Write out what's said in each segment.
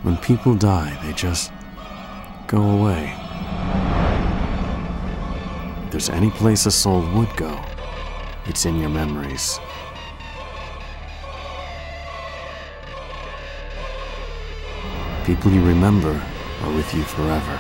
When people die, they just go away. If there's any place a soul would go, it's in your memories. People you remember are with you forever.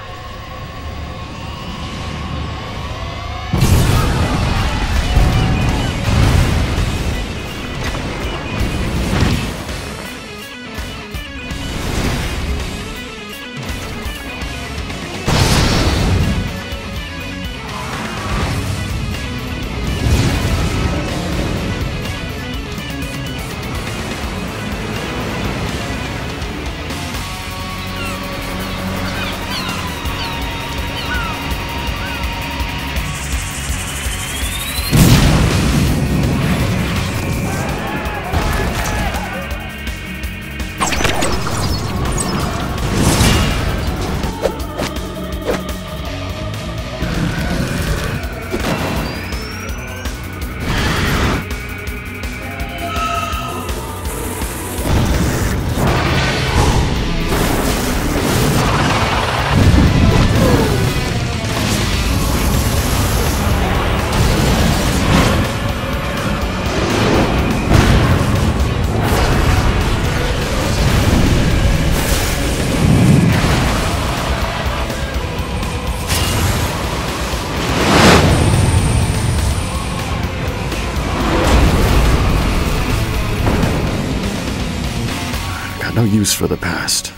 No use for the past.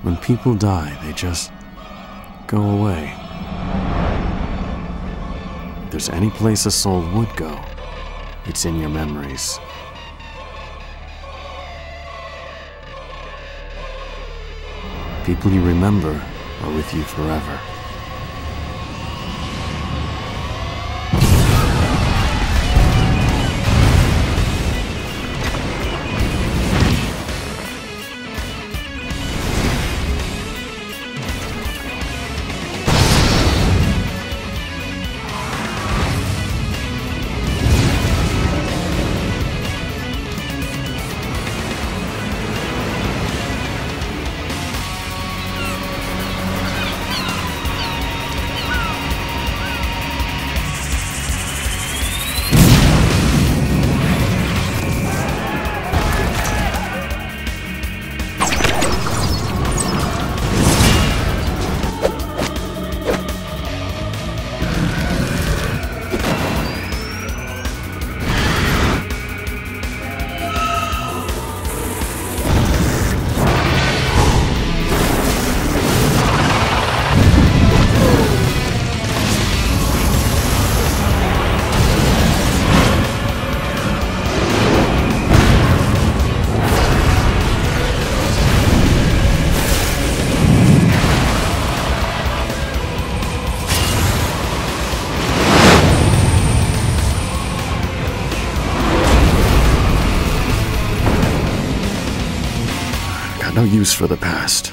When people die, they just go away. If there's any place a soul would go, it's in your memories. People you remember are with you forever. No use for the past.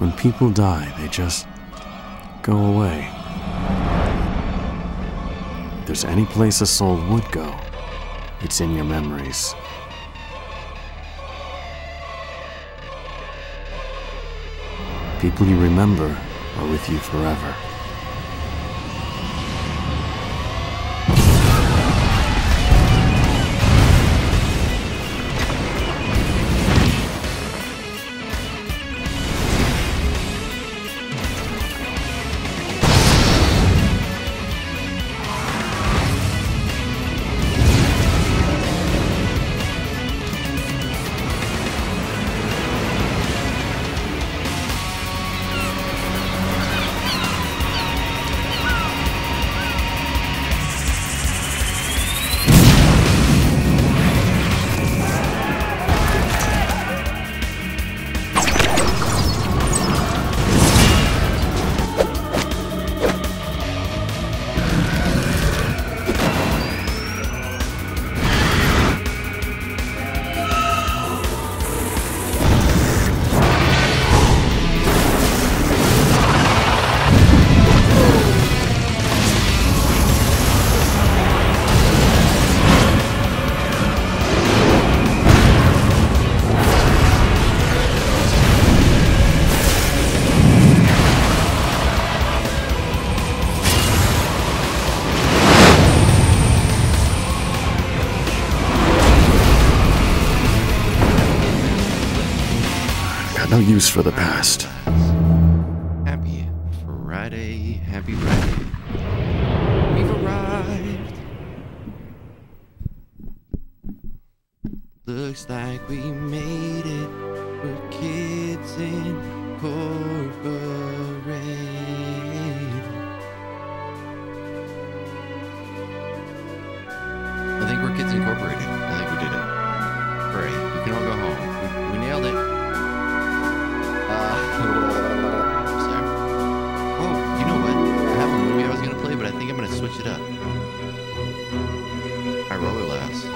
When people die, they just go away. If there's any place a soul would go, it's in your memories. People you remember are with you forever. No use for the past. Happy Friday, happy Friday. We've arrived. Looks like we made it. We're kids incorporated. I think we're kids incorporated. I think we did it. Great. We can all go home. We nailed it. Sorry. Oh, you know what? I have a movie I was gonna play, but I think I'm gonna switch it up. My roller laughs. I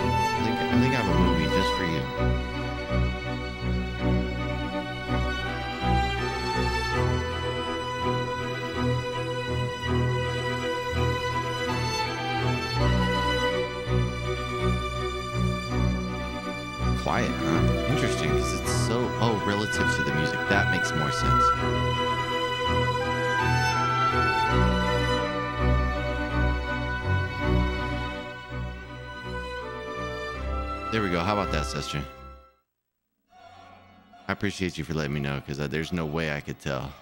think I have a movie just for you. Quiet, huh? Interesting, because it's so... Oh, relative to the music. That makes more sense. There we go. How about that, sister? I appreciate you for letting me know, because there's no way I could tell.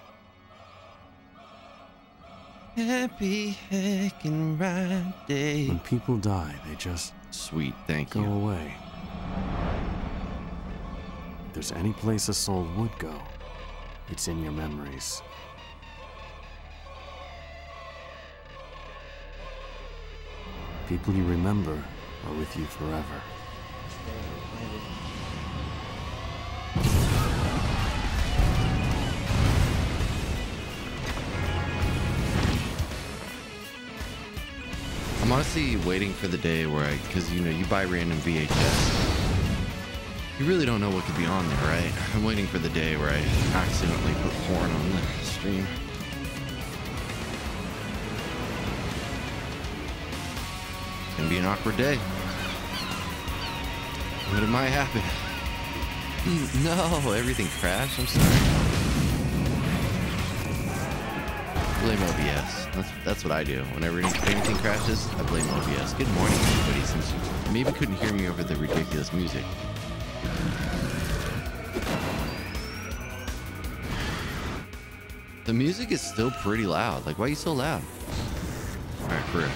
Happy heckin' right day. When people die, they just... Sweet, thank go you. away. If there's any place a soul would go, it's in your memories. People you remember are with you forever. I'm honestly waiting for the day where because you know, you buy random VHS. You really don't know what could be on there, right? I'm waiting for the day where I accidentally put porn on the stream. It's gonna be an awkward day. But it might happen. No, everything crashed. I'm sorry. Blame OBS. That's what I do. Whenever anything crashes, I blame OBS. Good morning, everybody. Since you maybe couldn't hear me over the ridiculous music. The music is still pretty loud. Like, why are you so loud? All right, for real.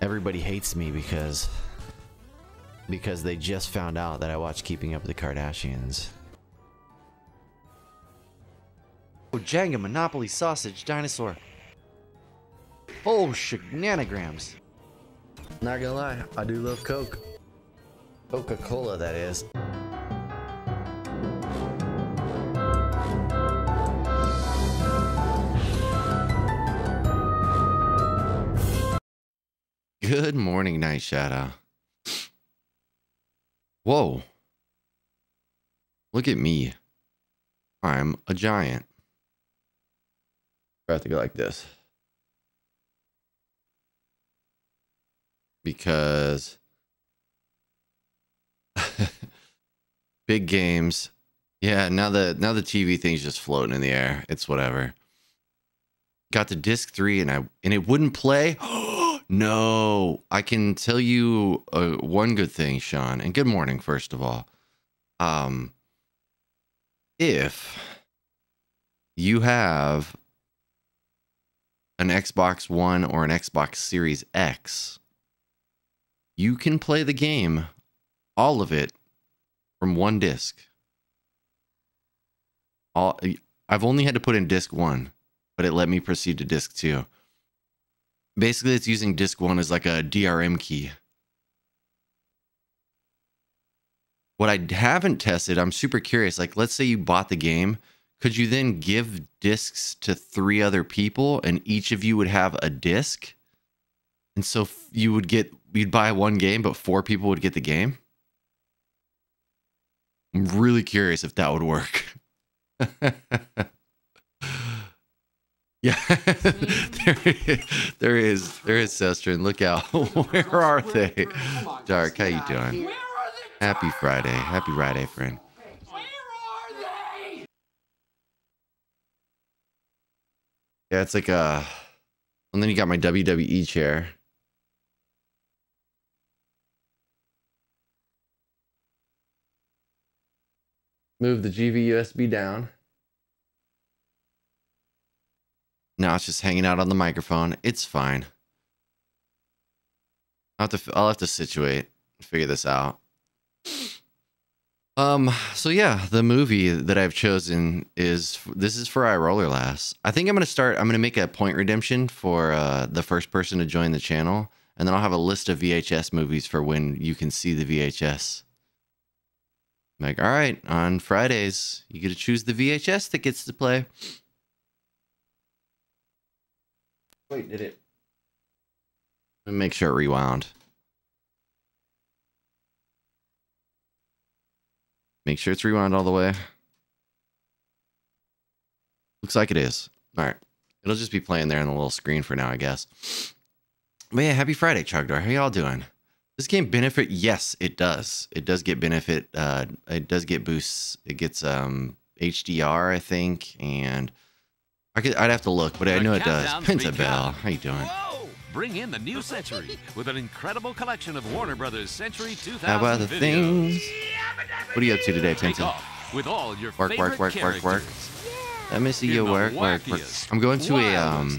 everybody hates me because they just found out that I watched Keeping Up with the Kardashians. Oh, Jenga, Monopoly, sausage, dinosaur. Oh, shenanigans. Not gonna lie, I do love Coke. Coca-Cola, that is. Good morning, Night Shadow. Whoa. Look at me. I'm a giant. I have to go like this. Because big games. Yeah, now the TV thing's just floating in the air. It's whatever. Got to disc 3 and it wouldn't play. No, I can tell you one good thing, Sean, and good morning, first of all. If you have an Xbox One or an Xbox Series X, you can play the game, all of it, from one disc. I've only had to put in disc 1, but it let me proceed to disc 2. Basically, it's using disc 1 as like a DRM key. What I haven't tested, I'm super curious. Like, let's say you bought the game. Could you then give discs to 3 other people and each of you would have a disc? And so you'd buy one game, but 4 people would get the game? I'm really curious if that would work. Yeah, there is Sestrin. Look out. Where are they? Dark, how you doing? Happy Friday, friend. Where are they? Yeah, it's like and then you got my WWE chair. Move the GV USB down. Now it's just hanging out on the microphone. It's fine. I'll have to situate and figure this out. So yeah, the movie that I've chosen is for iRollerlass. I think I'm gonna make a point redemption for the first person to join the channel, and then I'll have a list of VHS movies for when you can see the VHS. I'm like, all right, on Fridays, you get to choose the VHS that gets to play. Wait, did it? Let me make sure it rewound. Make sure it's rewound all the way. Looks like it is. All right. It'll just be playing there on the little screen for now, I guess. But yeah, happy Friday, Chugdar. How y'all doing? This game benefit? Yes, it does. It does get benefit. It does get boosts. It gets HDR, I think, and I'd have to look, but I know it does. Pentabell, how you doing? Whoa! Bring in the new century with an incredible collection of Warner Brothers Century 2000 How about the videos. things? What are you up to today, Pinta? With all your Work. favorite Let me see your work. I'm going to a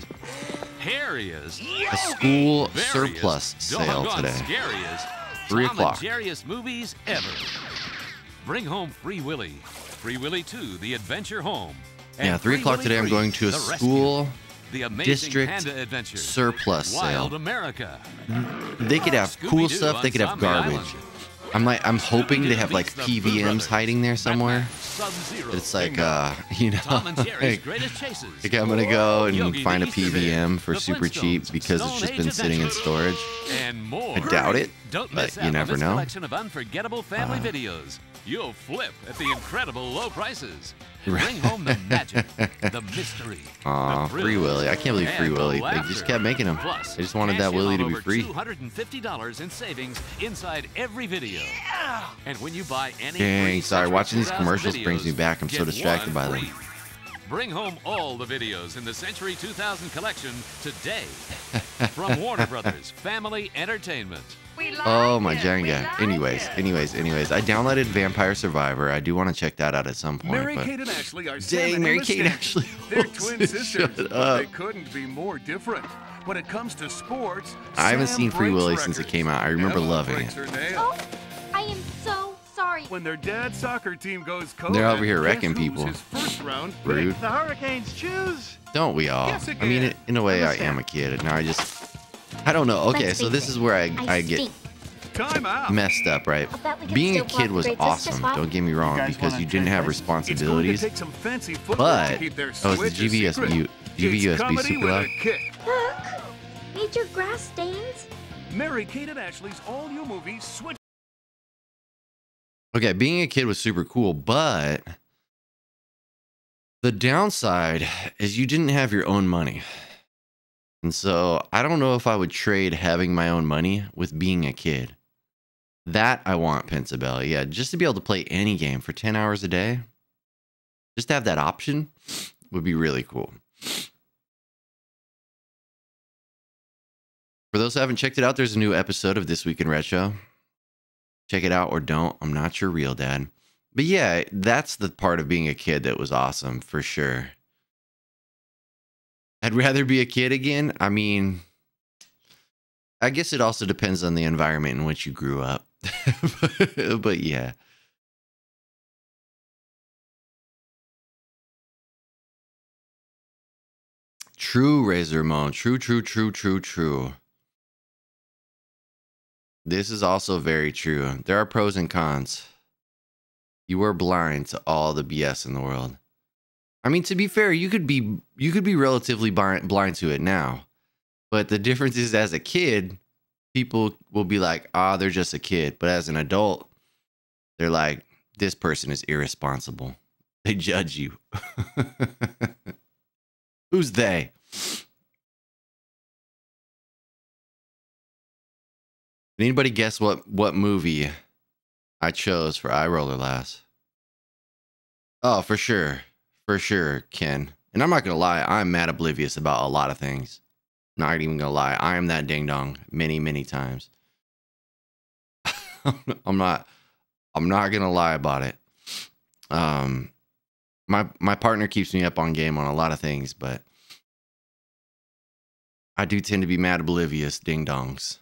school surplus sale today. 3 o'clock. Scariest movies ever. Bring home Free Willy. Free Willy 2, The Adventure Home. Yeah, 3 o'clock today. I'm going to a school district surplus sale. Wild America. They could have cool stuff. They could have garbage. I'm hoping they have like PVMs hiding there somewhere. It's like you know, like I'm gonna go and find a PVM for super cheap because it's just been sitting in storage. I doubt it, but you never know. Collection of unforgettable family videos. You'll flip at the incredible low prices. Bring home the magic, the mystery. Aw, Free Willy. I can't believe Free Willy. They just kept making them. They just wanted that Willy to be free. $250 in savings inside every video. And when you buy any Dang, sorry. Watching these commercials brings me back. I'm so distracted by them. Bring home all the videos in the Century 2000 collection today from Warner Brothers Family Entertainment. Oh my Jenga. Anyways, I downloaded Vampire Survivor. I do want to check that out at some point. Mary-Kate and Ashley are dang, Mary-Kate and Ashley. They're twin sisters, Shut but up. they couldn't be more different. When it comes to sports, I haven't Sam seen Free breaks Willy since it records. came out. I remember Emma loving breaks it. her nail. Oh, I am so sorry. When their dad's soccer team goes COVID, They're over here guess wrecking who's people. His first round Rude. pick? The Hurricanes choose. Don't we all? Guess I mean, again. in a way, I Understand. am a kid. Now I don't know. Okay, Let's so face this it, is where I get stink. Time out. messed up, right? I'll bet we can Being a still kid block was grades just as awesome. well. Don't get me wrong, guys because wanna you didn't have trade places? It's going to responsibilities. take some fancy footwork But to keep their oh, it's switch the a secret. GVSB It's comedy super with loud. a kick. Look, major grass stains. Mary Kate and Ashley's all-new movie Switch. Okay, being a kid was super cool, but the downside is you didn't have your own money. And so I don't know if I would trade having my own money with being a kid. That I want, Pensabella. Yeah, just to be able to play any game for 10 hours a day. Just to have that option would be really cool. For those who haven't checked it out, there's a new episode of This Week in Retro. Check it out or don't. I'm not your real dad. But yeah, that's the part of being a kid that was awesome, for sure. I'd rather be a kid again. I mean, I guess it also depends on the environment in which you grew up. But yeah. True, Razor Moan. True, true, true, true, true. This is also very true. There are pros and cons. You were blind to all the BS in the world. I mean, to be fair, you could be relatively blind to it now. But the difference is, as a kid, people will be like, they're just a kid. But as an adult, they're like, this person is irresponsible. They judge you. Who's they? Can anybody guess what movie I chose for Eye Roller Last? Oh, for sure. For sure, Ken. And I'm not going to lie, I'm mad oblivious about a lot of things. Not even going to lie, I am that ding dong many, many times. I'm not going to lie about it. My partner keeps me up on game on a lot of things, but I do tend to be mad oblivious ding dongs.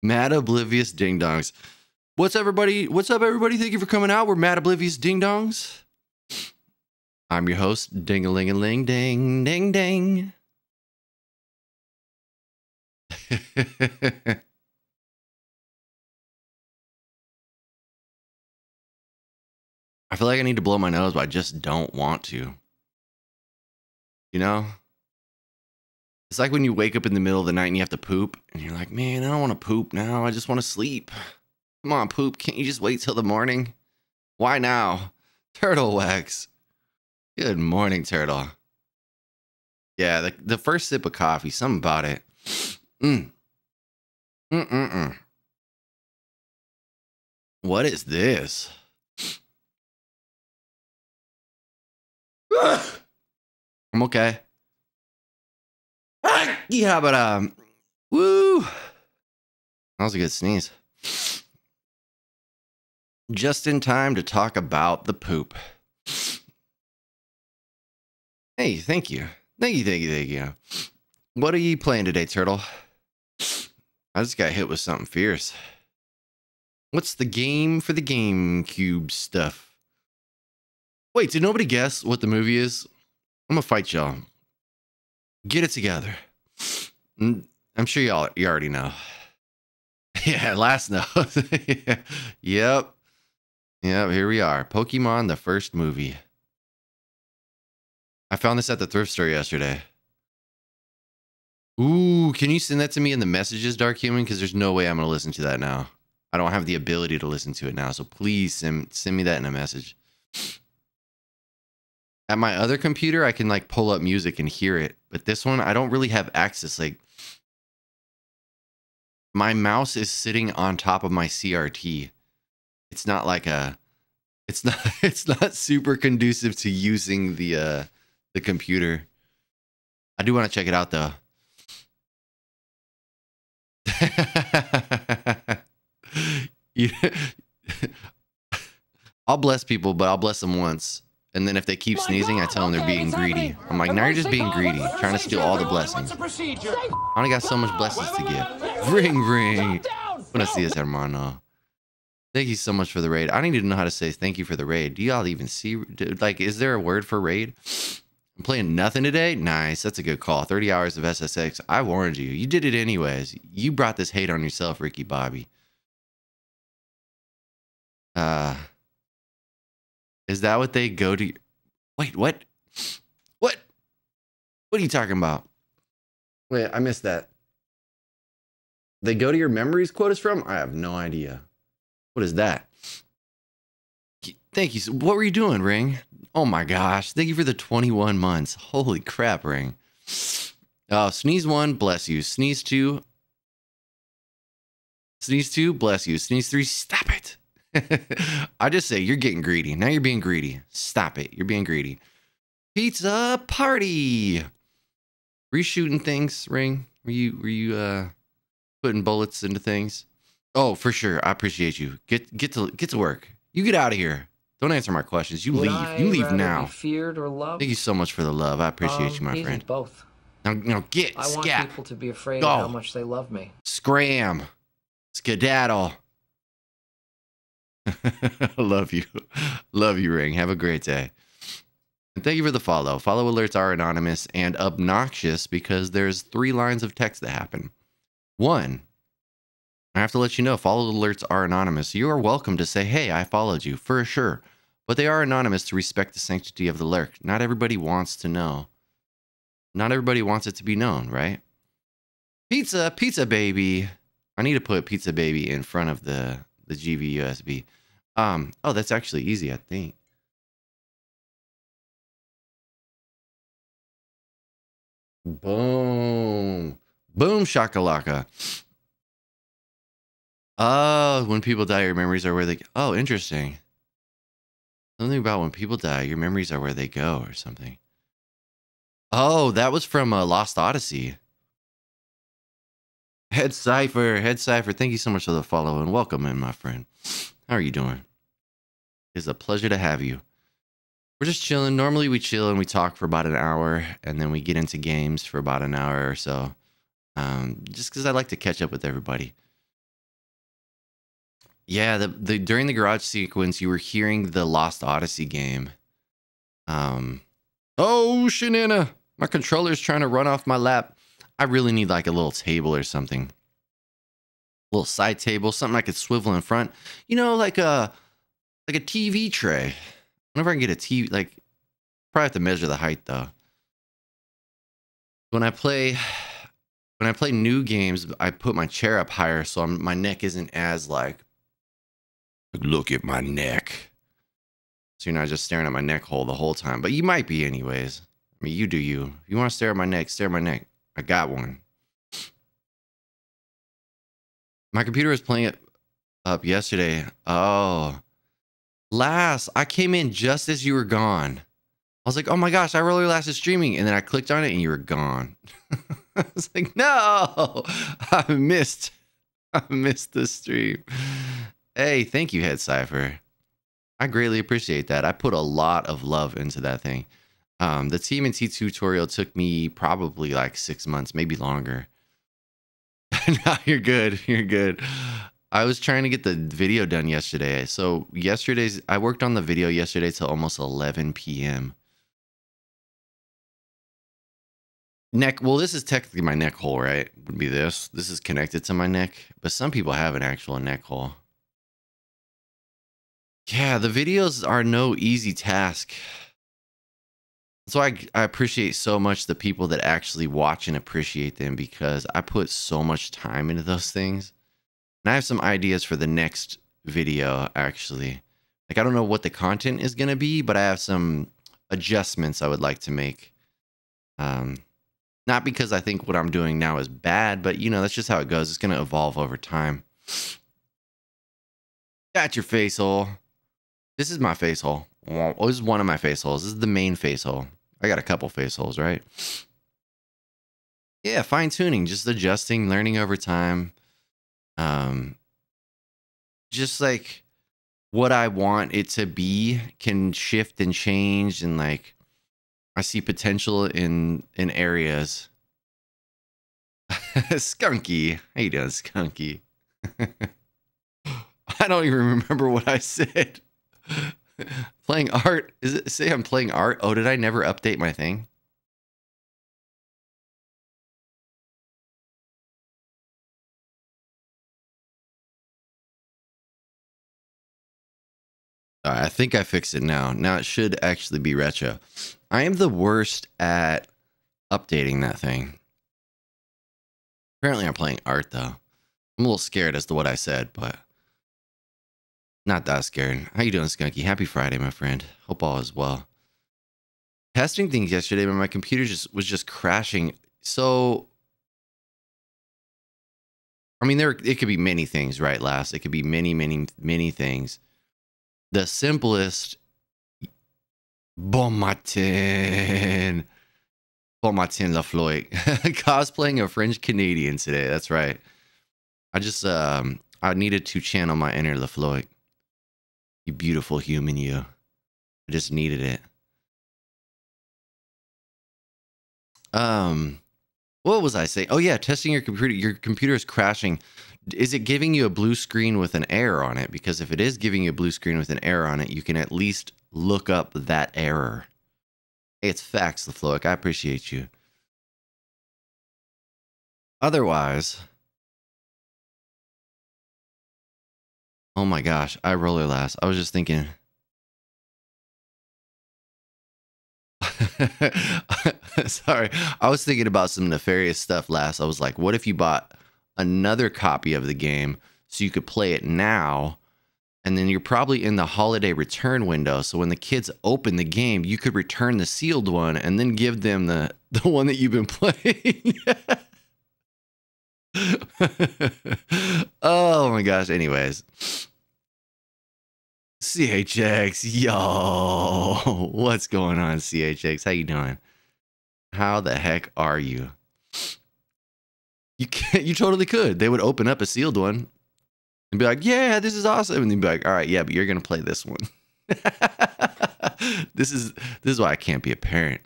Mad oblivious ding dongs. What's up, everybody? Thank you for coming out. We're mad oblivious ding dongs. I'm your host, ding-a-ling-a-ling, ding, ding, ding. I feel like I need to blow my nose, but I just don't want to. You know? It's like when you wake up in the middle of the night and you have to poop, and you're like, man, I don't want to poop now. I just want to sleep. Come on, poop. Can't you just wait till the morning? Why now? Turtle wax. Good morning, Turtle. Yeah, the first sip of coffee, something about it. What is this? I'm okay. Yeah, but woo. That was a good sneeze. Just in time to talk about the poop. Hey, thank you. Thank you. What are you playing today, Turtle? I just got hit with something fierce. What's the game for the GameCube stuff? Wait, did nobody guess what the movie is? I'm gonna fight y'all. Get it together. I'm sure you already know. Yeah, last note. Yep, here we are. Pokemon, the first movie. I found this at the thrift store yesterday. Ooh, can you send that to me in the messages, Dark Human? Because there's no way I'm going to listen to that now. I don't have the ability to listen to it now, so please send me that in a message. At my other computer, I can like pull up music and hear it, but this one, I don't really have access. Like, my mouse is sitting on top of my CRT. It's not like it's not super conducive to using the computer. I do want to check it out though. Yeah. I'll bless people, but I'll bless them once. And then if they keep sneezing, I tell them they're being greedy. I'm like, now you're just being greedy, trying to steal all the blessings. I only got so much blessings to give. Ring, ring. Buenos dias, hermano. Thank you so much for the raid. I don't even know how to say thank you for the raid. Do y'all even see? Like, is there a word for raid? I'm playing nothing today? Nice. That's a good call. 30 hours of SSX. I warned you. You did it anyways. You brought this hate on yourself, Ricky Bobby. Is that what they go to? Wait, what? What? What are you talking about? Wait, I missed that. They go to your memories quote is from? I have no idea. What is that? Thank you. What were you doing, Ring? Oh my gosh. Thank you for the 21 months. Holy crap, Ring. Oh, sneeze 1, bless you. Sneeze 2. Sneeze 2, bless you. Sneeze 3, stop it. I just say you're getting greedy. Now you're being greedy. Stop it. You're being greedy. Pizza party. Were you shooting things, Ring? Were you putting bullets into things? Oh, for sure. I appreciate you. Get to work. You get out of here. Don't answer my questions. You leave. You leave now. Be feared or loved? Thank you so much for the love. I appreciate you, my friend. Both. Now get I want scat. people to be afraid Go. of how much they love me. Scram. Skedaddle. Love you. Love you, Ring. Have a great day. And thank you for the follow. Follow alerts are anonymous and obnoxious because there's 3 lines of text that happen. 1, I have to let you know, follow alerts are anonymous. You are welcome to say, hey, I followed you, for sure. But they are anonymous to respect the sanctity of the lurk. Not everybody wants to know. Not everybody wants it to be known, right? Pizza, pizza baby. I need to put pizza baby in front of the GVUSB. Oh, that's actually easy, I think. Boom. Boom shakalaka. Oh, when people die, your memories are where they... Oh, interesting. Something about when people die, your memories are where they go or something. Oh, that was from Lost Odyssey. Head Cypher, thank you so much for the follow and welcome in, my friend. How are you doing? It's a pleasure to have you. We're just chilling. Normally we chill and we talk for about an hour and then we get into games for about an hour or so. Just because I like to catch up with everybody. Yeah, during the garage sequence, you were hearing the Lost Odyssey game. Oh, Shanana! My controller's trying to run off my lap. I really need like a little table or something. A little side table, something I could swivel in front. You know, like a TV tray. Whenever I can get a TV, like, probably have to measure the height though. When I play new games, I put my chair up higher so my neck isn't as like, look at my neck. So you're not just staring at my neck hole the whole time, but you might be anyways. I mean, you do you. If you want to stare at my neck, stare at my neck. I got one. My computer was playing it up yesterday. Oh. I came in just as you were gone. I was like, oh my gosh, I really lasted streaming. And then I clicked on it and you were gone. I was like, no, I missed the stream. Hey, thank you, Head Cypher. I greatly appreciate that. I put a lot of love into that thing. The TMNT tutorial took me probably like 6 months, maybe longer. No, you're good. You're good. I was trying to get the video done yesterday. So I worked on the video yesterday till almost 11 p.m. Well, this is technically my neck hole, right? Would be this. This is connected to my neck, but some people have an actual neck hole. Yeah, the videos are no easy task. So I appreciate so much the people that actually watch and appreciate them because I put so much time into those things. And I have some ideas for the next video, actually. Like, I don't know what the content is going to be, but I have some adjustments I would like to make. Not because I think what I'm doing now is bad, but, you know, that's just how it goes. It's going to evolve over time. Got your face hole. This is my face hole. Oh, this is one of my face holes. This is the main face hole. I got a couple face holes, right? Yeah, fine tuning, just adjusting, learning over time. Just like what I want it to be can shift and change, and like I see potential in areas. Skunky, how you doing, Skunky? I don't even remember what I said. Playing art. Is it say I'm playing art? Oh, did I never update my thing? All right, I think I fixed it now. Now it should actually be retro. I am the worst at updating that thing. Apparently I'm playing art though. I'm a little scared as to what I said, but not that scared. How you doing, Skunky? Happy Friday, my friend. Hope all is well. Testing things yesterday, but my computer was just crashing. So, I mean, it could be many things, right, Last? It could be many things. The simplest, Bon matin Lafloy, cosplaying a French Canadian today. That's right. I just I needed to channel my inner Lafloy. You beautiful human, you. I just needed it. What was I saying? Oh yeah, testing your computer. Your computer is crashing. Is it giving you a blue screen with an error on it? Because if it is giving you a blue screen with an error on it, you can at least look up that error. Hey, it's facts, LaFloic. I appreciate you. Otherwise, oh my gosh, I roller last. I was just thinking. Sorry, I was thinking about some nefarious stuff last. I was like, what if you bought another copy of the game so you could play it now, and then you're probably in the holiday return window, so when the kids open the game you could return the sealed one and then give them the one that you've been playing. Oh my gosh. Anyways, CHX, yo, what's going on, CHX? How you doing? How the heck are you? You totally could. They would open up a sealed one and be like, yeah, this is awesome. And they'd be like, all right, yeah, but you're going to play this one. This is why I can't be a parent.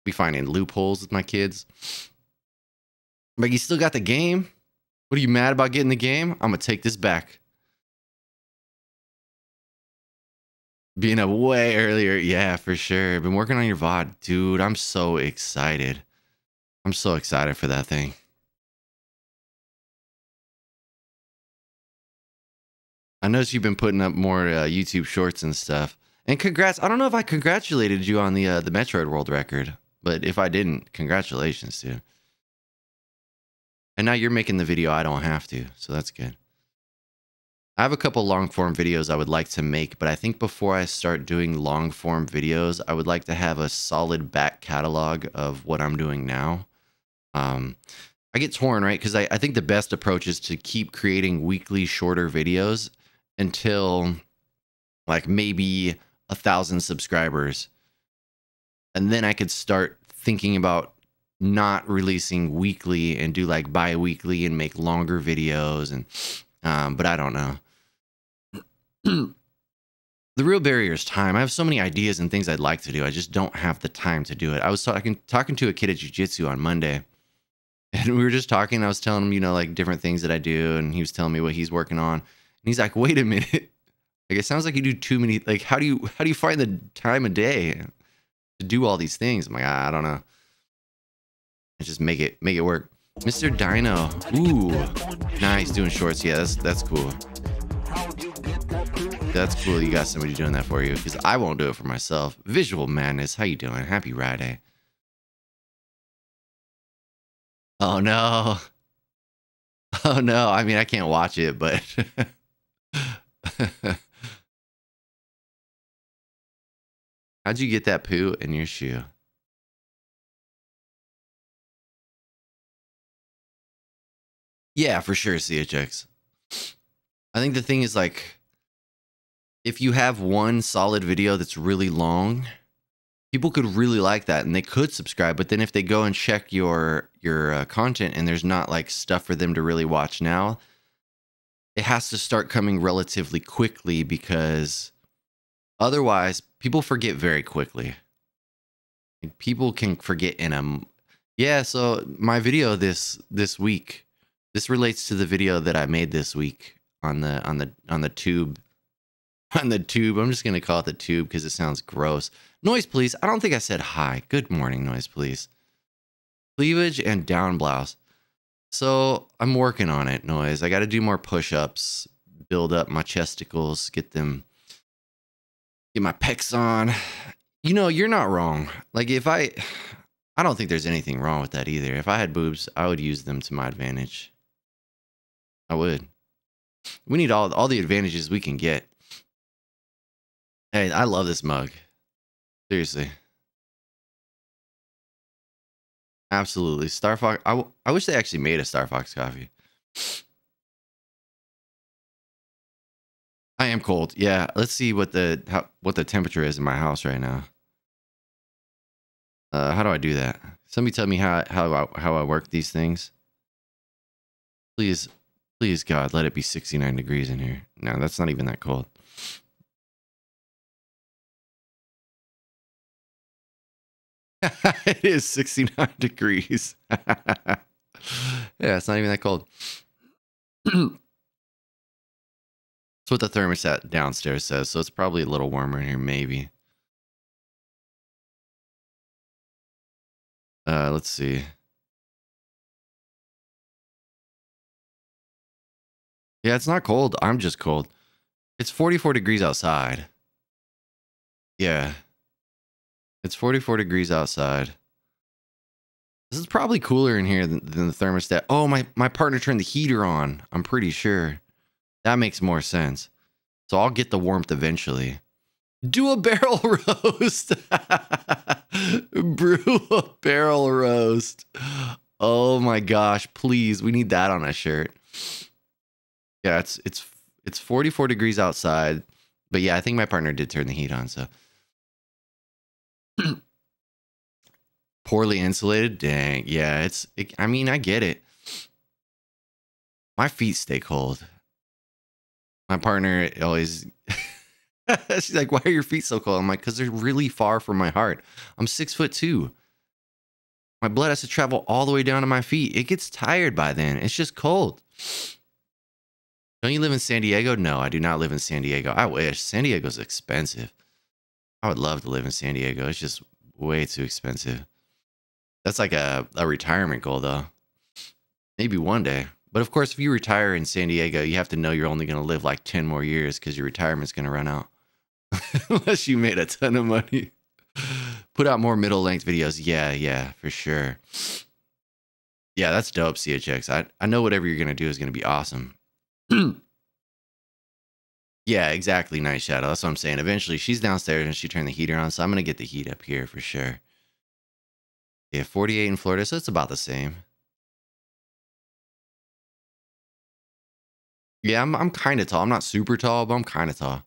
Be finding loopholes with my kids. Like, you still got the game? What are you mad about getting the game? I'm going to take this back. Being up way earlier. Yeah, for sure. Been working on your VOD. Dude, I'm so excited. I'm so excited for that thing. I noticed you've been putting up more YouTube shorts and stuff. And congrats. I don't know if I congratulated you on the Metroid World record, but if I didn't, congratulations, dude. And now you're making the video. I don't have to, so that's good. I have a couple long form videos I would like to make, but I think before I start doing long form videos, I would like to have a solid back catalog of what I'm doing now. I get torn, right? Because I think the best approach is to keep creating weekly shorter videos until like maybe 1,000 subscribers. And then I could start thinking about not releasing weekly and do like bi-weekly and make longer videos. And but I don't know. The real barrier is time. I have so many ideas and things I'd like to do. I just don't have the time to do it. I was talking to a kid at jiu-jitsu on Monday. And we were just talking. I was telling him, you know, like different things that I do. And he was telling me what he's working on. And he's like, wait a minute. Like, it sounds like you do too many. Like, how do you find the time of day to do all these things? I'm like, I don't know. Let's just make it work. Mr. Dino. Ooh, nice, doing shorts. Yeah, that's cool. That's cool. You got somebody doing that for you, because I won't do it for myself. Visual Madness. How you doing? Happy Friday. Oh no. Oh no. I mean, I can't watch it, but how'd you get that poo in your shoe? Yeah, for sure, CHX. I think the thing is, like, if you have one solid video that's really long, people could really like that and they could subscribe. But then if they go and check your content and there's not like stuff for them to really watch now, it has to start coming relatively quickly because otherwise people forget very quickly. Like, people can forget in a yeah. So my video this week, this relates to the video that I made this week on the tube. On the tube. I'm just gonna call it the tube because it sounds gross. Noise please. I don't think I said hi. Good morning, noise please. Cleavage and down blouse. So I'm working on it, noise. I got to do more push-ups, build up my chesticles, get my pecs on. You know, you're not wrong. Like I don't think there's anything wrong with that either. If I had boobs, I would use them to my advantage. I would. We need all the advantages we can get. Hey, I love this mug. Seriously. Absolutely. Star Fox. I wish they actually made a Star Fox coffee. I am cold. Yeah. Let's see what the temperature is in my house right now. How do I do that? Somebody tell me how I work these things. Please, God, let it be 69 degrees in here. No, that's not even that cold. It is 69 degrees. Yeah, it's not even that cold. That's what the thermostat downstairs says, so it's probably a little warmer in here, maybe. Let's see. Yeah, it's not cold. I'm just cold. It's 44 degrees outside. Yeah. It's 44 degrees outside. This is probably cooler in here than the thermostat. Oh, my partner turned the heater on. I'm pretty sure. That makes more sense. So I'll get the warmth eventually. Do a barrel roast. Brew a barrel roast. Oh my gosh, please. We need that on a shirt. Yeah, it's 44 degrees outside. But yeah, I think my partner did turn the heat on, so. Poorly insulated? Dang. Yeah, I mean, I get it. My feet stay cold. My partner always... She's like, why are your feet so cold? I'm like, because they're really far from my heart. I'm 6'2". My blood has to travel all the way down to my feet. It gets tired by then. It's just cold. Don't you live in San Diego? No, I do not live in San Diego. I wish. San Diego's expensive. I would love to live in San Diego. It's just way too expensive. That's like a retirement goal, though. Maybe one day. But of course, if you retire in San Diego, you have to know you're only going to live like 10 more years because your retirement's going to run out. Unless you made a ton of money. Put out more middle-length videos. Yeah, for sure. Yeah, that's dope, CHX. I know whatever you're going to do is going to be awesome. Yeah, exactly, Night Shadow. That's what I'm saying. Eventually, she's downstairs and she turned the heater on, so I'm going to get the heat up here for sure. Yeah, 48 in Florida, so it's about the same. Yeah, I'm kind of tall. I'm not super tall, but I'm kind of tall.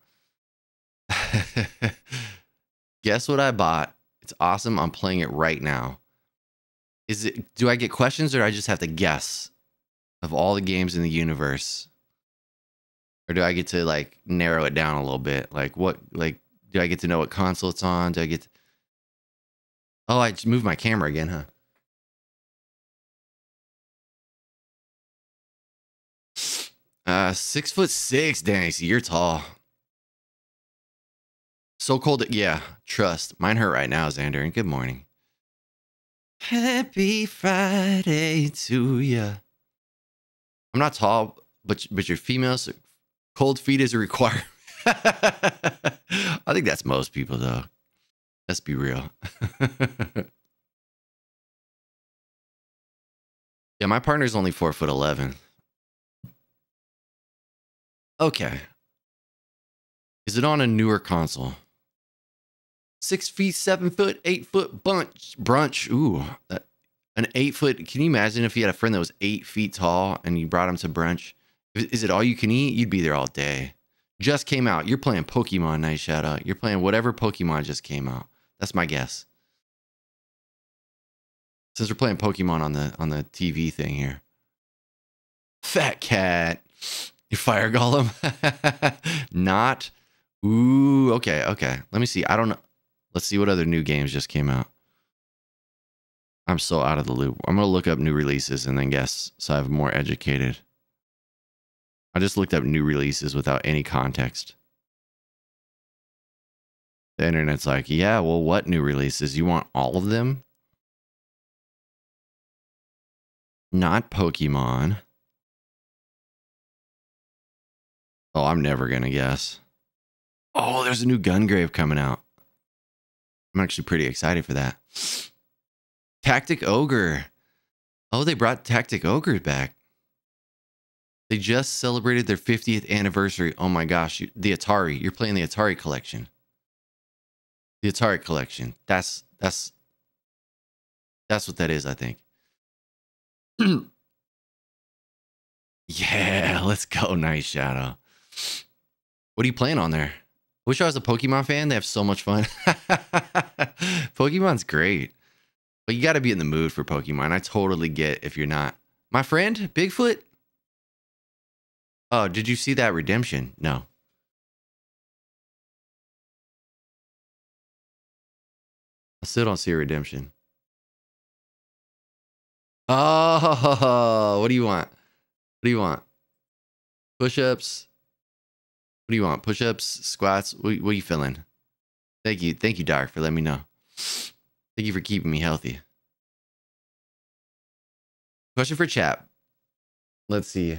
Guess what I bought? It's awesome. I'm playing it right now. Do I get questions or do I just have to guess of all the games in the universe? Or do I get to like narrow it down a little bit? Like do I get to know what console it's on? Do I get to... Oh, I just moved my camera again, huh? Uh, 6'6", dang, so you're tall. So cold, yeah, trust. Mine hurt right now, Xander, and good morning. Happy Friday to ya. I'm not tall, but you're female, so cold feet is a requirement. I think that's most people, though. Let's be real. Yeah, my partner's only 4'11". Okay. Is it on a newer console? 6 feet, 7 foot, 8 foot brunch. Ooh, an 8 foot. Can you imagine if you had a friend that was 8 feet tall and you brought him to brunch? Is it all you can eat? You'd be there all day. Just came out. You're playing Pokemon, Night Shadow. You're playing whatever Pokemon just came out. That's my guess. Since we're playing Pokemon on the TV thing here. Fat cat. You fire golem? Not. Ooh, okay, okay. Let me see. I don't know. Let's see what other new games just came out. I'm so out of the loop. I'm going to look up new releases and then guess so I'm more educated. I just looked up new releases without any context. The internet's like, yeah, well, what new releases? You want all of them? Not Pokemon. Oh, I'm never going to guess. Oh, there's a new Gungrave coming out. I'm actually pretty excited for that. Tactic Ogre. Oh, they brought Tactic Ogre back. They just celebrated their 50th anniversary. Oh my gosh, the Atari. You're playing the Atari collection. The Atari collection. That's what that is, I think. Yeah, let's go. Nice Shadow. What are you playing on there? Wish I was a Pokemon fan. They have so much fun. Pokemon's great. But you got to be in the mood for Pokemon. I totally get if you're not. My friend, Bigfoot? Oh, did you see that Redemption? No. I still don't see a Redemption. Oh, what do you want? What do you want? Push-ups? What do you want? Push-ups? Squats? What are you feeling? Thank you, Dark, for letting me know. Thank you for keeping me healthy. Question for chat. Let's see.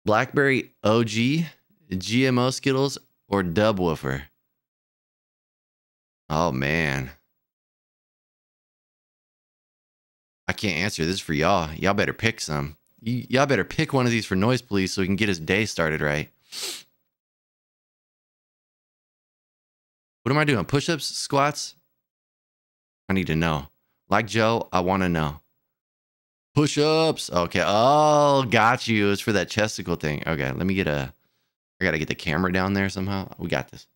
Blackberry OG, GMO Skittles, or Dubwoofer? Oh, man. I can't answer. This is for y'all. Y'all better pick some. Y'all better pick one of these for Noise Police so we can get his day started right. What am I doing? Push-ups? Squats? I need to know. Like Joe, I want to know. Push-ups. Okay. Oh, got you. It's for that chesticle thing. Okay, let me get I got to get the camera down there somehow. We got this.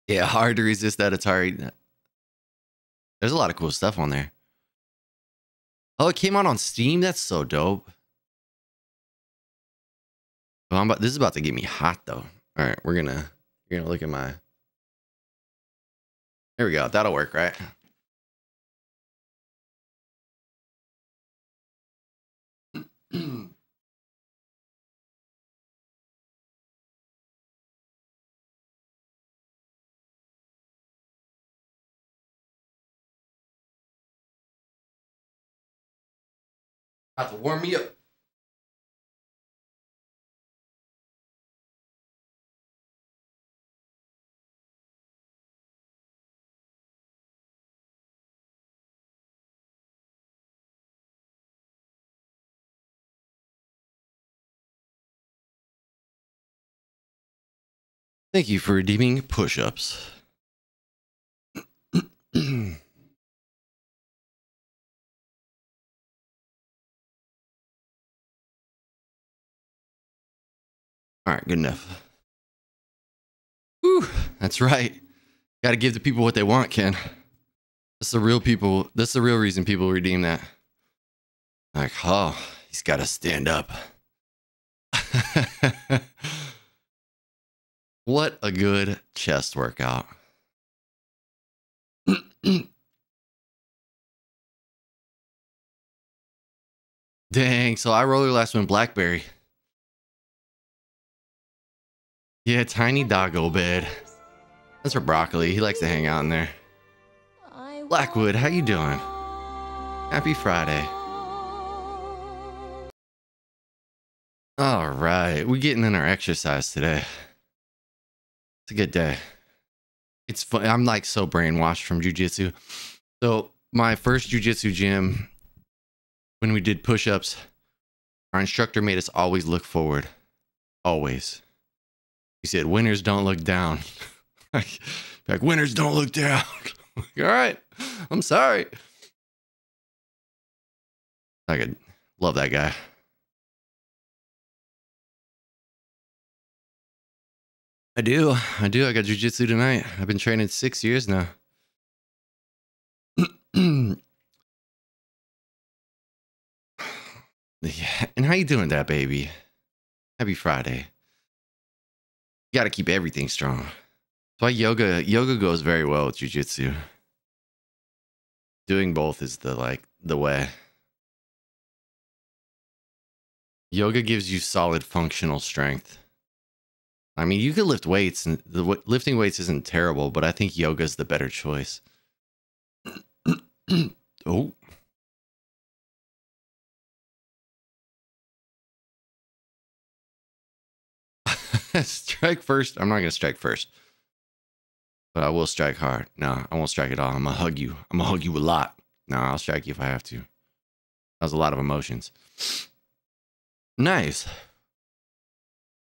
Yeah, hard to resist that Atari. There's a lot of cool stuff on there. Oh, it came out on Steam? That's so dope. Well, this is about to get me hot, though. All right, you're gonna look at my... There we go. That'll work, right? About to warm me up. Thank you for redeeming push-ups. All right, good enough. Whew, that's right. Got to give the people what they want, Ken. That's the real people. That's the real reason people redeem that. Like, oh, he's got to stand up. What a good chest workout. Dang, so I roller last one Blackberry. Yeah, tiny doggo bed. That's for Broccoli. He likes to hang out in there. Blackwood, how you doing? Happy Friday. All right, we're getting in our exercise today. It's a good day. It's fun. I'm like so brainwashed from jiu-jitsu. So my first jiu-jitsu gym, when we did push-ups, our instructor made us always look forward. Always. He said, winners don't look down. like, winners don't look down. All right. I'm sorry. I could love that guy. I do. I got jiu-jitsu tonight. I've been training 6 years now. Yeah. And how you doing, that baby? Happy Friday. You got to keep everything strong. That's why yoga goes very well with jiu-jitsu. Doing both is the way. Yoga gives you solid functional strength. I mean, you could lift weights, and lifting weights isn't terrible, but I think yoga is the better choice. Oh. Strike first. I'm not going to strike first. But I will strike hard. No, I won't strike at all. I'm going to hug you. I'm going to hug you a lot. No, I'll strike you if I have to. That was a lot of emotions. Nice.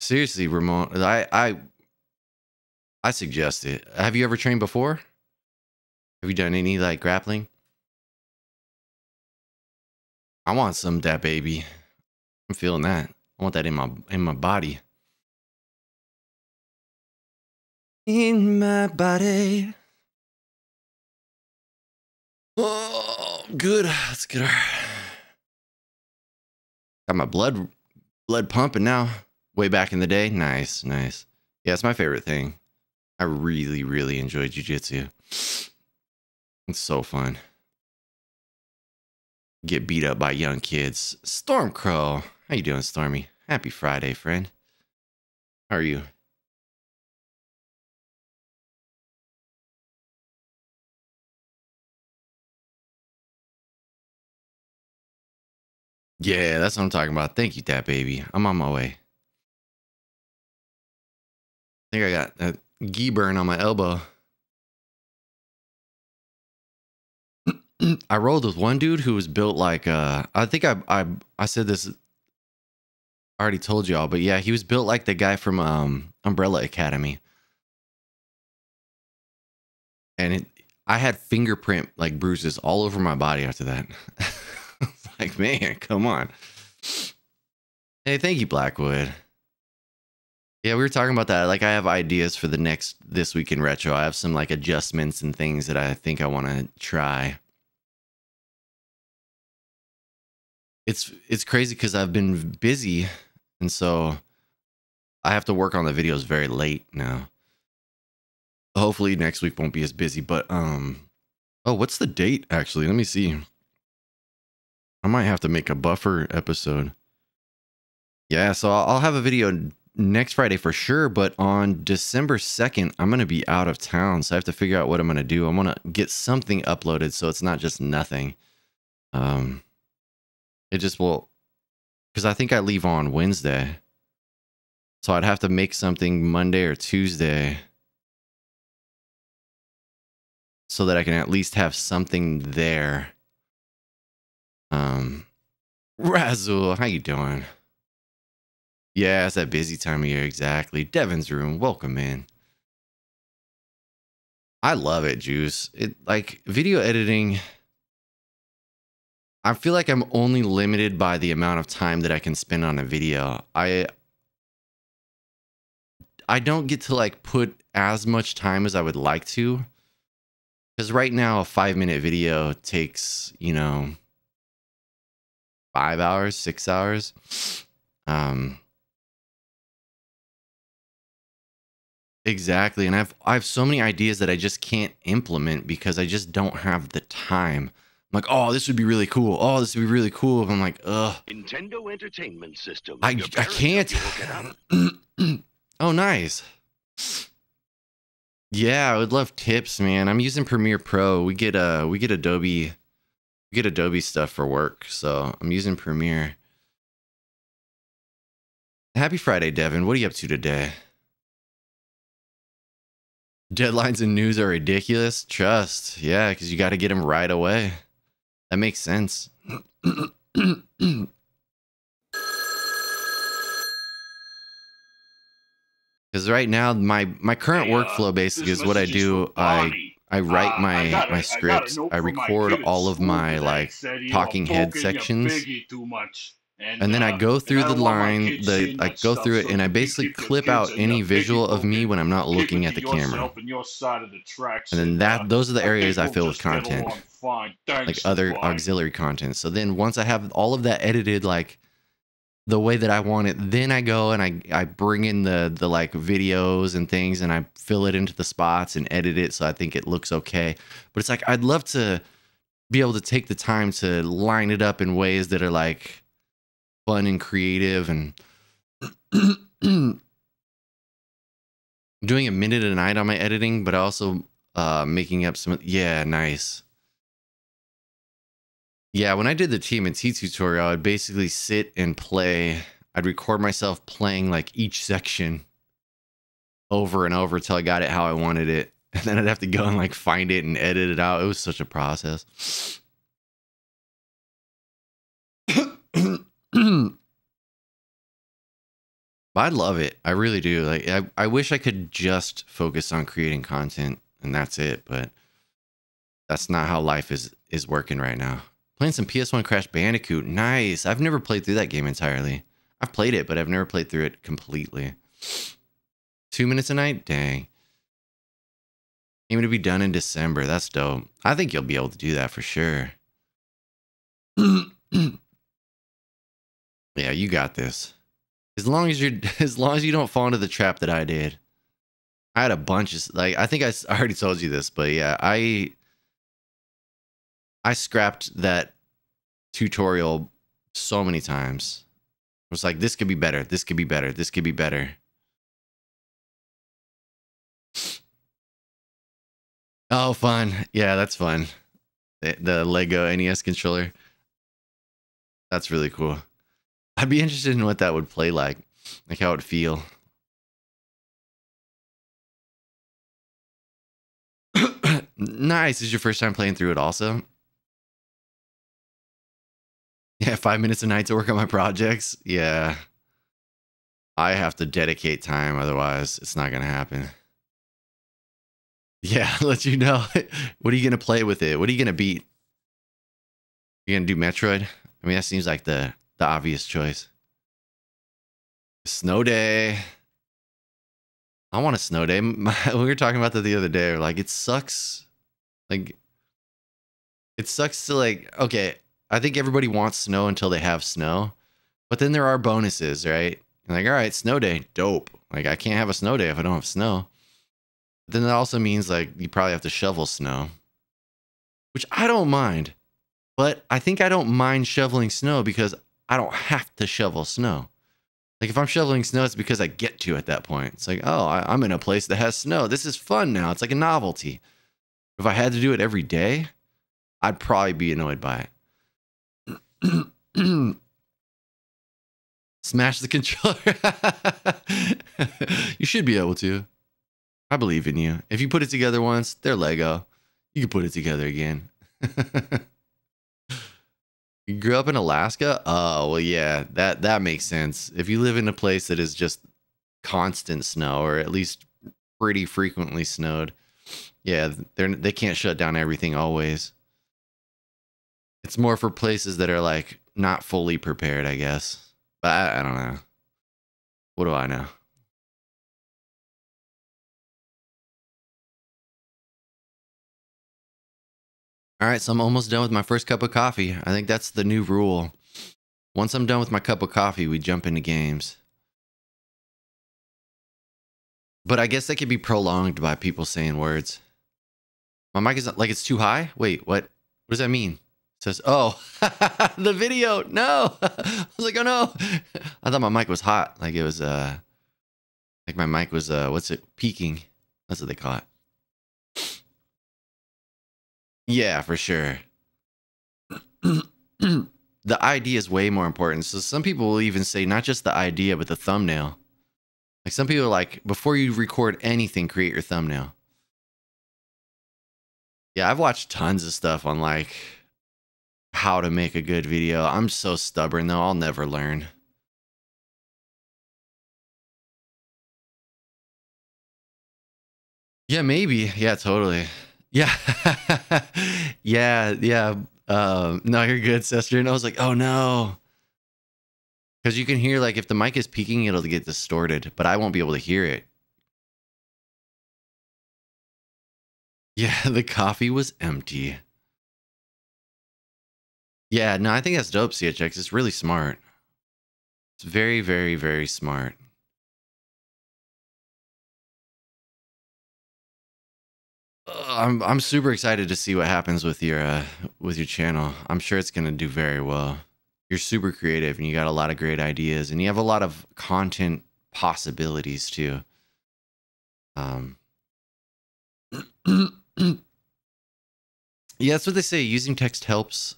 Seriously, Ramon, I suggest it. Have you ever trained before? Have you done any like grappling? I want some of that, baby. I'm feeling that. I want that in my body. In my body. Oh, good. Let's get our. Got my blood pumping now. Way back in the day. Nice, nice. Yeah, it's my favorite thing. I really, really enjoy jiu-jitsu. It's so fun. Get beat up by young kids. Stormcrow. How you doing, Stormy? Happy Friday, friend. How are you? Yeah, that's what I'm talking about. Thank you, that baby. I'm on my way. I think I got a ghee burn on my elbow. I rolled with one dude who was built like I think I said this, I already told y'all, but yeah, he was built like the guy from Umbrella Academy. And I had fingerprint like bruises all over my body after that. Like, man, come on. Hey, thank you, Blackwood. Yeah, we were talking about that. Like, I have ideas for this week in retro. I have some like adjustments and things that I think I want to try. It's crazy because I've been busy, and so I have to work on the videos very late now. Hopefully next week won't be as busy, but oh, what's the date actually? Let me see. I might have to make a buffer episode. Yeah, so I'll have a video next Friday for sure, but on December 2nd, I'm going to be out of town, so I have to figure out what I'm going to do. I want to get something uploaded so it's not just nothing. It just will, because I think I leave on Wednesday. So I'd have to make something Monday or Tuesday so that I can at least have something there. Razul, how you doing? Yeah, it's that busy time of year, exactly. Devin's room, welcome in. I love it, Juice. It like video editing. I feel like I'm only limited by the amount of time that I can spend on a video. I don't get to like put as much time as I would like to. Because right now a 5-minute video takes, 5 hours, 6 hours. Exactly. And I have so many ideas that I just can't implement because I just don't have the time. I'm like, oh, this would be really cool. Oh, this would be really cool. And I'm like, ugh. Nintendo Entertainment System. I can't. Oh, nice. Yeah, I would love tips, man. I'm using Premiere Pro. We get Adobe stuff for work, so I'm using Premiere. Happy Friday, Devin. What are you up to today? Deadlines and news are ridiculous. Trust. Yeah, because you got to get them right away. That makes sense. Because right now, my current workflow basically is what I do. I write my scripts. I record all of my like talking head sections, And then I go through the line, I go through it, and I basically clip out any visual of me when I'm not looking at the camera. And then those are the areas I fill with content, like other auxiliary content. So then once I have all of that edited, like the way that I want it, then I go and I bring in the like videos and things, and I fill it into the spots and edit it so I think it looks okay. But it's like I'd love to be able to take the time to line it up in ways that are like fun and creative, and doing a minute a night on my editing, but also making up some. Yeah, nice. Yeah, when I did the TMNT tutorial, I'd basically sit and play. I'd record myself playing like each section over and over till I got it how I wanted it. And then I'd have to go and like find it and edit it out. It was such a process. I love it. I really do. Like I wish I could just focus on creating content and that's it, but that's not how life is working right now. Playing some PS1 Crash Bandicoot. Nice. I've never played through that game entirely. I've played it, but I've never played through it completely. 2 minutes a night? Dang. Aiming to be done in December. That's dope. I think you'll be able to do that for sure. Yeah, you got this. As long as you don't fall into the trap that I did. I had a bunch of, like, I think I already told you this, but yeah, I scrapped that tutorial so many times. I was like, this could be better. This could be better. This could be better. Oh, fun. Yeah, that's fun. The Lego NES controller. That's really cool. I'd be interested in what that would play like how it would feel. Nice. Is your first time playing through it also? Yeah, 5 minutes a night to work on my projects. Yeah. I have to dedicate time, otherwise it's not going to happen. Yeah, I'll let you know. What are you going to play with it? What are you going to beat? You going to do Metroid? I mean, that seems like the obvious choice. Snow day. I want a snow day. We were talking about that the other day. Like, it sucks. Like, it sucks to, like, okay, I think everybody wants snow until they have snow. But then there are bonuses, right? Like, all right, snow day, dope. Like, I can't have a snow day if I don't have snow. But then that also means, like, you probably have to shovel snow. Which I don't mind. But I think I don't mind shoveling snow because I don't have to shovel snow. Like, if I'm shoveling snow, it's because I get to at that point. It's like, oh, I'm in a place that has snow. This is fun now. It's like a novelty. If I had to do it every day, I'd probably be annoyed by it. Smash the controller. You should be able to. I believe in you. If you put it together once, they're Lego. You can put it together again. You grew up in Alaska? Oh, well, yeah, that makes sense. If you live in a place that is just constant snow, or at least pretty frequently snowed, yeah, they can't shut down everything always. It's more for places that are like not fully prepared, I guess. But I don't know. What do I know? All right, so I'm almost done with my first cup of coffee. I think that's the new rule. Once I'm done with my cup of coffee, we jump into games. But I guess that could be prolonged by people saying words. My mic is like it's too high? Wait, what? What does that mean? It says, oh, the video. No. I was like, oh no. I thought my mic was hot. Like it was, like my mic was, what's it? Peaking. That's what they call it. Yeah, for sure. The idea is way more important. So some people will even say not just the idea, but the thumbnail. Like some people are like, before you record anything, create your thumbnail. Yeah, I've watched tons of stuff on like how to make a good video. I'm so stubborn though, I'll never learn. Yeah, maybe. Yeah, totally. Yeah. Yeah. No, you're good, sister. And I was like, oh no. Because you can hear, like, if the mic is peaking, it'll get distorted, but I won't be able to hear it. Yeah, the coffee was empty. Yeah, no, I think that's dope, CHX. It's really smart. It's very, very, very smart. I'm super excited to see what happens with your channel. I'm sure it's gonna do very well. You're super creative and you got a lot of great ideas and you have a lot of content possibilities too. Yeah, that's what they say. Using text helps.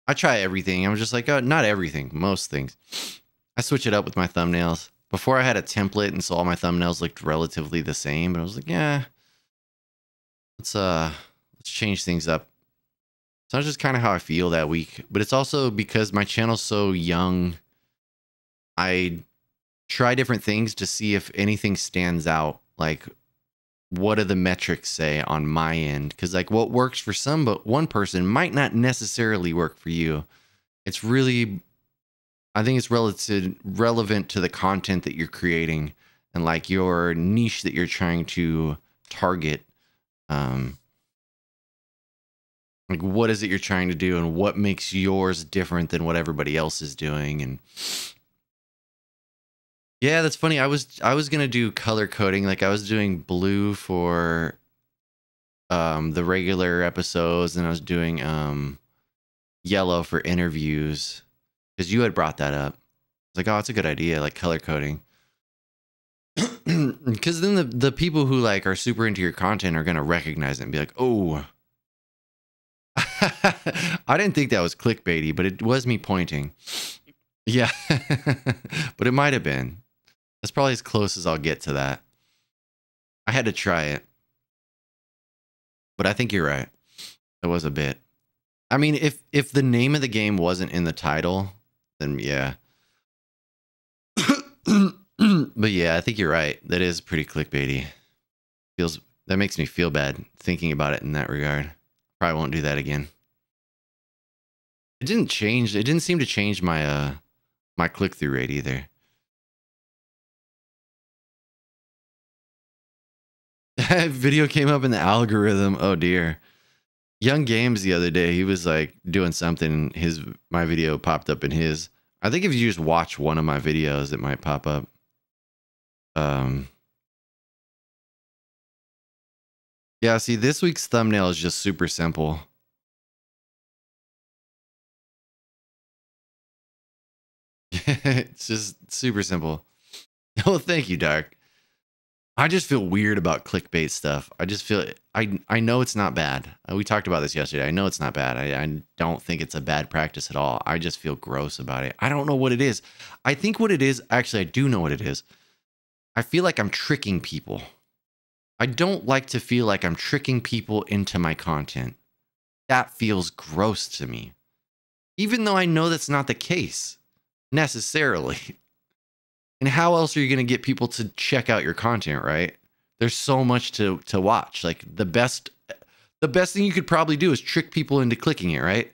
I try everything. I'm just like, oh, not everything, most things. I switch it up with my thumbnails. Before I had a template and so all my thumbnails looked relatively the same, but I was like, yeah, let's change things up. So that's just kind of how I feel that week. But it's also because my channel's so young, I try different things to see if anything stands out. Like, what do the metrics say on my end? Because like what works for some, but one person might not necessarily work for you. It's really, I think it's relevant to the content that you're creating and like your niche that you're trying to target. Like what is it you're trying to do and what makes yours different than what everybody else is doing? And yeah, that's funny. I was gonna do color coding. Like I was doing blue for the regular episodes, and I was doing yellow for interviews. Because you had brought that up. It's like, oh, it's a good idea, like color coding. Because then the people who like are super into your content are gonna recognize it and be like, oh. I didn't think that was clickbaity, but it was me pointing. Yeah. But it might have been. That's probably as close as I'll get to that. I had to try it. But I think you're right. It was a bit. I mean, if the name of the game wasn't in the title, then yeah. But yeah, I think you're right. That is pretty clickbaity. That makes me feel bad thinking about it in that regard. Probably won't do that again. It didn't change. It didn't seem to change my my click-through rate either. Video came up in the algorithm. Oh dear. Young Games the other day, he was like doing something. My video popped up in his. I think if you just watch one of my videos, it might pop up. Yeah, see, this week's thumbnail is just super simple. It's just super simple. Oh, thank you, Dark. I just feel weird about clickbait stuff. I just feel I know it's not bad. We talked about this yesterday. I know it's not bad. I don't think it's a bad practice at all. I just feel gross about it. I don't know what it is. I think what it is, actually, I do know what it is. I feel like I'm tricking people. I don't like to feel like I'm tricking people into my content. That feels gross to me. Even though I know that's not the case, necessarily. And how else are you going to get people to check out your content, right? There's so much to watch. Like the best thing you could probably do is trick people into clicking it, right?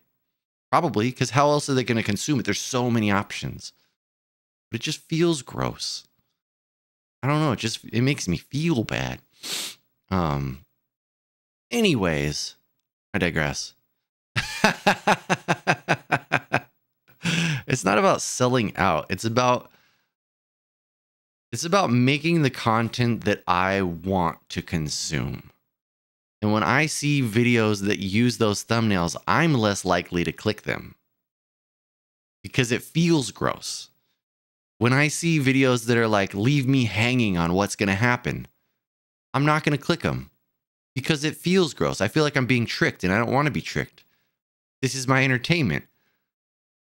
Probably, because how else are they going to consume it? There's so many options. But it just feels gross. I don't know. It makes me feel bad. Anyways, I digress. It's not about selling out. It's about making the content that I want to consume. And when I see videos that use those thumbnails, I'm less likely to click them because it feels gross. When I see videos that are like, leave me hanging on what's going to happen, I'm not going to click them because it feels gross. I feel like I'm being tricked and I don't want to be tricked. This is my entertainment.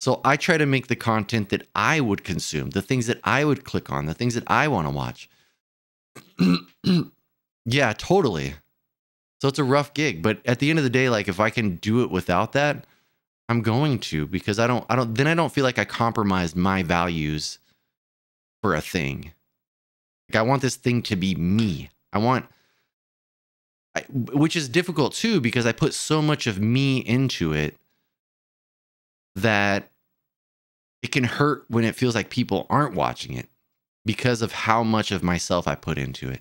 So I try to make the content that I would consume, the things that I would click on, the things that I want to watch. Yeah, totally. So it's a rough gig, but at the end of the day, like if I can do it without that, I'm going to, because then I don't feel like I compromised my values for a thing. Like I want this thing to be me. Which is difficult too, because I put so much of me into it that it can hurt when it feels like people aren't watching it because of how much of myself I put into it.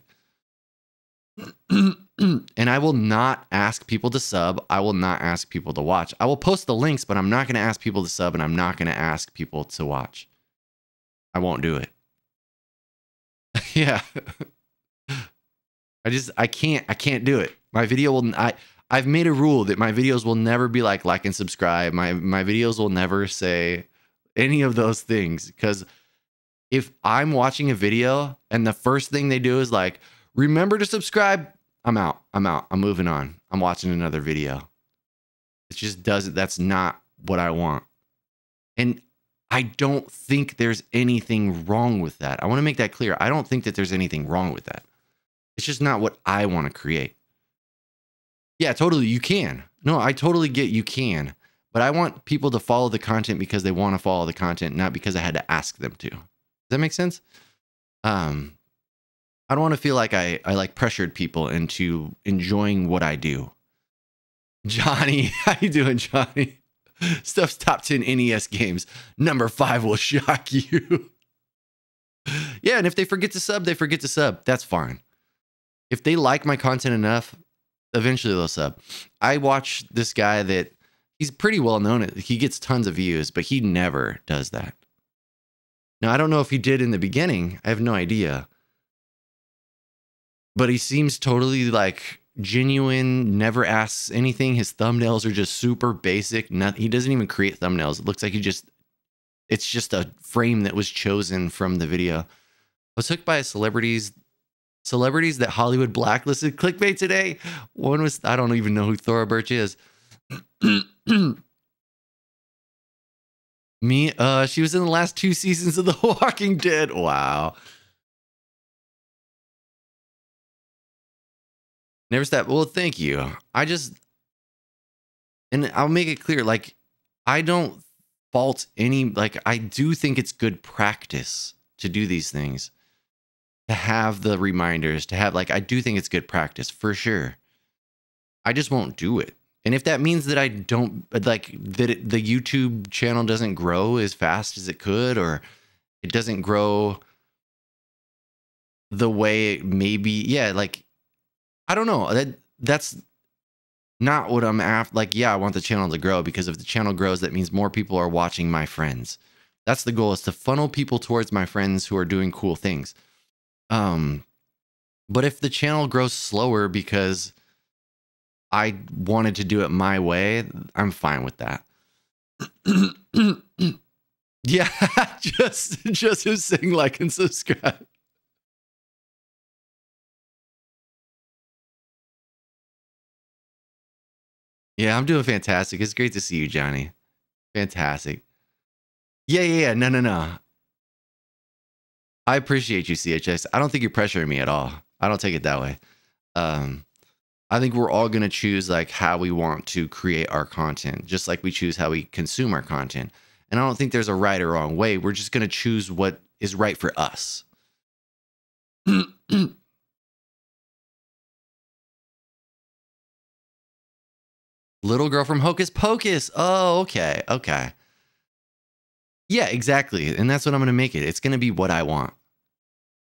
And I will not ask people to sub. I will not ask people to watch. I will post the links, but I'm not going to ask people to sub, and I'm not going to ask people to watch. I won't do it. Yeah. I can't do it. My video will, I've made a rule that my videos will never be like and subscribe. My videos will never say any of those things, because if I'm watching a video and the first thing they do is like, remember to subscribe, I'm out. I'm moving on. I'm watching another video. It just doesn't, that's not what I want. And I don't think there's anything wrong with that. I want to make that clear. I don't think that there's anything wrong with that. It's just not what I want to create. Yeah, totally. You can. No, I totally get you can. But I want people to follow the content because they want to follow the content, not because I had to ask them to. Does that make sense? I don't want to feel like I like pressured people into enjoying what I do. Johnny, how you doing, Johnny? Stuff's top 10 NES games. Number 5 will shock you. Yeah, and if they forget to sub, they forget to sub. That's fine. If they like my content enough, eventually they'll sub. I watch this guy that he's pretty well known. He gets tons of views, but he never does that. Now, I don't know if he did in the beginning. I have no idea. But he seems totally like genuine, never asks anything. His thumbnails are just super basic. He doesn't even create thumbnails. It looks like it's just a frame that was chosen from the video. I was hooked by celebrities that Hollywood blacklisted. Clickbait today. One was, I don't even know who Thora Birch is. Me, she was in the last 2 seasons of The Walking Dead. Wow. Never stop. Well, thank you. And I'll make it clear, like, I don't fault any, like, I do think it's good practice to do these things, to have the reminders, to have, like, I do think it's good practice for sure. I just won't do it. And if that means that I don't, like, that the YouTube channel doesn't grow as fast as it could, or it doesn't grow the way it maybe, yeah, like, I don't know. That's not what I'm after. Like, yeah, I want the channel to grow, because if the channel grows, that means more people are watching my friends. That's the goal, is to funnel people towards my friends who are doing cool things. But if the channel grows slower because I wanted to do it my way, I'm fine with that. Yeah, just who's saying like and subscribe. Yeah, I'm doing fantastic. It's great to see you, Johnny. Fantastic. Yeah. No. I appreciate you, CHS. I don't think you're pressuring me at all. I don't take it that way. I think we're all going to choose like how we want to create our content, just like we choose how we consume our content. And I don't think there's a right or wrong way. We're just going to choose what is right for us. Little girl from Hocus Pocus. Oh, okay. Okay. Yeah, exactly. And that's what I'm going to make it. It's going to be what I want.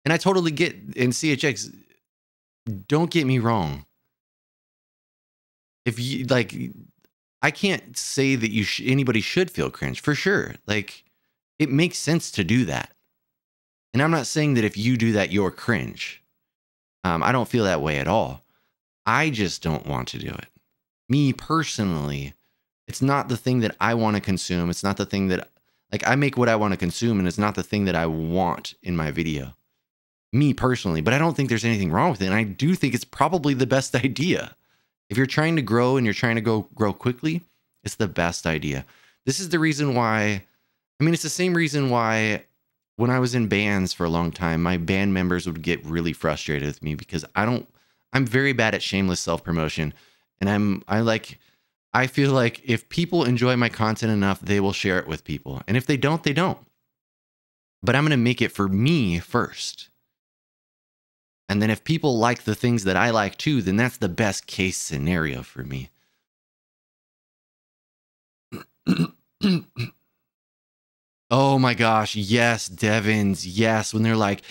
And I totally get, in CHX, don't get me wrong. If you, like, I can't say that anybody should feel cringe, for sure. Like, it makes sense to do that. And I'm not saying that if you do that, you're cringe. I don't feel that way at all. I just don't want to do it. Me personally, it's not the thing that I want to consume. It's not the thing that, like, I make what I want to consume, and it's not the thing that I want in my video. Me personally, but I don't think there's anything wrong with it. And I do think it's probably the best idea. If you're trying to grow and you're trying to grow quickly, it's the best idea. This is the reason why, I mean, it's the same reason why when I was in bands for a long time, my band members would get really frustrated with me, because I'm very bad at shameless self-promotion. And I feel like if people enjoy my content enough, they will share it with people. And if they don't, they don't. But I'm going to make it for me first. And then if people like the things that I like too, then that's the best case scenario for me. Oh my gosh, yes, Devins, yes. When they're like,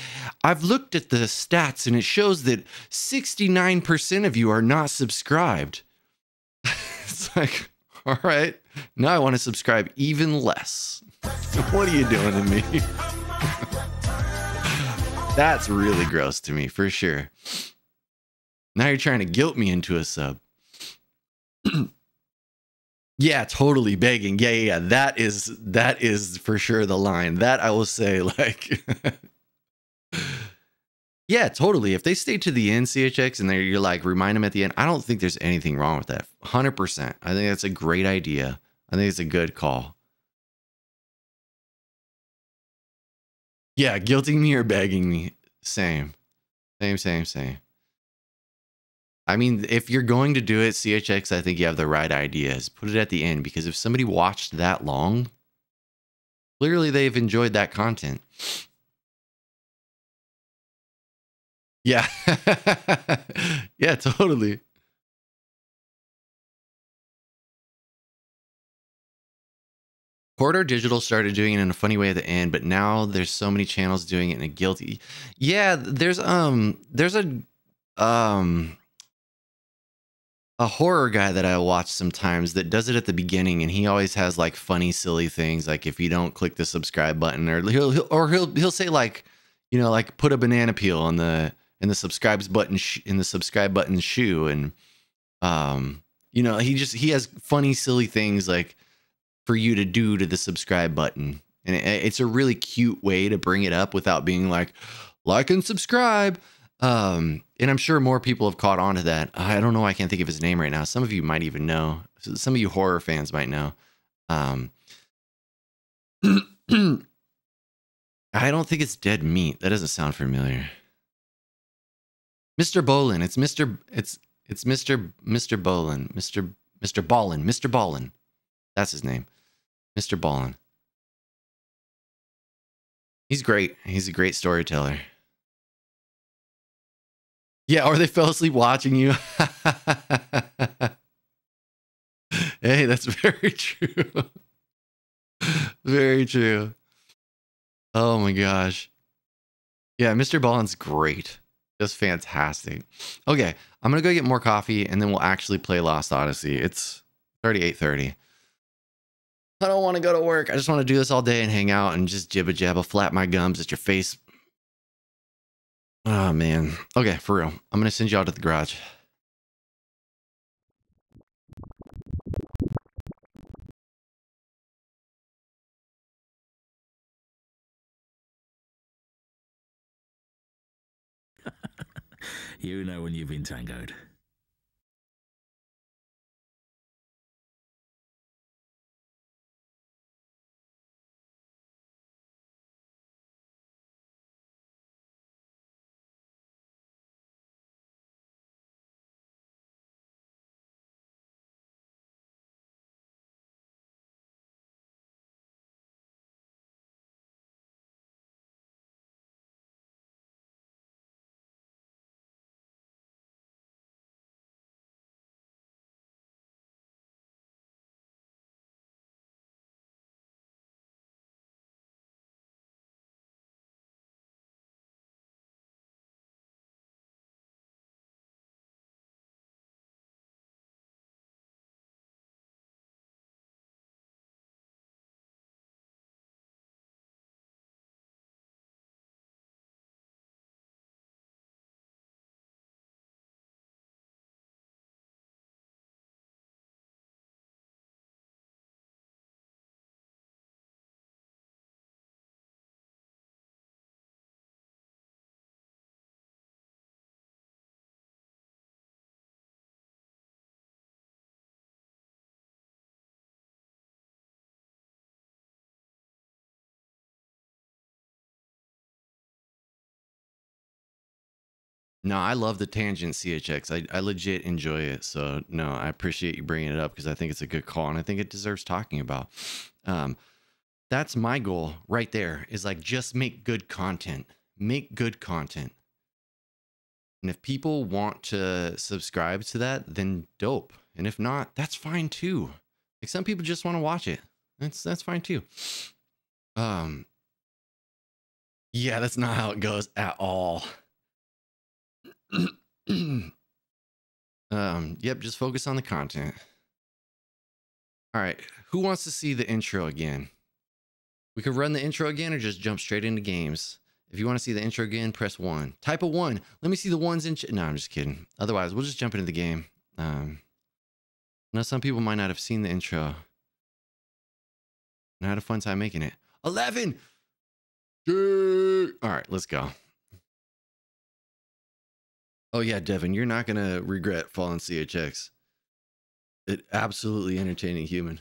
I've looked at the stats and it shows that 69% of you are not subscribed. It's like, all right, now I want to subscribe even less. What are you doing to me? That's really gross to me, for sure. Now you're trying to guilt me into a sub. Yeah, totally begging. Yeah. That is for sure the line. That I will say, like, yeah, totally. If they stay to the end, CHX, and you're like, remind them at the end, I don't think there's anything wrong with that. 100%. I think that's a great idea. I think it's a good call. Yeah, guilting me or begging me. Same. I mean, if you're going to do it, CHX, I think you have the right ideas. Put it at the end, because if somebody watched that long, clearly they've enjoyed that content. Yeah. Yeah, totally. Corridor Digital started doing it in a funny way at the end, but now there's so many channels doing it in a guilty. Yeah, there's a horror guy that I watch sometimes that does it at the beginning, and he always has like funny, silly things, like if you don't click the subscribe button, or he'll say, like, you know, like put a banana peel on the subscribe button in the subscribe button shoe, and you know, he has funny, silly things like for you to do to the subscribe button, and it's a really cute way to bring it up without being like and subscribe. And I'm sure more people have caught on to that. I don't know. I can't think of his name right now. Some of you might even know. Some of you horror fans might know. I don't think it's Dead Meat. That doesn't sound familiar. Mr. Bolin. It's Mr. Bolin. Mr. Ballin. That's his name. Mr. Ballin. He's great. He's a great storyteller. Yeah, or they fell asleep watching you. Hey, that's very true. Very true. Oh my gosh. Yeah, Mr. Ballin's great. Just fantastic. Okay, I'm going to go get more coffee, and then we'll actually play Lost Odyssey. It's 38:30. I don't want to go to work. I just want to do this all day and hang out and just jibba jabba, flap my gums at your face. Oh, man. Okay, for real. I'm going to send you out to the garage. You know when you've been tangoed. No, I love the tangent, CHX. I legit enjoy it. So, no, I appreciate you bringing it up, because I think it's a good call, and I think it deserves talking about. That's my goal right there, is like, just make good content. Make good content. And if people want to subscribe to that, then dope. And if not, that's fine too. Like, some people just want to watch it. That's fine too. Yeah, that's not how it goes at all. Yep, just focus on the content. All right, who wants to see the intro again? We could run the intro again or just jump straight into games. If you want to see the intro again, press 1. Type a 1. Let me see the ones in. No, I'm just kidding. Otherwise, we'll just jump into the game. Now, some people might not have seen the intro. And I had a fun time making it. 11! All right, let's go. Oh, yeah, Devin, you're not going to regret Fallen CHX. It absolutely entertaining human.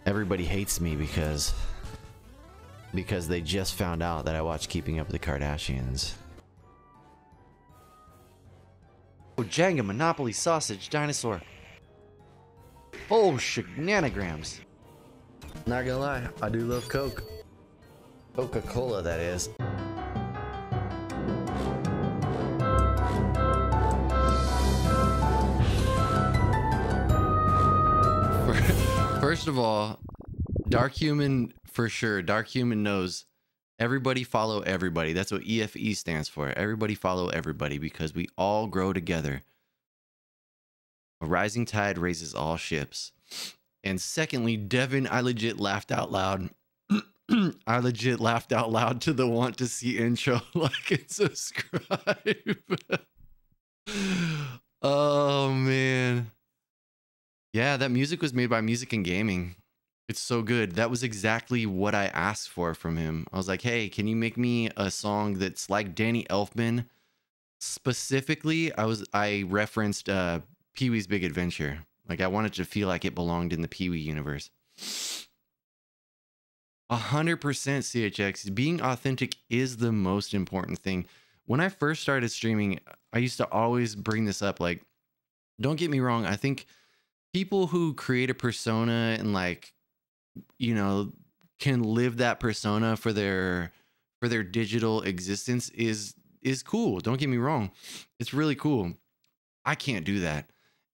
Everybody hates me because they just found out that I watched Keeping Up with the Kardashians. Oh, Jenga, Monopoly, Sausage, Dinosaur. Oh, shenanigans. Not gonna lie, I do love Coke. Coca-Cola, that is. First of all, Dark Human, for sure. Dark Human knows everybody follow everybody. That's what EFE stands for. Everybody follow everybody because we all grow together. A rising tide raises all ships. And secondly, Devin, I legit laughed out loud. I legit laughed out loud to the want to see intro, like and subscribe. Oh, man. Yeah, that music was made by Music and Gaming. It's so good. That was exactly what I asked for from him. I was like, hey, can you make me a song that's like Danny Elfman? Specifically, I referenced Pee-wee's Big Adventure. Like, I wanted to feel like it belonged in the Pee-wee universe. 100% CHX. Being authentic is the most important thing. When I first started streaming, I used to always bring this up. Like, don't get me wrong. I think people who create a persona and, like, you know, can live that persona for their digital existence is cool. Don't get me wrong. It's really cool. I can't do that.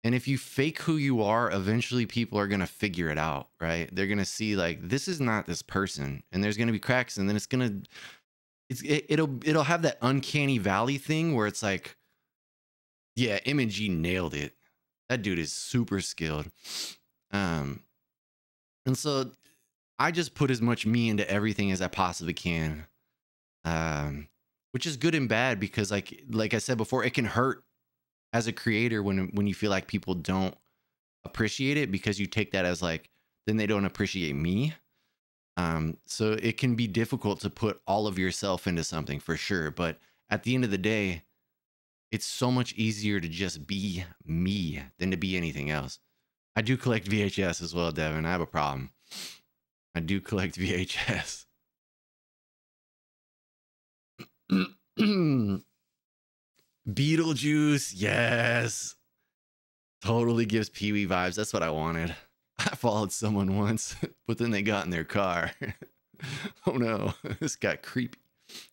And if you fake who you are, eventually people are going to figure it out, right? They're going to see, like, this is not this person, and there's going to be cracks, and then it'll have that uncanny valley thing where it's like, yeah, MG nailed it. That dude is super skilled. And so I just put as much me into everything as I possibly can. Which is good and bad because like I said before, it can hurt as a creator when you feel like people don't appreciate it because you take that as like, then they don't appreciate me. So it can be difficult to put all of yourself into something for sure. But at the end of the day, it's so much easier to just be me than to be anything else. I do collect VHS as well, Devin. I have a problem. I do collect VHS. Beetlejuice, yes. Totally gives Pee-wee vibes. That's what I wanted. I followed someone once, but then they got in their car. Oh no, this got creepy.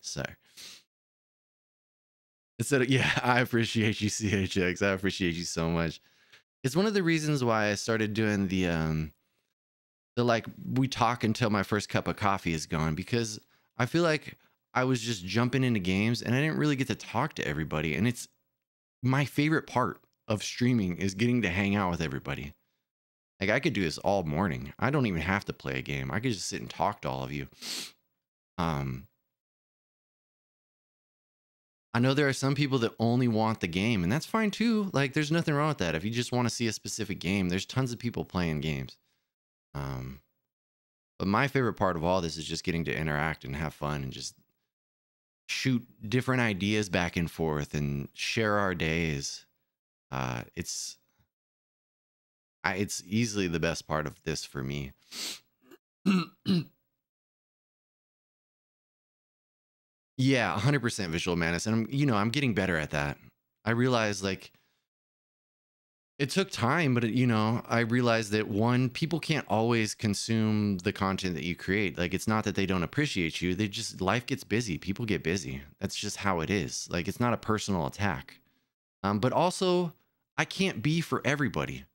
Sorry. Instead of, yeah, I appreciate you, CHX. I appreciate you so much. It's one of the reasons why I started doing the like, we talk until my first cup of coffee is gone, because I feel like I was just jumping into games and I didn't really get to talk to everybody. And it's my favorite part of streaming is getting to hang out with everybody. Like, I could do this all morning. I don't even have to play a game. I could just sit and talk to all of you. I know there are some people that only want the game, and that's fine too. Like, there's nothing wrong with that. If you just want to see a specific game, there's tons of people playing games. But my favorite part of all this is just getting to interact and have fun and just shoot different ideas back and forth and share our days. It's easily the best part of this for me. Yeah, 100% visual madness, and I'm getting better at that. I realize like it took time, but I realized that one, people can't always consume the content that you create. Like it's not that they don't appreciate you; life gets busy. People get busy. That's just how it is. Like it's not a personal attack. But also, I can't be for everybody.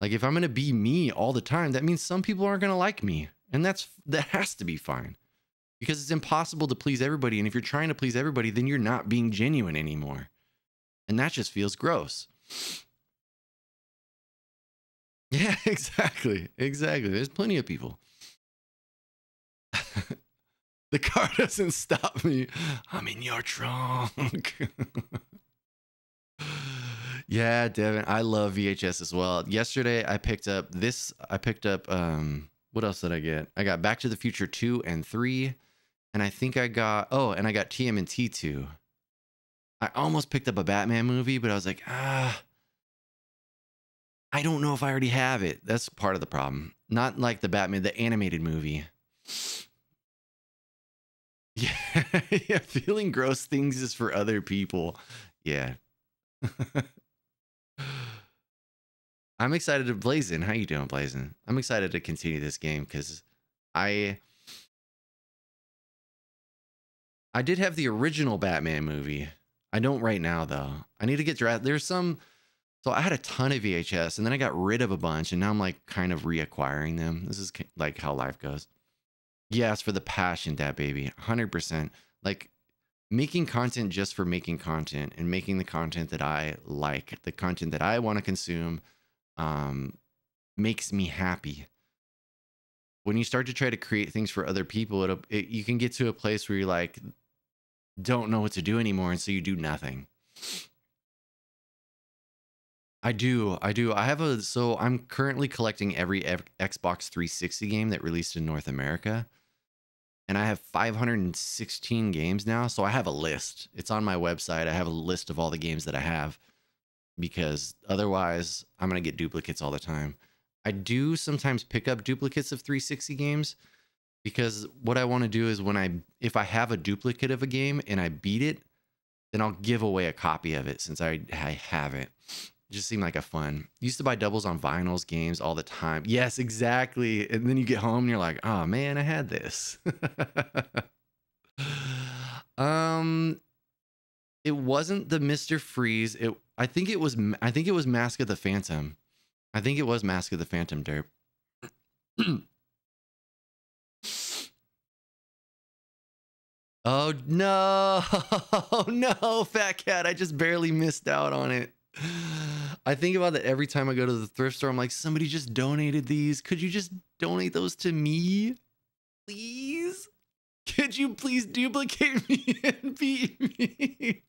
Like if I'm gonna be me all the time, that means some people aren't gonna like me, and that has to be fine. Because it's impossible to please everybody. And if you're trying to please everybody, then you're not being genuine anymore. And that just feels gross. Yeah, exactly. Exactly. There's plenty of people. The car doesn't stop me. I'm in your trunk. Yeah, Devin, I love VHS as well. Yesterday, I picked up, what else did I get? I got Back to the Future 2 and 3. And I think I got TMNT 2. I almost picked up a Batman movie, but I was like, I don't know if I already have it. That's part of the problem. Not like the animated movie. Yeah, yeah, feeling gross things is for other people. Yeah. I'm excited to Blazin. How you doing, Blazin? I'm excited to continue this game because I did have the original Batman movie. I don't right now, though. I need to get dressed. So I had a ton of VHS, and then I got rid of a bunch, and now I'm like kind of reacquiring them. This is like how life goes. Yes, for the passion, that baby. 100%. Like making content just for making content and making the content that I like, the content that I want to consume, makes me happy. When you start to try to create things for other people, you can get to a place where you're like, don't know what to do anymore, and so you do nothing. I do. So I'm currently collecting every Xbox 360 game that released in North America, and I have 516 games now. So I have a list. It's on my website. I have a list of all the games that I have, because otherwise I'm gonna get duplicates all the time. I do sometimes pick up duplicates of 360 games, because what I want to do is if I have a duplicate of a game and I beat it, then I'll give away a copy of it since I have it. It just seemed like a fun. Used to buy doubles on vinyls games all the time. Yes, exactly. And then you get home and you're like, oh man, I had this. It wasn't the Mr. Freeze. I think it was Mask of the Phantom. I think it was Mask of the Phantom, Derp. Oh no, no, Fat Cat, I just barely missed out on it. I think about that every time I go to the thrift store. I'm like, somebody just donated these. Could you just donate those to me? Please? Could you please duplicate me and beat me?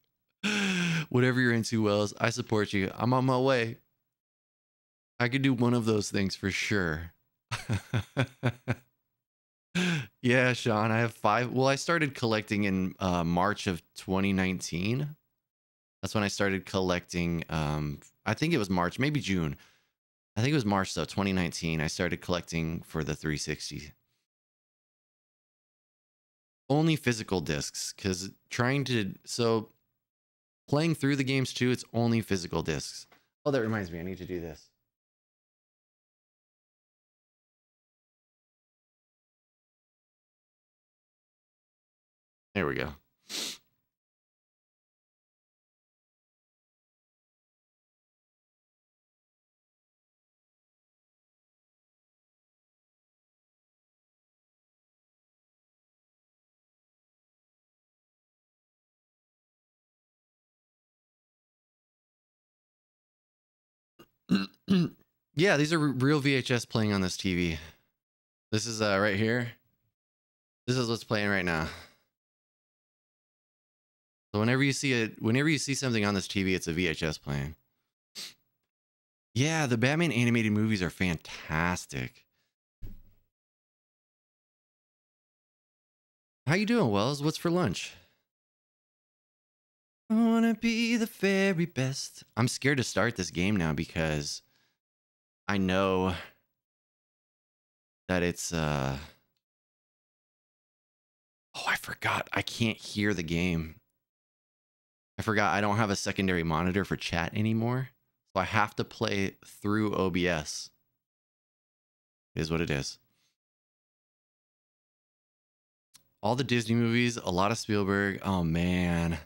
Whatever you're into, Wells, I support you. I'm on my way. I could do one of those things for sure. Yeah, Sean, I have 5. Well, I started collecting in March of 2019. That's when I started collecting. I think it was March, maybe June. I think it was March, though, 2019. I started collecting for the 360. Only physical discs, because playing through the games too, it's only physical discs. Oh, that reminds me, I need to do this. There we go. Yeah, these are real VHS playing on this TV. This is right here. This is what's playing right now. So whenever you see something on this TV, it's a VHS playing. Yeah, the Batman animated movies are fantastic. How you doing, Wells? What's for lunch? I wanna be the very best. I'm scared to start this game now because I know that it's oh, I forgot. I can't hear the game. I forgot I don't have a secondary monitor for chat anymore. So I have to play through OBS. It is what it is. All the Disney movies, a lot of Spielberg. Oh man.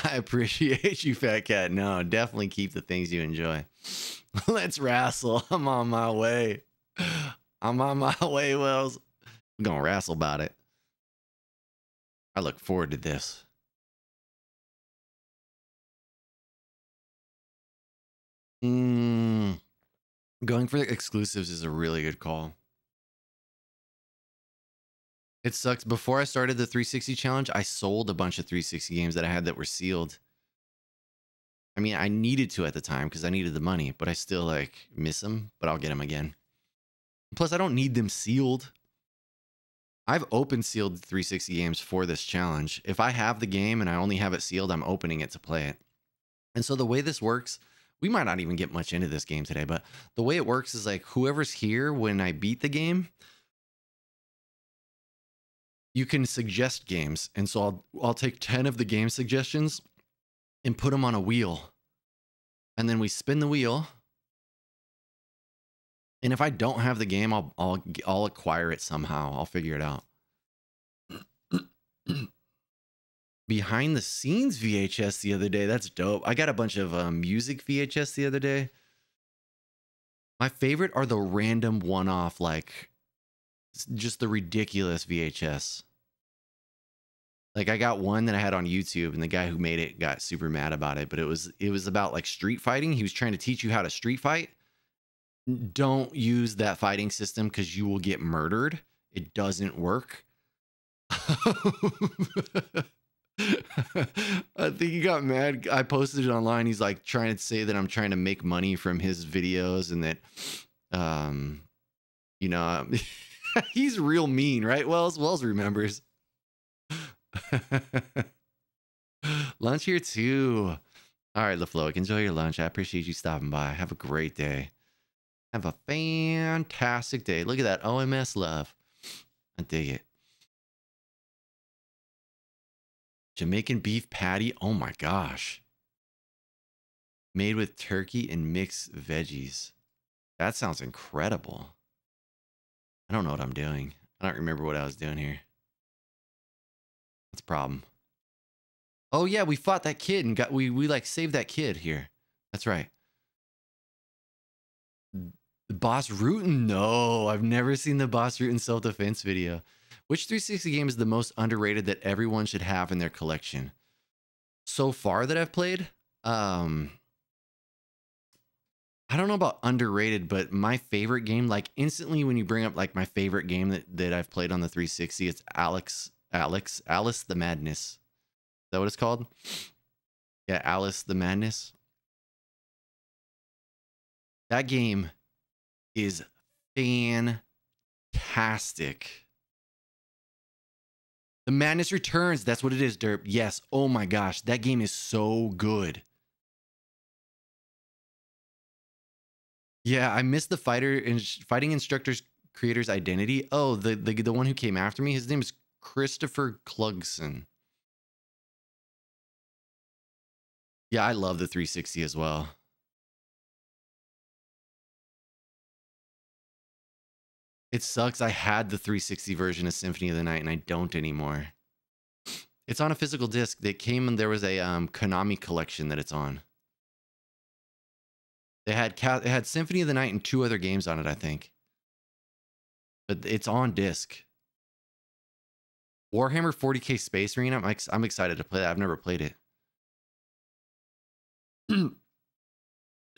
I appreciate you, Fat Cat. No, definitely keep the things you enjoy. Let's wrestle. I'm on my way. I'm on my way, Wells. I'm gonna wrestle about it. I look forward to this. Going for the exclusives is a really good call. It sucks. Before I started the 360 challenge, I sold a bunch of 360 games that I had that were sealed. I mean, I needed to at the time because I needed the money, but I still like miss them, but I'll get them again. Plus, I don't need them sealed. I've open sealed 360 games for this challenge. If I have the game and I only have it sealed, I'm opening it to play it. And so the way this works, we might not even get much into this game today, but the way it works is like whoever's here when I beat the game, you can suggest games. And so I'll take 10 of the game suggestions and put them on a wheel. And then we spin the wheel. And if I don't have the game, I'll acquire it somehow. I'll figure it out. Behind the scenes VHS the other day. That's dope. I got a bunch of music VHS the other day. My favorite are the random one-off, like just the ridiculous VHS. Like I got one that I had on YouTube and the guy who made it got super mad about it, but it was about like street fighting. He was trying to teach you how to street fight. Don't use that fighting system because you will get murdered. It doesn't work. I think he got mad. I posted it online. He's like trying to say that I'm trying to make money from his videos and that, you know, he's real mean, right? Wells remembers. Lunch here too. All right, LaFloic, enjoy your lunch. I appreciate you stopping by. Have a great day. Have a fantastic day. Look at that OMS love. I dig it. Jamaican beef patty. Oh my gosh. Made with turkey and mixed veggies. That sounds incredible. I don't know what I'm doing. I don't remember what I was doing here. What's the problem? Oh yeah, we fought that kid and we like saved that kid here. That's right. The Boss Rootin'? No, I've never seen the Boss Rootin' self-defense video. Which 360 game is the most underrated that everyone should have in their collection? So far that I've played, I don't know about underrated, but my favorite game, like instantly when you bring up like my favorite game that I've played on the 360, it's Alice the Madness. Is that what it's called? Yeah, Alice the Madness. That game is fantastic. The Madness Returns. That's what it is, Derp. Yes. Oh my gosh. That game is so good. Yeah, I missed the fighting instructor's creator's identity. Oh, the one who came after me. His name is Christopher Clugson. Yeah, I love the 360 as well. It sucks. I had the 360 version of Symphony of the Night and I don't anymore. It's on a physical disc. They came and there was a Konami collection that it's on. It had Symphony of the Night and 2 other games on it, I think. But it's on disc. Warhammer 40K Space Marine. I'm excited to play that. I've never played it.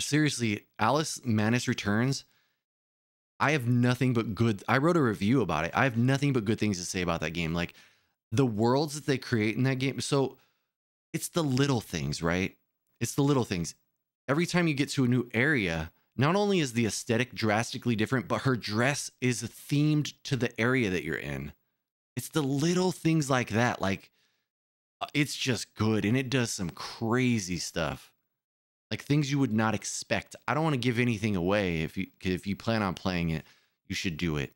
Seriously, Alice Madness Returns. I have nothing but good. I wrote a review about it. I have nothing but good things to say about that game. Like the worlds that they create in that game. So it's the little things, right? It's the little things. Every time you get to a new area, not only is the aesthetic drastically different, but her dress is themed to the area that you're in. It's the little things like that. Like, it's just good. And it does some crazy stuff. Like things you would not expect. I don't want to give anything away. If you plan on playing it, you should do it.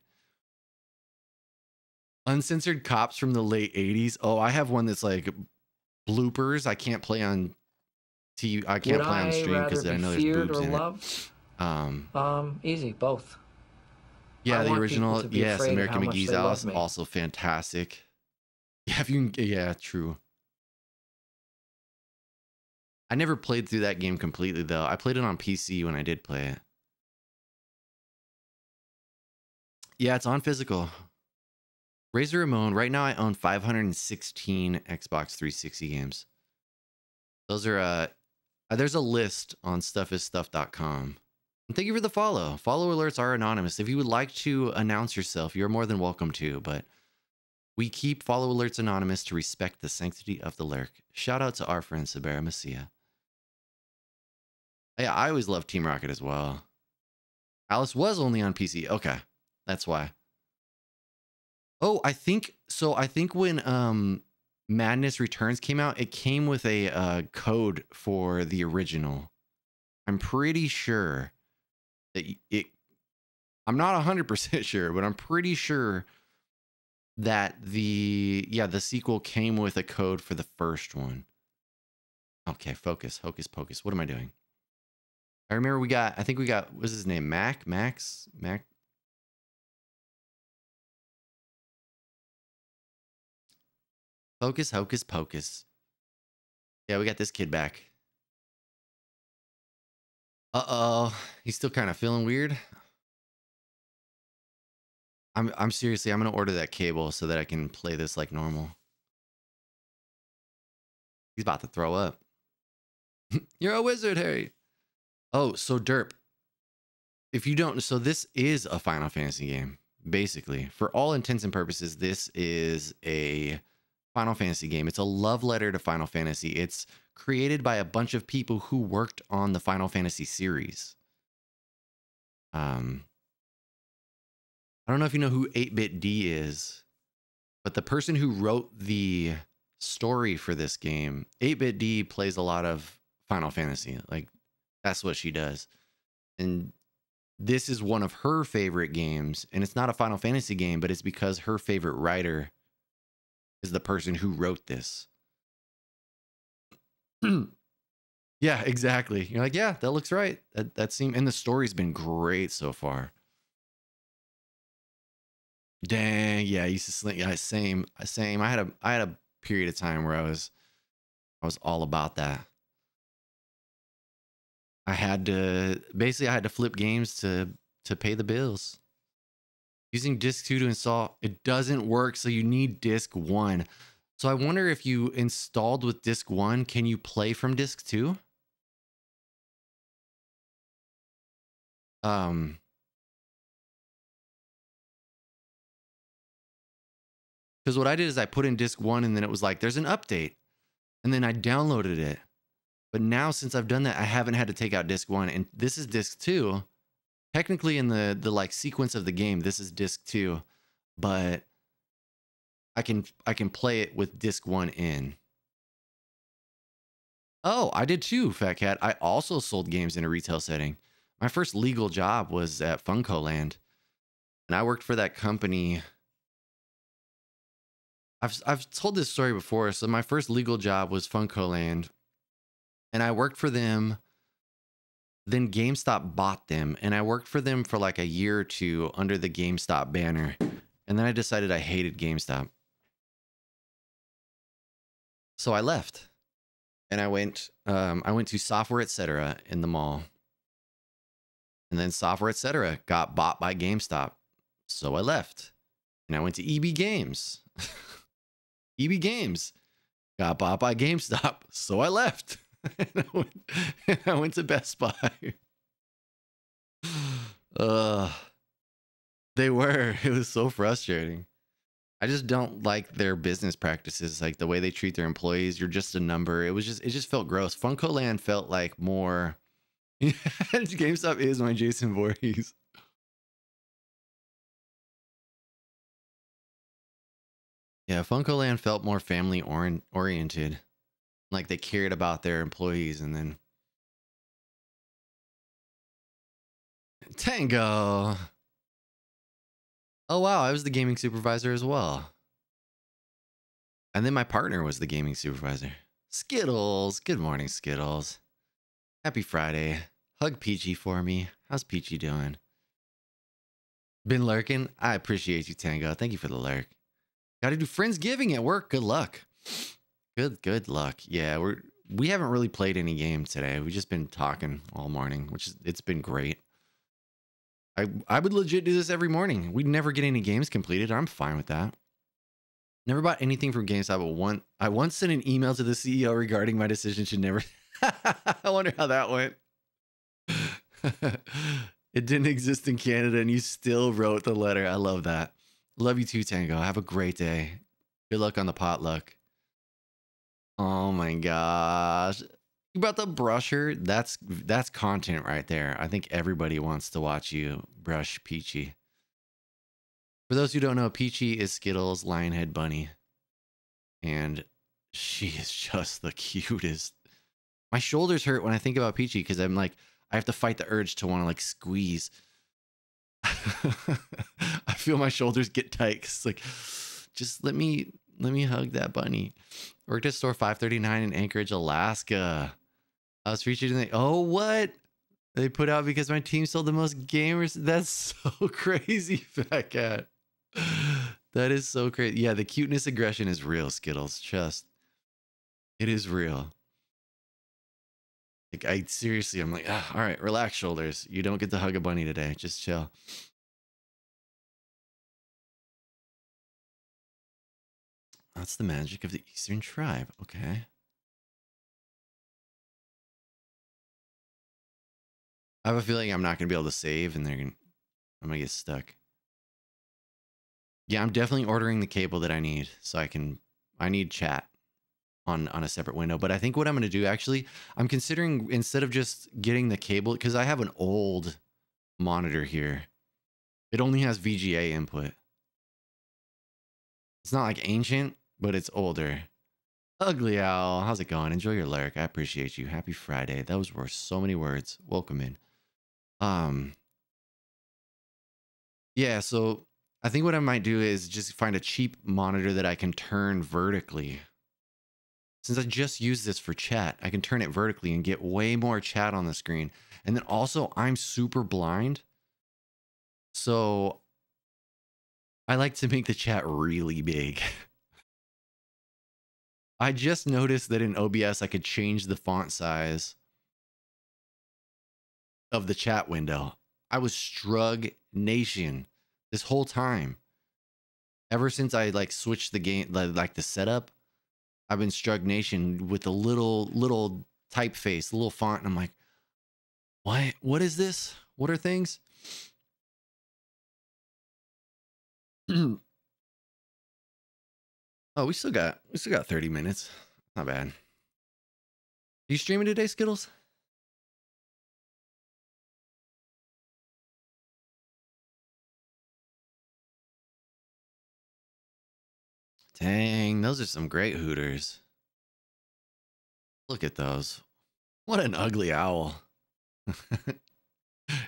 Uncensored cops from the late 80s. Oh, I have one that's like bloopers. I can't play on TV. I can't play on stream because I know there's boobs in it. Easy, both. Yeah, the original. Yes, American McGee's Alice, also fantastic. Yeah, if you can, yeah, true. I never played through that game completely though. I played it on PC when I did play it. Yeah, it's on physical. Razor Ramon, right now I own 516 Xbox 360 games. Those are, there's a list on stuffisstuff.com. And thank you for the follow. Follow alerts are anonymous. If you would like to announce yourself, you're more than welcome to, but we keep follow alerts anonymous to respect the sanctity of the lurk. Shout out to our friend Sabera Messia. Yeah, I always loved Team Rocket as well. Alice was only on PC. Okay, that's why. Oh, I think when Madness Returns came out, it came with a code for the original. I'm pretty sure that I'm not 100% sure, but I'm pretty sure that the sequel came with a code for the first one. Okay, focus, hocus pocus. What am I doing? I remember I think we got, what's his name? Mac? Focus, hocus pocus. Yeah, we got this kid back. Uh-oh, he's still kind of feeling weird. I'm seriously, I'm gonna order that cable so that I can play this like normal. He's about to throw up. You're a wizard, Harry. Oh, so Derp. If you don't, so this is a Final Fantasy game, basically. For all intents and purposes, this is a Final Fantasy game. It's a love letter to Final Fantasy. It's created by a bunch of people who worked on the Final Fantasy series. I don't know if you know who 8-Bit D is, but the person who wrote the story for this game, 8-Bit D plays a lot of Final Fantasy. Like, that's what she does. And this is one of her favorite games. And it's not a Final Fantasy game, but it's because her favorite writer is the person who wrote this. Yeah, exactly. You're like, yeah, that looks right. That seems, and the story's been great so far. Dang, yeah, I used to sleep. Yeah, same. I had a period of time where I was all about that. I had to flip games to pay the bills. Using disk 2 to install, it doesn't work, so you need disk 1. So I wonder if you installed with disk 1, can you play from disk 2? Because what I did is I put in disk 1 and then it was like, there's an update. And then I downloaded it. But now since I've done that, I haven't had to take out disk 1. And this is disk 2. Technically in the like sequence of the game, this is disk 2. But I can play it with disk 1 in. Oh, I did too, Fat Cat. I also sold games in a retail setting. My first legal job was at Funko Land. And I worked for that company. I've told this story before. So my first legal job was Funko Land. And I worked for them. Then GameStop bought them. And I worked for them for like a year or two under the GameStop banner. And then I decided I hated GameStop. So I left. And I went to Software Etc. in the mall. And then Software Etc. got bought by GameStop. So I left. And I went to EB Games. EB Games got bought by GameStop. So I left. And I went to Best Buy. It was so frustrating. I just don't like their business practices, like the way they treat their employees. You're just a number. It just felt gross. Funko Land felt like more, GameStop is my Jason Voorhees. Yeah, FuncoLand felt more family oriented. Like they cared about their employees, and then Tango. Oh wow, I was the gaming supervisor as well. And then my partner was the gaming supervisor. Skittles. Good morning, Skittles. Happy Friday. Hug Peachy for me. How's Peachy doing? Been lurking? I appreciate you, Tango. Thank you for the lurk. Gotta do Friendsgiving at work. Good luck. Good luck. Yeah, we haven't really played any game today. We've just been talking all morning, it's been great. I would legit do this every morning. We'd never get any games completed. I'm fine with that. Never bought anything from GameStop, but I once sent an email to the CEO regarding my decision to never. I wonder how that went. It didn't exist in Canada, and you still wrote the letter. I love that. Love you too, Tango. Have a great day. Good luck on the potluck. Oh my gosh. You brought the brusher. That's content right there. I think everybody wants to watch you brush Peachy. For those who don't know, Peachy is Skittles' Lionhead bunny. And she is just the cutest. My shoulders hurt when I think about Peachy because I'm like, I have to fight the urge to want to like squeeze. I feel my shoulders get tight. It's like, just let me hug that bunny. Worked at store 539 in Anchorage, Alaska. I was featured in the, oh, what? They put out because my team sold the most gamers. That's so crazy, Fat Cat. That is so crazy. Yeah, the cuteness aggression is real, Skittles. Just, it is real. Like, I'm like, all right, relax, shoulders. You don't get to hug a bunny today. Just chill. That's the magic of the Eastern Tribe. Okay. I have a feeling I'm not going to be able to save, and I'm going to get stuck. Yeah, I'm definitely ordering the cable that I need, so I need chat on a separate window. But I think what I'm going to do, actually, I'm considering, instead of just getting the cable, because I have an old monitor here. It only has VGA input. It's not like ancient, but it's older. Ugly Owl, how's it going? Enjoy your lurk. I appreciate you. Happy Friday. Those were so many words. Welcome in. Yeah, so I think what I might do is just find a cheap monitor that I can turn vertically. Since I just use this for chat, I can turn it vertically and get way more chat on the screen. And then also, I'm super blind. So I like to make the chat really big. I just noticed that in OBS, I could change the font size of the chat window. I was Strug Nation this whole time. Ever since I like switched the game, like the setup, I've been Strug Nation with the little typeface, the little font. And I'm like, what is this? What are things? Oh, we still got 30 minutes. Not bad. You streaming today, Skittles? Dang, those are some great Hooters. Look at those. What an ugly owl.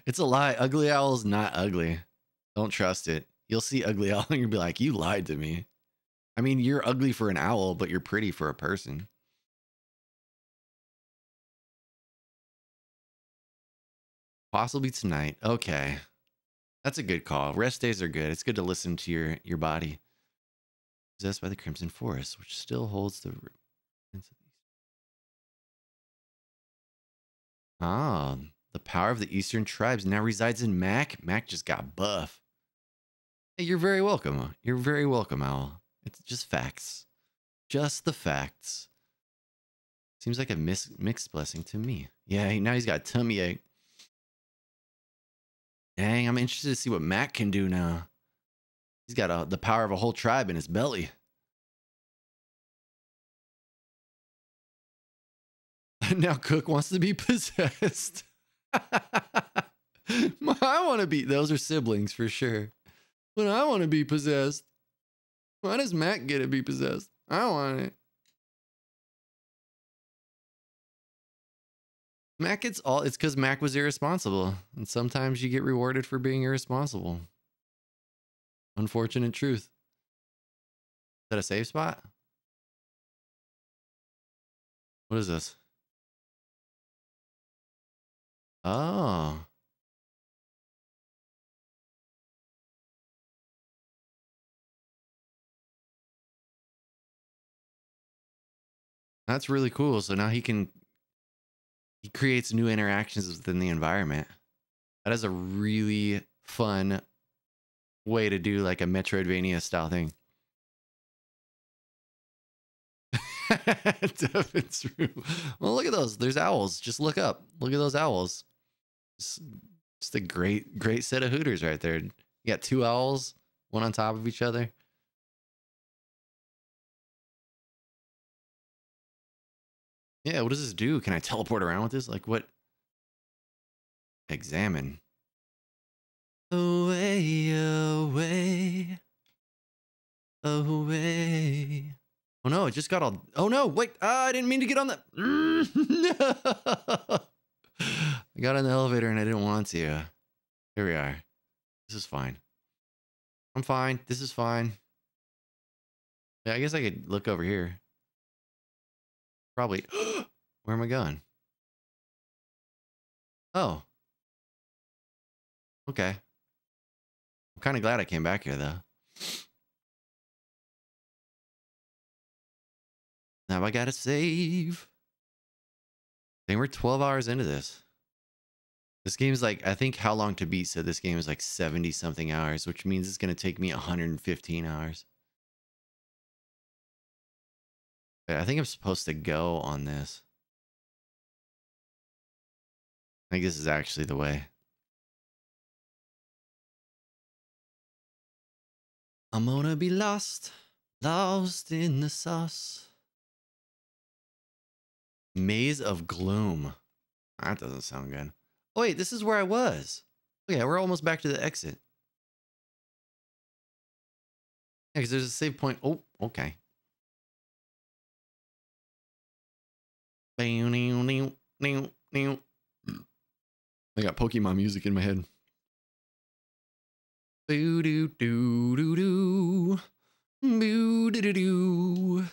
It's a lie. Ugly Owl's not ugly. Don't trust it. You'll see Ugly Owl and you'll be like, you lied to me. I mean, you're ugly for an owl, but you're pretty for a person. Possibly tonight. Okay. That's a good call. Rest days are good. It's good to listen to your body. Possessed by the Crimson Forest, which still holds the... Ah, the power of the Eastern Tribes now resides in Mac. Mac just got buff. Hey, you're very welcome. You're very welcome, Owl. It's just facts. Just the facts. Seems like a mixed blessing to me. Yeah, now he's got a tummy ache. Dang, I'm interested to see what Mac can do now. He's got the power of a whole tribe in his belly. Now Cook wants to be possessed. I want to be. Those are siblings for sure. But I want to be possessed. Why does Mac get to be possessed? I want it. Mac gets all. It's because Mac was irresponsible, and sometimes you get rewarded for being irresponsible. Unfortunate truth. Is that a safe spot? What is this? Oh. That's really cool. So now he creates new interactions within the environment. That is a really fun way to do like a Metroidvania style thing. Devin's room. Well, look at those. There's owls. Just look up. Look at those owls. Just a great set of hooters right there. You got two owls, one on top of each other. Yeah, what does this do? Can I teleport around with this? Like what? Examine. Away, away, away. Oh no, it just got all. Oh no, wait. I didn't mean to get on the. No. I got on the elevator and I didn't want to. Here we are. This is fine. I'm fine. This is fine. Yeah, I guess I could look over here. Probably. Where am I going? Oh. Okay. I'm kind of glad I came back here, though. Now I gotta save. Dang, we're 12 hours into this. This game's like, I think How Long to Beat said this game is like 70 something hours, which means it's gonna take me 115 hours. I think I'm supposed to go on this. I think this is actually the way. I'm gonna be lost in the sauce. Maze of Gloom. That doesn't sound good. Oh wait, this is where I was. Oh yeah, we're almost back to the exit. Yeah, because there's a save point. Oh, okay. I got Pokemon music in my head. Boo doo doo doo doo. Boo doo doo doo.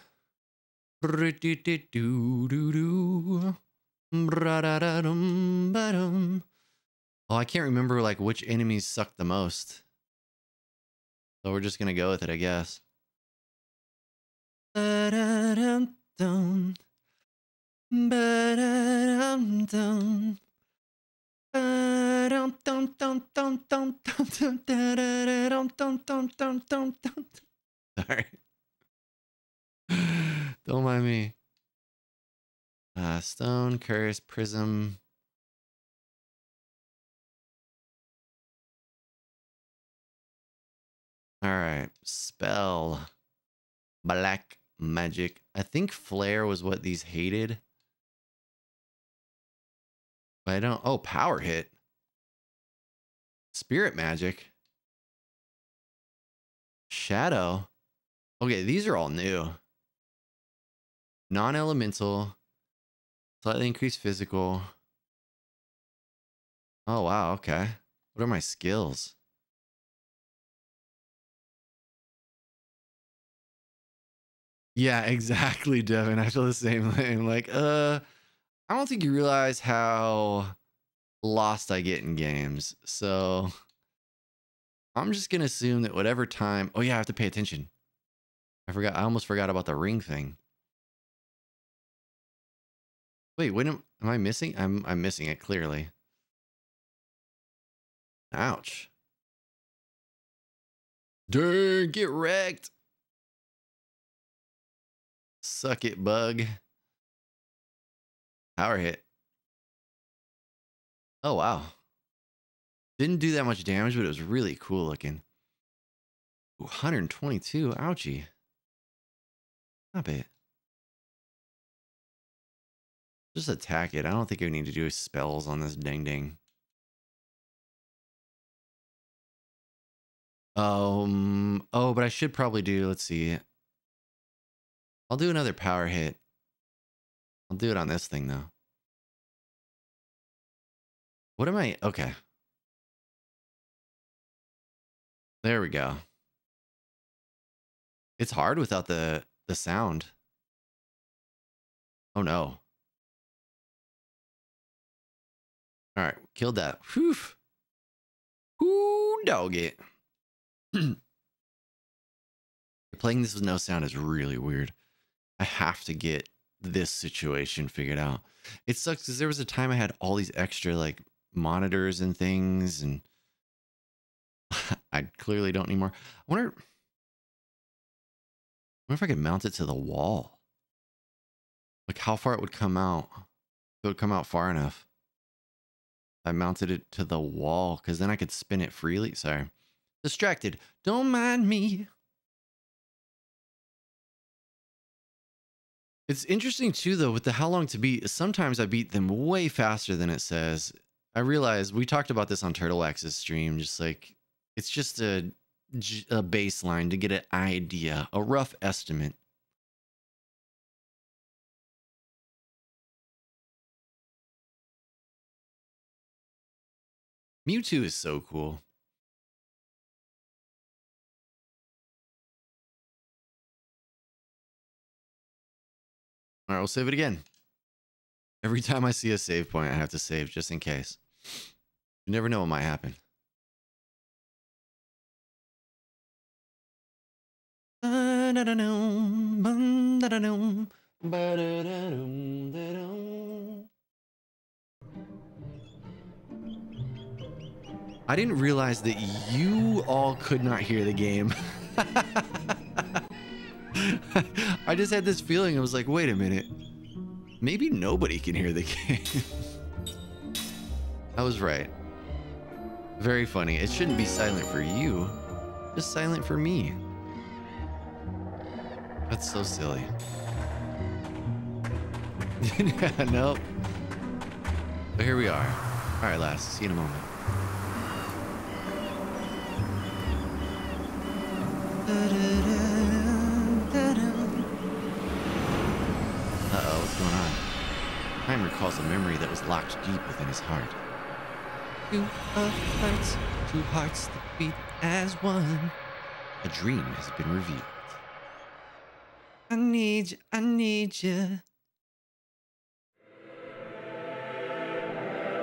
Doo doo doo doo. Oh, I can't remember like which enemies suck the most. So we're just gonna go with it, I guess. Sorry. Don't mind me. Stone, curse, prism. All right. Spell. Black magic. I think flare was what these hated. But I don't. Oh, power hit. Spirit magic. Shadow. Okay, these are all new. Non-elemental. Slightly increased physical. Oh, wow. Okay. What are my skills? Yeah, exactly, Devin. I feel the same way. I'm like, I don't think you realize how lost I get in games. So I'm just gonna assume that whatever time. Oh yeah, I have to pay attention. I almost forgot about the ring thing. Wait, when am I missing? I'm missing it clearly. Ouch. Dang, get wrecked. Suck it, bug. Power hit. Oh, wow. Didn't do that much damage, but it was really cool looking. Ooh, 122. Ouchie. Stop it. Just attack it. I don't think I need to do spells on this ding ding. Oh, but I should probably do, let's see. I'll do another power hit. I'll do it on this thing though. What am I? Okay. There we go. It's hard without the sound. Oh no. All right, killed that. Whew. Whoo, dog it. Playing this with no sound is really weird. I have to get this situation figured out. It sucks because there was a time I had all these extra like monitors and things, and I clearly don't need more. I wonder if I could mount it to the wall. Like how far it would come out. It would come out far enough. I mounted it to the wall because then I could spin it freely. Sorry. Distracted. Don't mind me. It's interesting too, though, with the how long to beat. Sometimes I beat them way faster than it says. I realize we talked about this on Turtle Axe's stream. Just like it's just a baseline to get an idea, a rough estimate. Mewtwo is so cool. All right, we'll save it again. Every time I see a save point, I have to save just in case. You never know what might happen. I didn't realize that you all could not hear the game. I just had this feeling. I was like, wait a minute. Maybe nobody can hear the game. I was right. Very funny. It shouldn't be silent for you. Just silent for me. That's so silly. Nope. But here we are. All right, lass. See you in a moment. Uh-oh, what's going on? Time recalls a memory that was locked deep within his heart. Two hearts that beat as one. A dream has been revealed. I need you.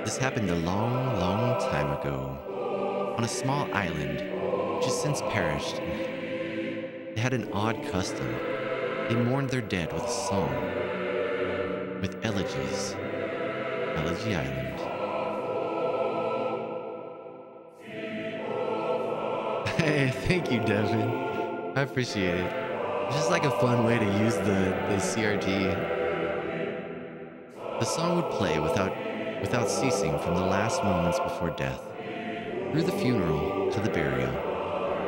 This happened a long, long time ago. On a small island, which has since perished. They had an odd custom. They mourned their dead with a song. With elegies. Elegy Island. Hey, thank you, Devin. I appreciate it. It's just like a fun way to use the CRT. The song would play without ceasing from the last moments before death. Through the funeral to the burial.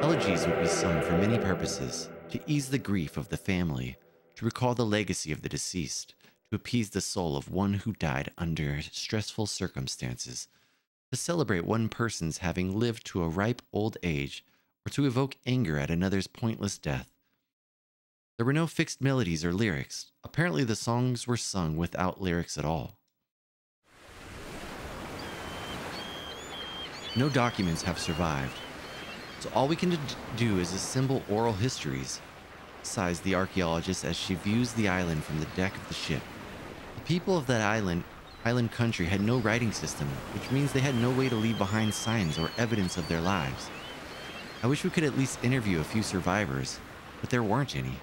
Elegies would be sung for many purposes. To ease the grief of the family. To recall the legacy of the deceased. To appease the soul of one who died under stressful circumstances. To celebrate one person's having lived to a ripe old age. Or to evoke anger at another's pointless death. There were no fixed melodies or lyrics. Apparently the songs were sung without lyrics at all. No documents have survived. So all we can do is assemble oral histories, sighs the archaeologist as she views the island from the deck of the ship. The people of that island country had no writing system, which means they had no way to leave behind signs or evidence of their lives. I wish we could at least interview a few survivors, but there weren't any.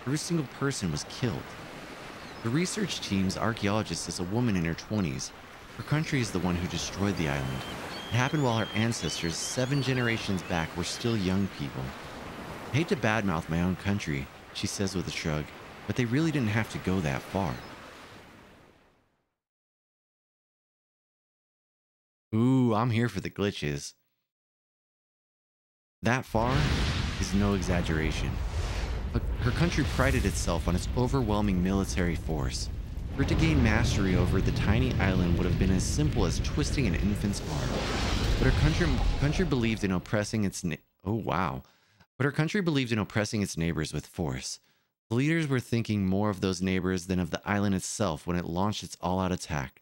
Every single person was killed. The research team's archaeologist is a woman in her 20s. Her country is the one who destroyed the island. It happened while her ancestors 7 generations back were still young people. I hate to badmouth my own country, she says with a shrug, but they really didn't have to go that far. Ooh, I'm here for the glitches. That far is no exaggeration. Her country prided itself on its overwhelming military force. For it to gain mastery over the tiny island would have been as simple as twisting an infant's arm. But her country believed in oppressing its But her country believed in oppressing its neighbors with force. The leaders were thinking more of those neighbors than of the island itself when it launched its all-out attack.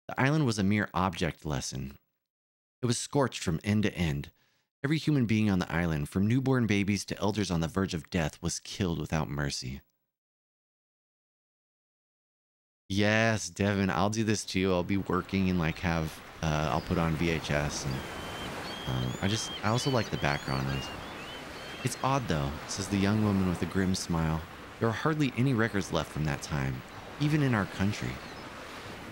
The island was a mere object lesson. It was scorched from end to end. Every human being on the island, from newborn babies to elders on the verge of death, was killed without mercy. Yes, Devin, I'll do this too. I'll be working and I'll put on VHS, and I also like the background noise. It's odd though, says the young woman with a grim smile. There are hardly any records left from that time, even in our country.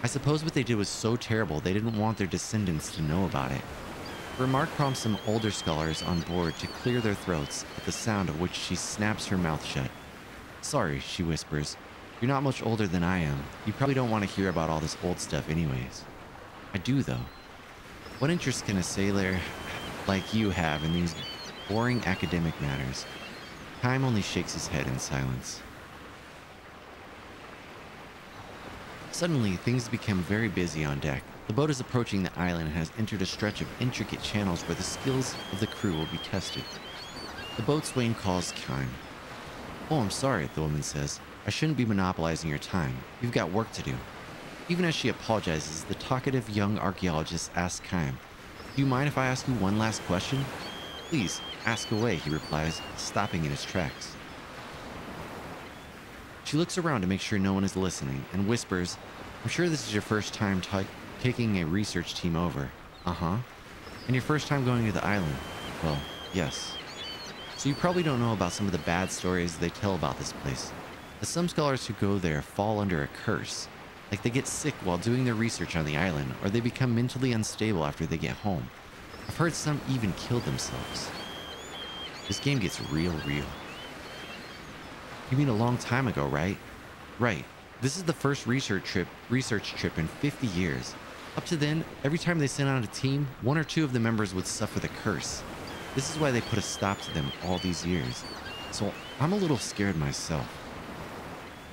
I suppose what they did was so terrible they didn't want their descendants to know about it. The remark prompts some older scholars on board to clear their throats at the sound of which she snaps her mouth shut. Sorry, she whispers. You're not much older than I am. You probably don't want to hear about all this old stuff anyways. I do though. What interest can a sailor like you have in these boring academic matters? Time only shakes his head in silence. Suddenly, things become very busy on deck. The boat is approaching the island and has entered a stretch of intricate channels where the skills of the crew will be tested. The boatswain calls Kime. Oh, I'm sorry, the woman says. I shouldn't be monopolizing your time. You've got work to do. Even as she apologizes, the talkative young archaeologist asks Kime, Do you mind if I ask you one last question? Please, ask away, he replies, stopping in his tracks. She looks around to make sure no one is listening and whispers, I'm sure this is your first time taking a research team over. Uh-huh. And your first time going to the island? Well, yes. So you probably don't know about some of the bad stories they tell about this place. As some scholars who go there fall under a curse, like they get sick while doing their research on the island, or they become mentally unstable after they get home. I've heard some even kill themselves. This game gets real. You mean a long time ago, right? Right. This is the first research trip in 50 years. Up to then, every time they sent out a team, one or two of the members would suffer the curse. This is why they put a stop to them all these years. So I'm a little scared myself.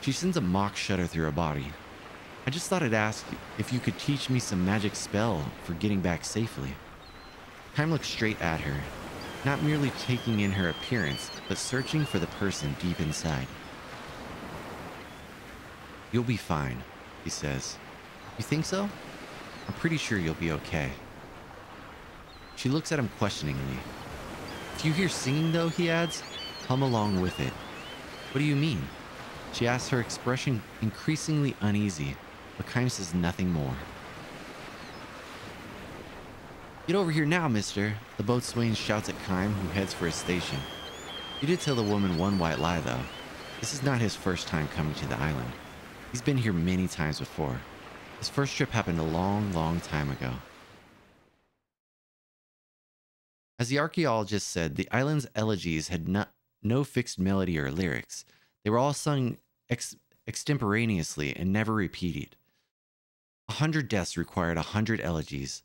She sends a mock shudder through her body. I just thought I'd ask if you could teach me some magic spell for getting back safely. Kime looks straight at her, not merely taking in her appearance, but searching for the person deep inside. You'll be fine, he says. You think so? I'm pretty sure you'll be okay. She looks at him questioningly. If you hear singing though, he adds, hum along with it. What do you mean? She asks, her expression increasingly uneasy, but Kime says nothing more. Get over here now, mister, the boatswain shouts at Kime, who heads for his station. He did tell the woman one white lie, though. This is not his first time coming to the island. He's been here many times before. His first trip happened a long time ago. As the archaeologist said, the island's elegies had no fixed melody or lyrics. They were all sung extemporaneously and never repeated. 100 deaths required 100 elegies.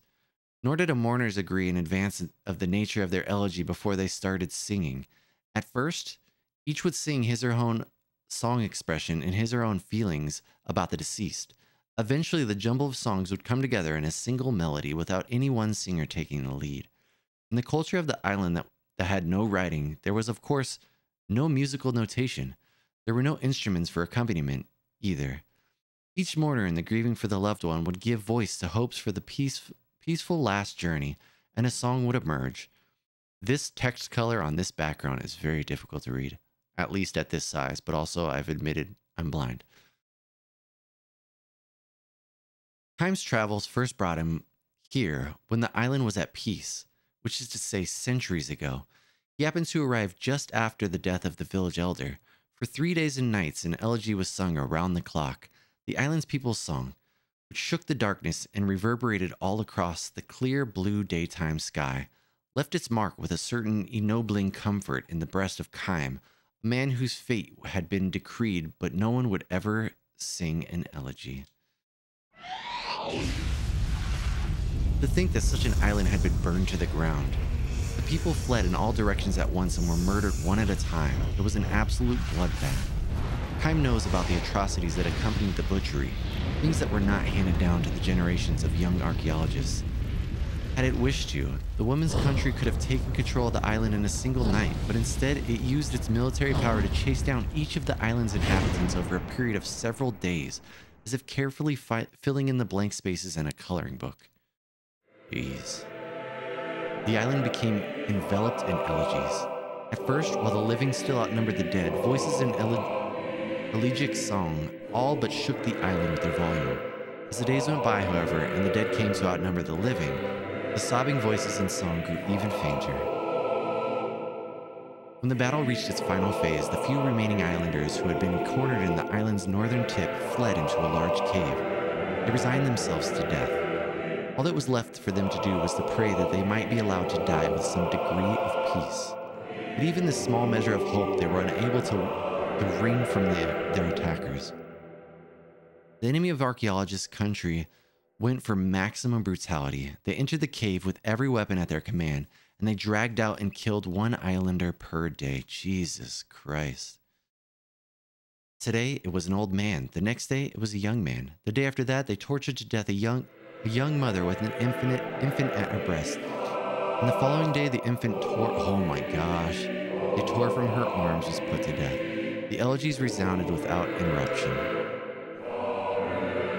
Nor did the mourners agree in advance of the nature of their elegy before they started singing. At first, each would sing his or her own song expression and his or her own feelings about the deceased. Eventually, the jumble of songs would come together in a single melody without any one singer taking the lead. In the culture of the island that had no writing, there was, of course, no musical notation. There were no instruments for accompaniment either. Each mourner in the grieving for the loved one would give voice to hopes for the peaceful last journey, and a song would emerge. This text color on this background is very difficult to read, at least at this size, but also I've admitted I'm blind. Kime's travels first brought him here when the island was at peace, which is to say centuries ago. He happened to arrive just after the death of the village elder. For 3 days and nights, an elegy was sung around the clock, the island's people's song, which shook the darkness and reverberated all across the clear blue daytime sky, left its mark with a certain ennobling comfort in the breast of Kime, a man whose fate had been decreed, but no one would ever sing an elegy. To think that such an island had been burned to the ground. The people fled in all directions at once and were murdered one at a time. It was an absolute bloodbath. Kime knows about the atrocities that accompanied the butchery, things that were not handed down to the generations of young archaeologists. Had it wished to, the woman's country could have taken control of the island in a single night, but instead it used its military power to chase down each of the island's inhabitants over a period of several days, as if carefully filling in the blank spaces in a coloring book. Jeez. The island became enveloped in elegies. At first, while the living still outnumbered the dead, voices in elegiac song all but shook the island with their volume. As the days went by, however, and the dead came to outnumber the living, the sobbing voices in song grew even fainter. When the battle reached its final phase, the few remaining islanders who had been cornered in the island's northern tip fled into a large cave. They resigned themselves to death. All that was left for them to do was to pray that they might be allowed to die with some degree of peace. But even this small measure of hope they were unable to wring from their attackers. The enemy of archaeologists' country went for maximum brutality. They entered the cave with every weapon at their command, and they dragged out and killed one islander per day. Jesus Christ. Today, it was an old man. The next day, it was a young man. The day after that, they tortured to death a young mother with an infant at her breast. And the following day, the infant tore, oh my gosh, they tore from her arms, was put to death. The elegies resounded without interruption.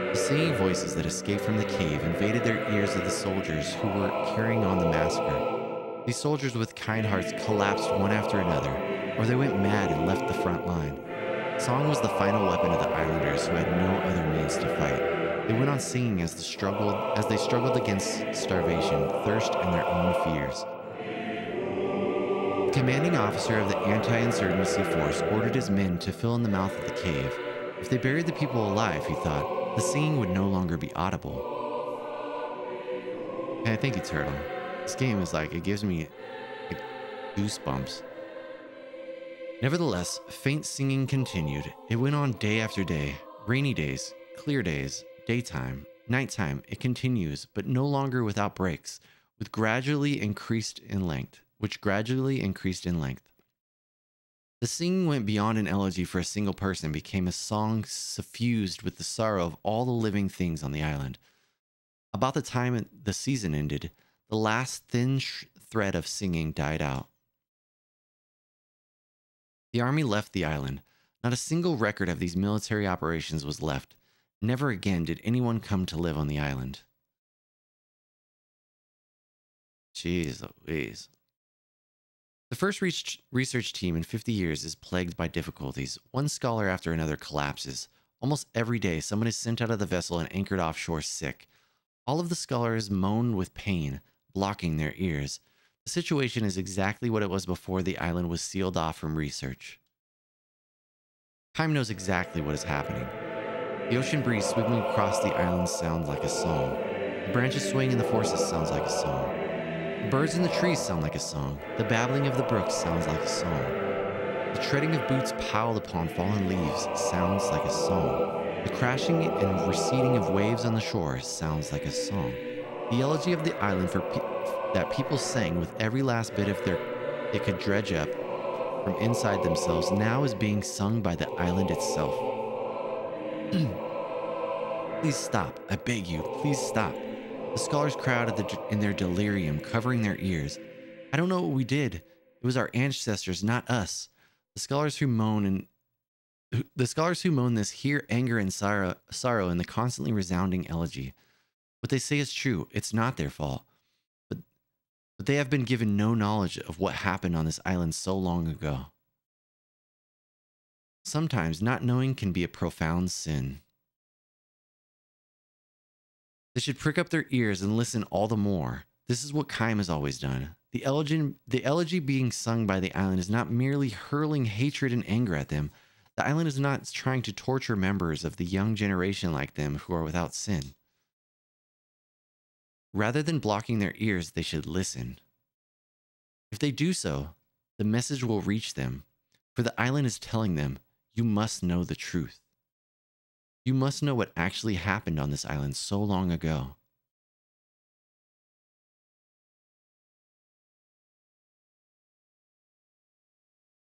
The singing voices that escaped from the cave invaded their ears of the soldiers who were carrying on the massacre. These soldiers with kind hearts collapsed one after another, or they went mad and left the front line. Song was the final weapon of the islanders who had no other means to fight. They went on singing as they struggled against starvation, thirst, and their own fears. The commanding officer of the anti-insurgency force ordered his men to fill in the mouth of the cave. If they buried the people alive, he thought, the singing would no longer be audible. Hey, thank you, Turtle. This game is like, it gives me goosebumps. Nevertheless, faint singing continued. It went on day after day. Rainy days, clear days, daytime, nighttime. It continues, but no longer without breaks, which gradually increased in length. The singing went beyond an elegy for a single person, became a song suffused with the sorrow of all the living things on the island. About the time the season ended, the last thin thread of singing died out. The army left the island. Not a single record of these military operations was left. Never again did anyone come to live on the island. Jeez Louise. The first research team in 50 years is plagued by difficulties. One scholar after another collapses. Almost every day, someone is sent out of the vessel and anchored offshore sick. All of the scholars moan with pain, blocking their ears. The situation is exactly what it was before the island was sealed off from research. Time knows exactly what is happening. The ocean breeze sweeping across the island sounds like a song. The branches swaying in the forest sounds like a song. The birds in the trees sound like a song. The babbling of the brooks sounds like a song. The treading of boots piled upon fallen leaves sounds like a song. The crashing and receding of waves on the shore sounds like a song. The elegy of the island that people sang with every last bit of they could dredge up from inside themselves now is being sung by the island itself. Please stop, I beg you, please stop. The scholars crowded in their delirium, covering their ears. I don't know what we did. It was our ancestors, not us. The scholars who moan this hear anger and sorrow in the constantly resounding elegy. What they say is true. It's not their fault. But they have been given no knowledge of what happened on this island so long ago. Sometimes not knowing can be a profound sin. They should prick up their ears and listen all the more. This is what Kime has always done. The elegy being sung by the island is not merely hurling hatred and anger at them. The island is not trying to torture members of the young generation like them who are without sin. Rather than blocking their ears, they should listen. If they do so, the message will reach them, for the island is telling them, you must know the truth. You must know what actually happened on this island so long ago.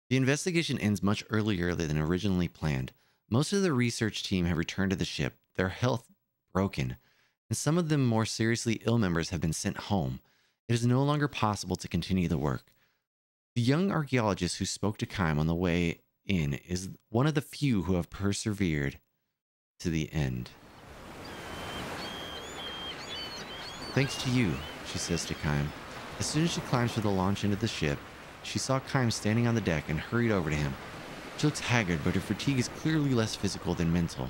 The investigation ends much earlier than originally planned. Most of the research team have returned to the ship, their health broken, and some of them more seriously ill members have been sent home. It is no longer possible to continue the work. The young archaeologist who spoke to Kime on the way in is one of the few who have persevered to the end. Thanks to you, she says to Kime. As soon as she climbs for the launch into the ship, she saw Kime standing on the deck and hurried over to him. She looks haggard, but her fatigue is clearly less physical than mental.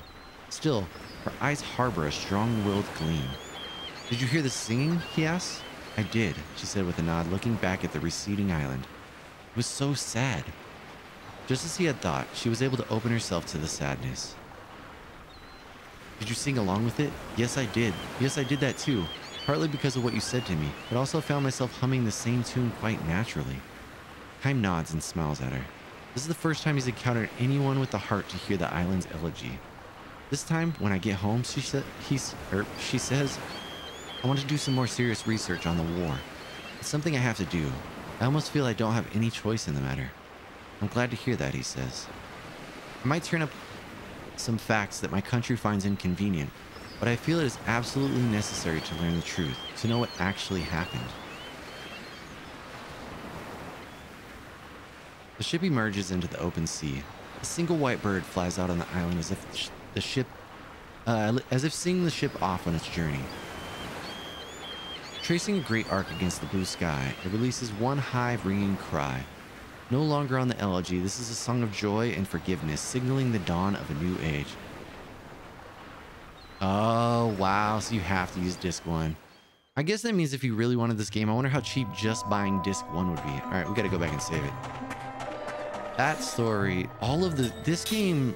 Still, her eyes harbor a strong-willed gleam. Did you hear the singing? He asks. I did, she said with a nod, looking back at the receding island. It was so sad. Just as he had thought, she was able to open herself to the sadness. Did you sing along with it? Yes, I did. Yes, I did that too. Partly because of what you said to me, but also found myself humming the same tune quite naturally. Kime nods and smiles at her. This is the first time he's encountered anyone with the heart to hear the island's elegy. This time, when I get home, she says, I want to do some more serious research on the war. It's something I have to do. I almost feel I don't have any choice in the matter. I'm glad to hear that, he says. I might turn up some facts that my country finds inconvenient, but I feel it is absolutely necessary to learn the truth, to know what actually happened. The ship emerges into the open sea. A single white bird flies out on the island as if seeing the ship off on its journey. Tracing a great arc against the blue sky, it releases one high, ringing cry. No longer on the elegy, this is a song of joy and forgiveness, signaling the dawn of a new age. Oh, wow, so you have to use disc 1. I guess that means if you really wanted this game, I wonder how cheap just buying disc 1 would be. All right, we gotta go back and save it. That story, this game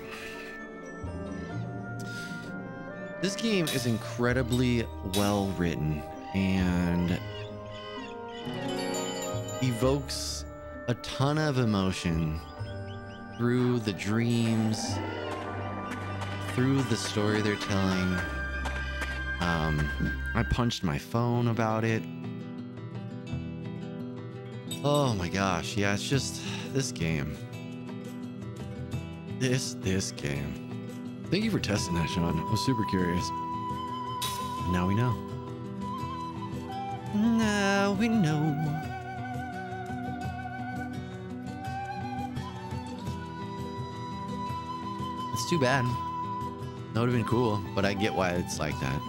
is incredibly well written and evokes a ton of emotion through the dreams, through the story they're telling. I punched my phone about it. Oh my gosh, yeah, it's just this game. This game. Thank you for testing that, Sean. I was super curious. Now we know. Now we know. It's too bad. That would have been cool, but I get why it's like that.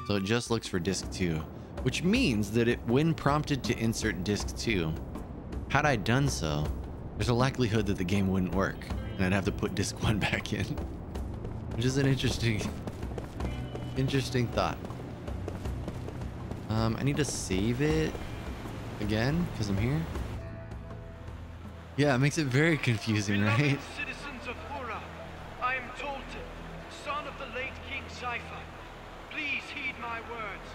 So it just looks for disc 2, which means that when prompted to insert disc 2, had I done so, there's a likelihood that the game wouldn't work, and I'd have to put disc 1 back in, which is an interesting thought. I need to save it again because I'm here. Yeah, it makes it very confusing, right? Citizens of Ura, I am Tolton, son of the late King Saifa. Please heed my words.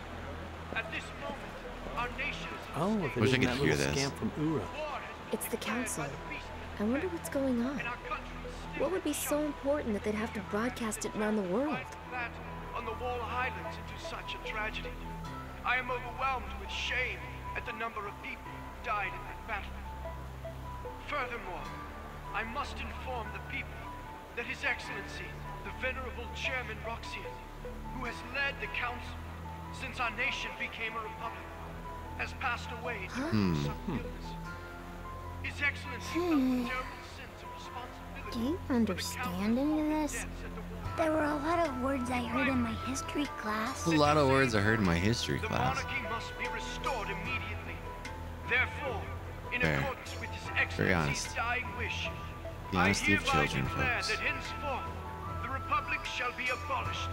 At this moment, our nation is Oh, if it Wish I isn't could that hear little this. scamp from Ura. It's the council. I wonder what's going on. What would be so important that they'd have to broadcast it around the world? That on the Wall Highlands into such a tragedy. I am overwhelmed with shame at the number of people who died in that battle. Furthermore, I must inform the people that His Excellency, the Venerable Chairman Roxian, who has led the council since our nation became a republic, has passed away due to sudden illness. His Excellency felt the terrible sense of responsibility. Do you understand any of this? There were a lot of words I heard in my history class. A lot of words I heard in my history The class. monarchy must be restored immediately. Therefore, in Fair. accordance with His Very Excellency's honest. dying wish, The I honesty of hereby children, declare folks. that henceforth the Republic shall be abolished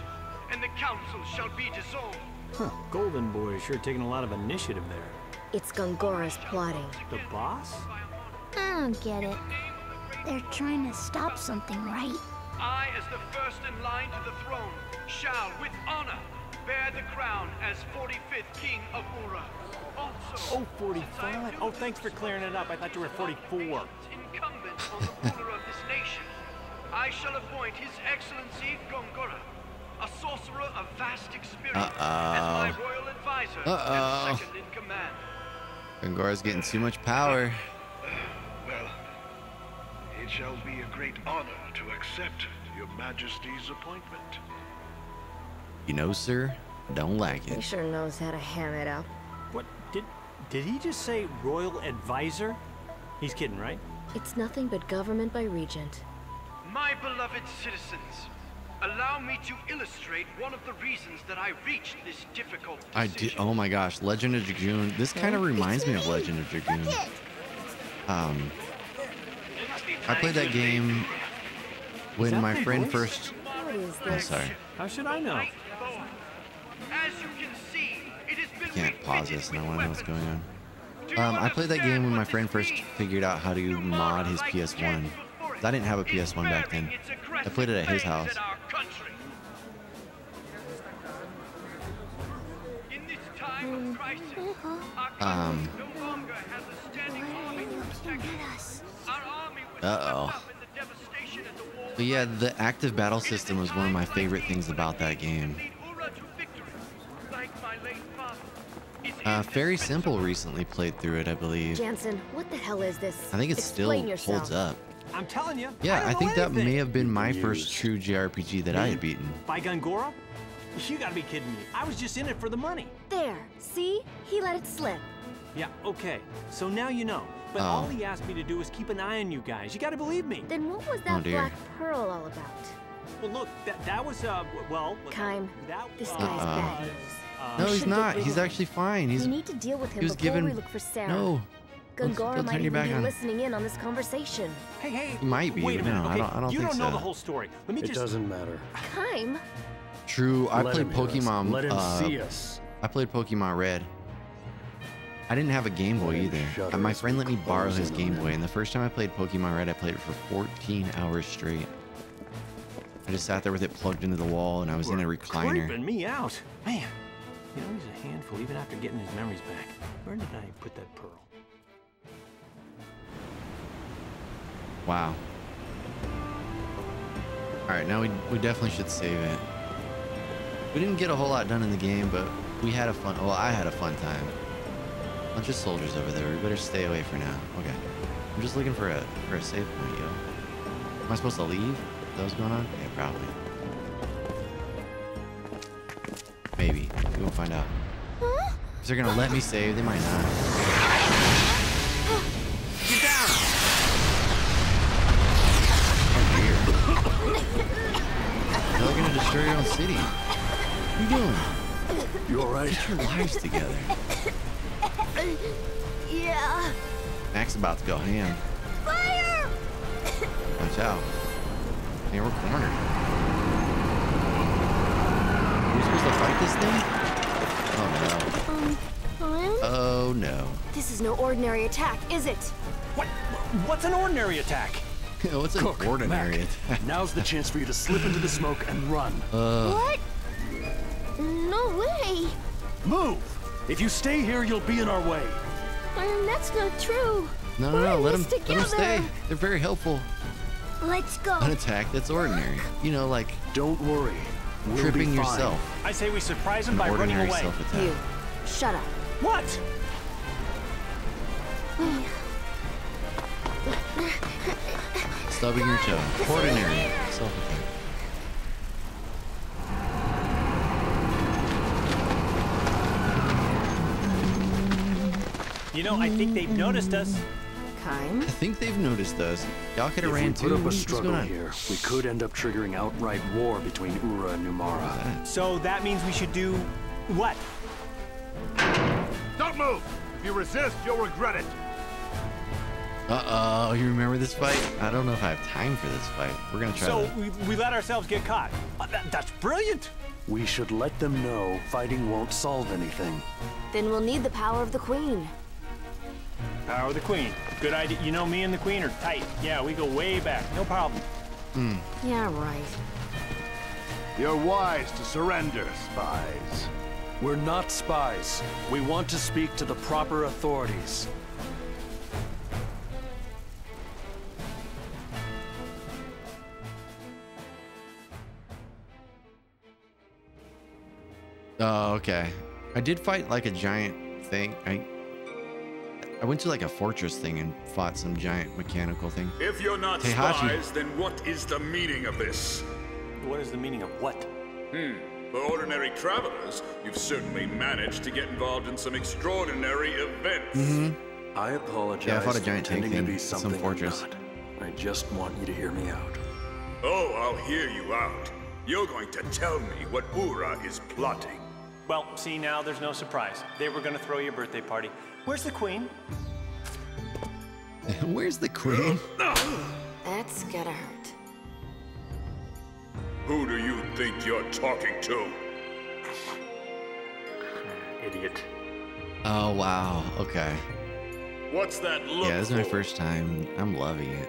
and the Council shall be dissolved. Huh, Golden Boy is sure taking a lot of initiative there. It's Gongora's plotting. The boss? I don't get it. They're trying to stop something, right? I, as the first in line to the throne, shall, with honor, bear the crown as 45th King of Ura. Also, Oh, 45. Oh, thanks for clearing it up. I thought you were 44. incumbent on the ruler of this nation, I shall appoint His Excellency Gongora, a sorcerer of vast experience, as my royal advisor and second in command. Gongora's getting too much power. Well, it It shall be a great honor to accept your Majesty's appointment. You know, sir, don't like He it. sure knows how to ham it up. What did he just say? Royal advisor? He's kidding, right? It's nothing but government by regent. My beloved citizens, allow me to illustrate one of the reasons that I reached this difficult decision. I did. Oh my gosh, Legend of Dragoon. This kind of reminds me of Legend of Dragoon. I played that game when my friend first. What is I'm this? sorry. How should I know? As you can see, it has been Can't pause this, and I want to know what's going on. Do you I played that game when my understand friend what first this means? figured out how to mod his PS1. I didn't have a PS1 back then. I played it at his house. In this time of crisis, our country no longer has a standing army to protect us. Our army was swept up in the devastation at the wall. But yeah, the active battle system was one of my favorite things about that game. Like my late father. Fairy Simple recently played through it, I believe. Jansen, what the hell is this? I think it still Explain yourself. holds up. I'm telling you. Yeah, I don't think know that may anything. have been my first true JRPG that I had beaten. By Gungora? You gotta be kidding me. I was just in it for the money. There, see? He let it slip. Yeah, okay. So now you know. But all he asked me to do is keep an eye on you guys. You gotta believe me. Then what was that Oh, dear. black pearl all about? Well, look, that was, well... Kime, that, this guy's bad news. No, We he's should not. get rid He's of him. actually fine. He's We need to deal with him he was before we given- look for Sarah. no. Gungora Don't might turn your even back be on. listening in on this conversation. Hey, hey. He might be, Wait a but no, minute. Okay, I don't you think don't know so. the whole story. Let me It just... doesn't matter. Kime? True. I Let played him hear us. Pokemon. Let him see us. I played Pokemon Red. I didn't have a Game Boy Let him either. shudder My as friend we let me borrow close his in on Game him. Boy, and the first time I played Pokemon Red, I played it for 14 hours straight. I just sat there with it plugged into the wall, and I was in a recliner. Creeping me out. Man, you know, he's a handful even after getting his memories back. Where did I put that pearl? Wow. Alright, now we definitely should save it. We didn't get a whole lot done in the game, but we had a fun... Well, I had a fun time. Bunch of soldiers over there. We better stay away for now. Okay. I'm just looking for a save point, yo. Am I supposed to leave? Is that what's going on? Yeah, probably. Maybe. We will find out. If they're gonna let me save, they might not. Get down! You're gonna destroy your own city. What are you doing? You alright? Get your lives together. Yeah. Mac's about to go ham. Fire! Watch out. Hey, we're cornered. We're supposed to fight this thing? Oh no. Oh no. This is no ordinary attack, is it? What's an ordinary attack? What's an Cook, ordinary Mac, attack? Now's the chance for you to slip into the smoke and run. What? No way. Move! If you stay here, you'll be in our way. That's not true. No, We're in let this them together. stay. They're very helpful. Let's go. An attack that's ordinary. You know, like Don't worry. We'll tripping be fine. yourself. I say we surprise him An by running ordinary away. self-attack. You. Shut up. What? Stubbing your toe. Ordinary self-attack. You know, I think they've noticed us. Kime? I think they've noticed us. Y'all could have If ran we too. put up a What's struggle going on? here, we could end up triggering outright war between Ura and Numara. So that means we should do what? Don't move! If you resist, you'll regret it. Uh-oh, you remember this fight? I don't know if I have time for this fight. We're gonna try So to... we let ourselves get caught. That's brilliant. We should let them know fighting won't solve anything. Then we'll need the power of the Queen. Power of the Queen. Good idea. You know, me and the Queen are tight. Yeah, we go way back. No problem. Yeah, right. You're wise to surrender, spies. We're not spies. We want to speak to the proper authorities. Oh, okay. I did fight like a giant thing. I went to like a fortress thing and fought some giant mechanical thing. If you're not spies, then what is the meaning of this? What is the meaning of what? For ordinary travelers, you've certainly managed to get involved in some extraordinary events. I apologize. Yeah, I fought a giant for tank pretending to thing be at some something I'm fortress. not. I just want you to hear me out. Oh, I'll hear you out. You're going to tell me what Ura is plotting. Well, see, now there's no surprise. They were gonna throw you a birthday party. Where's the queen? Where's the queen? That's gotta hurt. Who do you think you're talking to? Idiot. Oh, wow. Okay. What's that look Yeah, this is my for? first time. I'm loving it.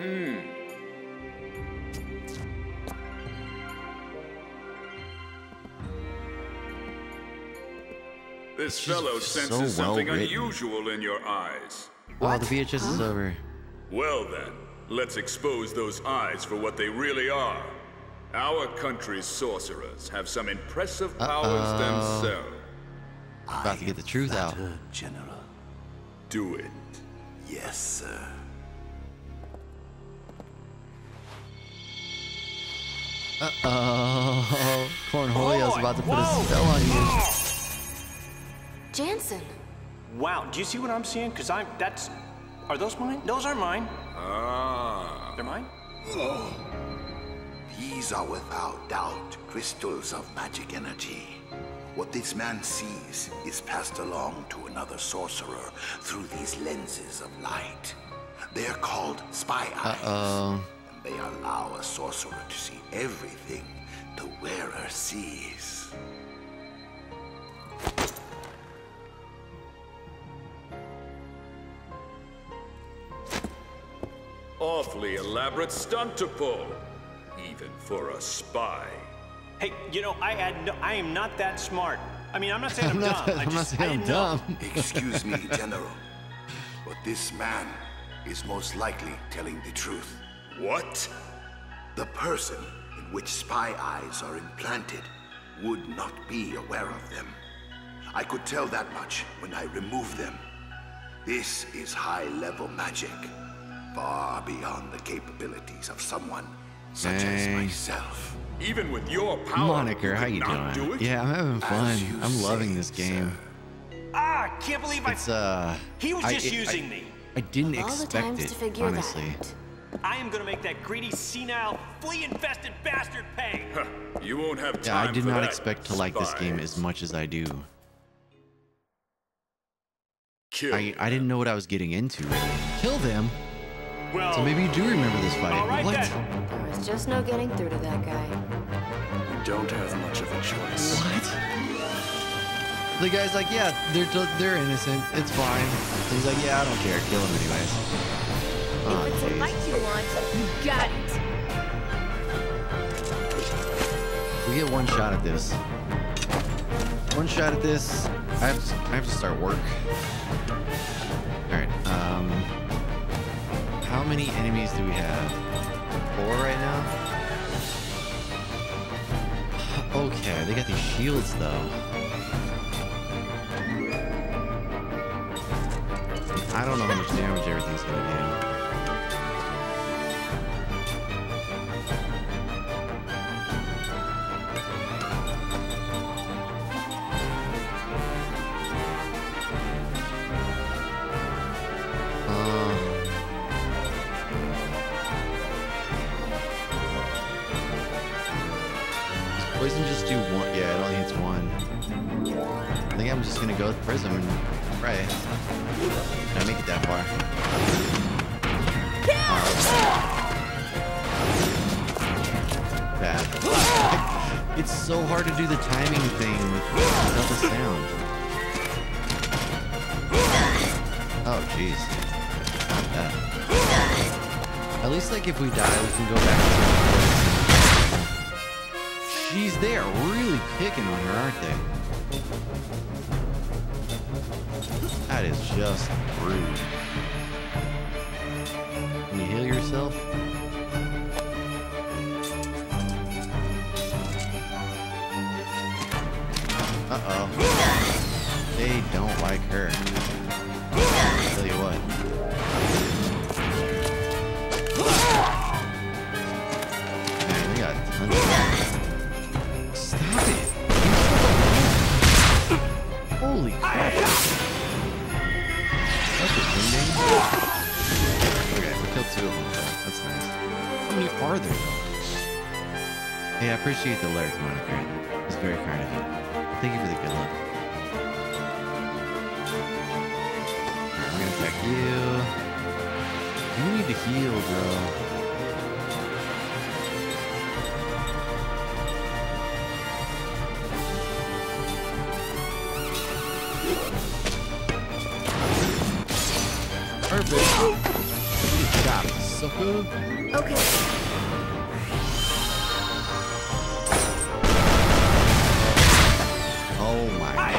This It's just fellow so senses something well written. unusual in your eyes. Oh, the VHS is over. Well then, let's expose those eyes for what they really are. Our country's sorcerers have some impressive powers themselves. About to get the truth out. General. Do it. Yes, sir. Uh-oh. Cornholio's about to put a spell on you. Jansen. Wow, do you see what I'm seeing? Because that's... Are those mine? Those are mine. Ah. They're mine? These are without doubt crystals of magic energy. What this man sees is passed along to another sorcerer through these lenses of light. They're called spy eyes. Uh-oh. And they allow a sorcerer to see everything the wearer sees. Awfully elaborate stunt to pull, even for a spy. Hey, you know, I am not that smart. I mean, I'm not saying I'm dumb. I'm not saying I'm dumb. Excuse me, General, but this man is most likely telling the truth. What? The person in which spy eyes are implanted would not be aware of them. I could tell that much when I remove them. This is high-level magic, far beyond the capabilities of someone such as myself. Even with your power, Moniker, how you not doing? do it? Yeah, I'm having fun. you I'm loving say, this game. Ah, I can't believe It's he was just using me. I didn't Of all the expect times it, to figure honestly. that out. I am gonna make that greedy, senile, flea-infested bastard pay. Huh, you won't have Yeah, time I did for not that, expect to like this game as spies. much as I do. Kill I didn't know what I was getting into, really. Kill them? Well, So maybe you do remember this fight. all right What? then. There was just no getting through to that guy. We don't have much of a choice. What? The guy's like, yeah, they're innocent. It's fine. He's like, yeah, I don't care. Kill him anyways. Oh, If it's a jeez. fight you want, you got it. We get one shot at this. One shot at this. I have to start work. All right. How many enemies do we have? 4 right now. Okay, they got these shields though. I don't know how much damage everything's gonna do. Does poison just do one? Yeah, it only hits one. I think I'm just gonna go with Prism and pray. Can I make it that far? Bad. It's so hard to do the timing thing without the sound. Oh, jeez. Not that. At least, like, if we die, we can go back to... Jeez, they are really picking on her, aren't they? That is just rude. Can you heal yourself? Uh-oh. They don't like her. I'll tell you what. it. Man, we got tons of... Stop it. Holy crap. That's a ending. Okay, we killed 2 of them, though. That's nice. How many are there, though? Hey, I appreciate the alert, Monica. It's very kind of you. Thank you for the good luck. Alright, we're gonna attack you. You need to heal, bro. Perfect. Good job, sucker. Okay. Oh my god.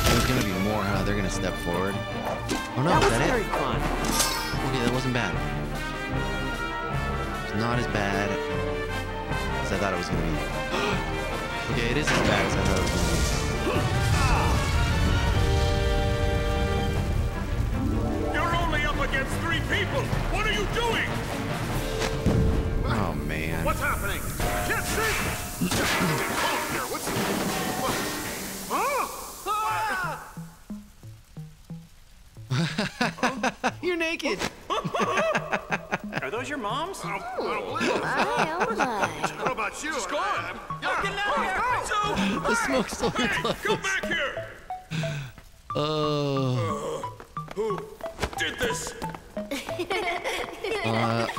There's gonna be more, huh? They're gonna step forward. Oh no, is that very it? fun. Okay, that wasn't bad. It's not as bad as I thought it was gonna be. Okay, it is as bad as I thought it was gonna be. You're only up against 3 people! What are you doing? Oh man. What's happening? I can't see! You're naked. Are those your moms? Oh my. How about you? Just go on. Get out here! The smoke's still in close. Come back here! Who did this?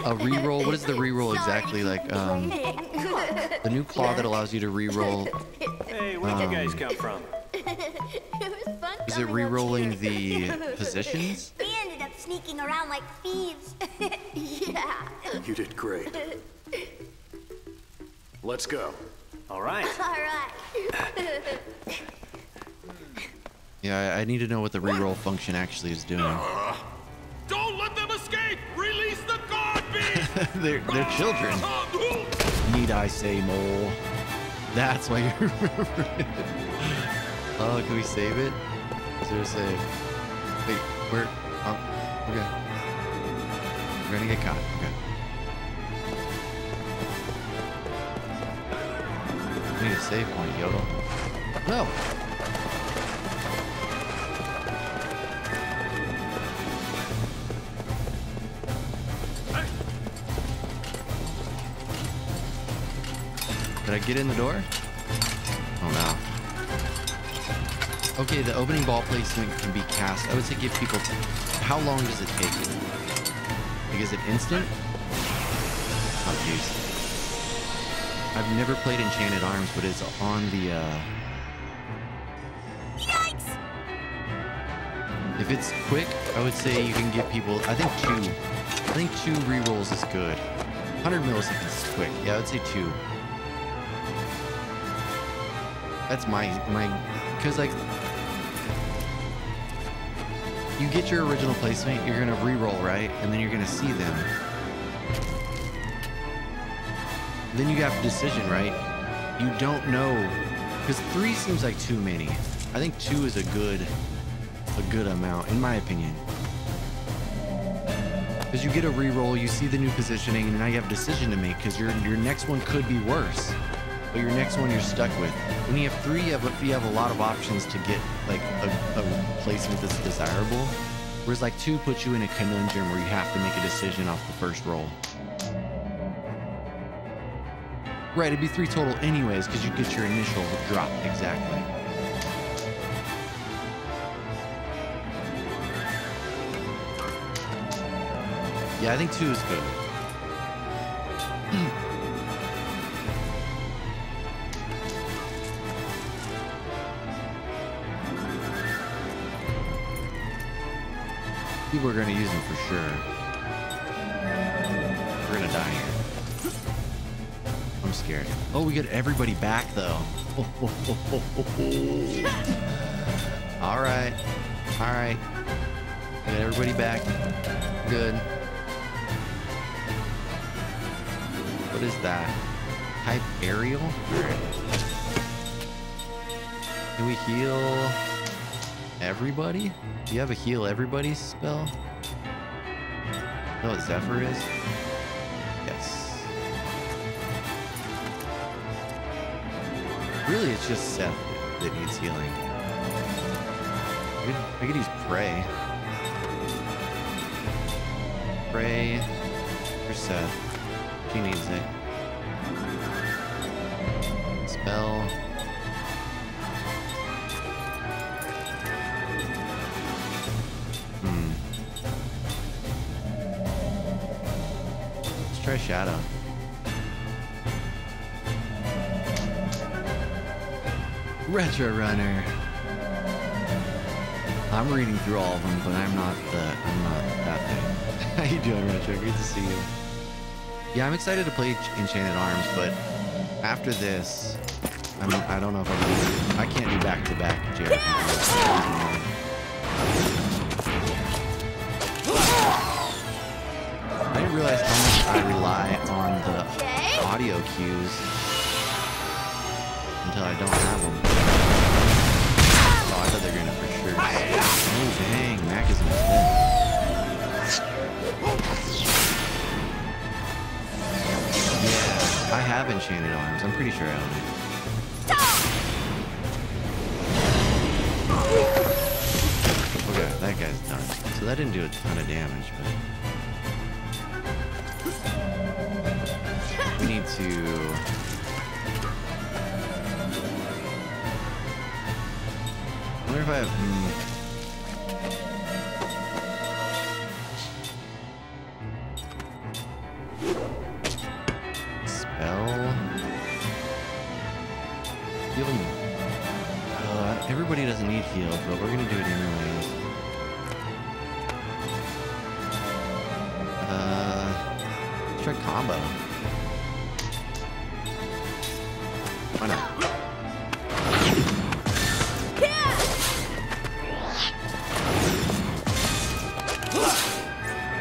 A reroll. What is the reroll exactly? Like, the new claw that allows you to reroll. Hey, where'd you guys come from? It was fun. Is it rerolling the positions? We ended up sneaking around like thieves. Yeah. You did great. Let's go. All right. All right. Yeah, I need to know what the reroll function actually is doing. Don't let them escape! Release the guard beast! they're children. Need I say more? That's why you remember it. Oh, can we save it? Is there a save? Wait, where? Oh, okay. We're gonna get caught. Okay. We need a save point, Yodel. No! Did I get in the door? Oh no. Okay, the opening ball placement can be cast. I would say give people... How long does it take? Like, is it instant? Oh, jeez. I've never played Enchanted Arms, but it's on the, Yikes! If it's quick, I would say you can give people... I think 2 rerolls is good. 100 milliseconds is quick. Yeah, I would say 2. That's my... Because, like... You get your original placement, you're gonna re-roll, right? And then you're gonna see them. Then you have a decision, right? You don't know, because 3 seems like too many. I think 2 is a good amount, in my opinion. Because you get a re-roll, you see the new positioning, and now you have a decision to make. Because your next one could be worse, but your next one you're stuck with. When you have 3, you have a lot of options to get like a placement that's desirable. Whereas like 2 puts you in a conundrum where you have to make a decision off the first roll. Right, it'd be 3 total anyways, because you get your initial drop exactly. Yeah, I think 2 is good. People are going to use them for sure. We're going to die here. I'm scared. Oh, we get everybody back, though. All right. All right. We got everybody back. Good. What is that? Type aerial? All right. Can we heal? everybody? Do you have a heal everybody spell? Know what Zephyr is? Yes. Really, it's just Seth that needs healing. I could use Pray. Pray for Seth. She needs it. Spell. Let's try Shadow. Retro Runner. I'm reading through all of them, but I'm not that thing. How you doing, Retro? Good to see you. Yeah, I'm excited to play Enchanted Arms, but after this, I don't know if I can't do back-to-back, Jared. I didn't realize how much I rely on the audio cues until I don't have them. Oh, I thought they were gonna for sure. Oh dang, Mac is in his head. Yeah, I have Enchanted Arms. I'm pretty sure I own it. Okay, that guy's done. So that didn't do a ton of damage, but we need to. I wonder if I have. Everybody doesn't need heal, but we're gonna do it anyways. Let's try combo. Why not?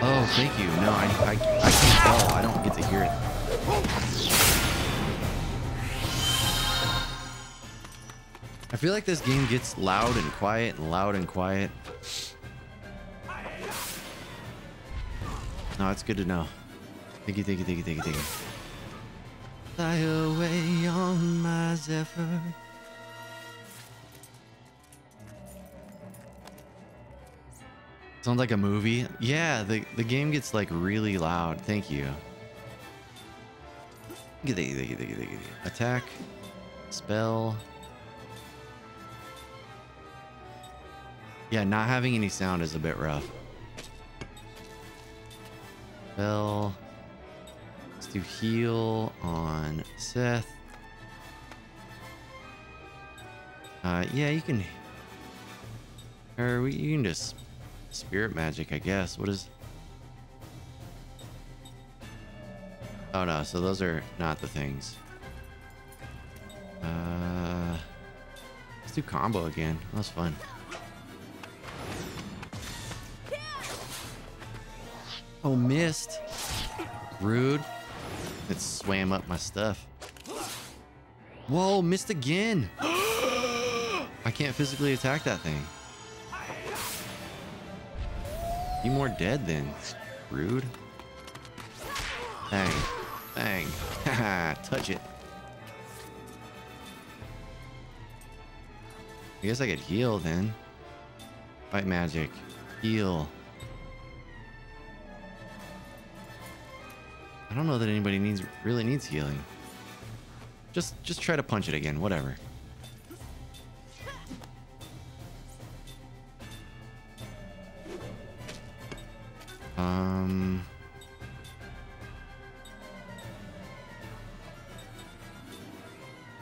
Oh, thank you. No, I can't tell. I don't get to hear it. I feel like this game gets loud and quiet and loud and quiet. No, it's good to know. Thank you. Fly away on my Zephyr. Sounds like a movie. Yeah, the game gets like really loud. Thank you. Attack. Spell. Yeah, not having any sound is a bit rough. Spell. Let's do heal on Seth. Yeah, you can. Or you can just spirit magic, I guess. What is? Oh no, so those are not the things. Let's do combo again. That was fun. Oh, missed. Rude. It swam up my stuff. Whoa, missed again. I can't physically attack that thing. You more dead then. Rude. Bang. Bang. Haha, touch it. I guess I could heal then. Fight magic. Heal. I don't know that anybody really needs healing. Just try to punch it again, whatever.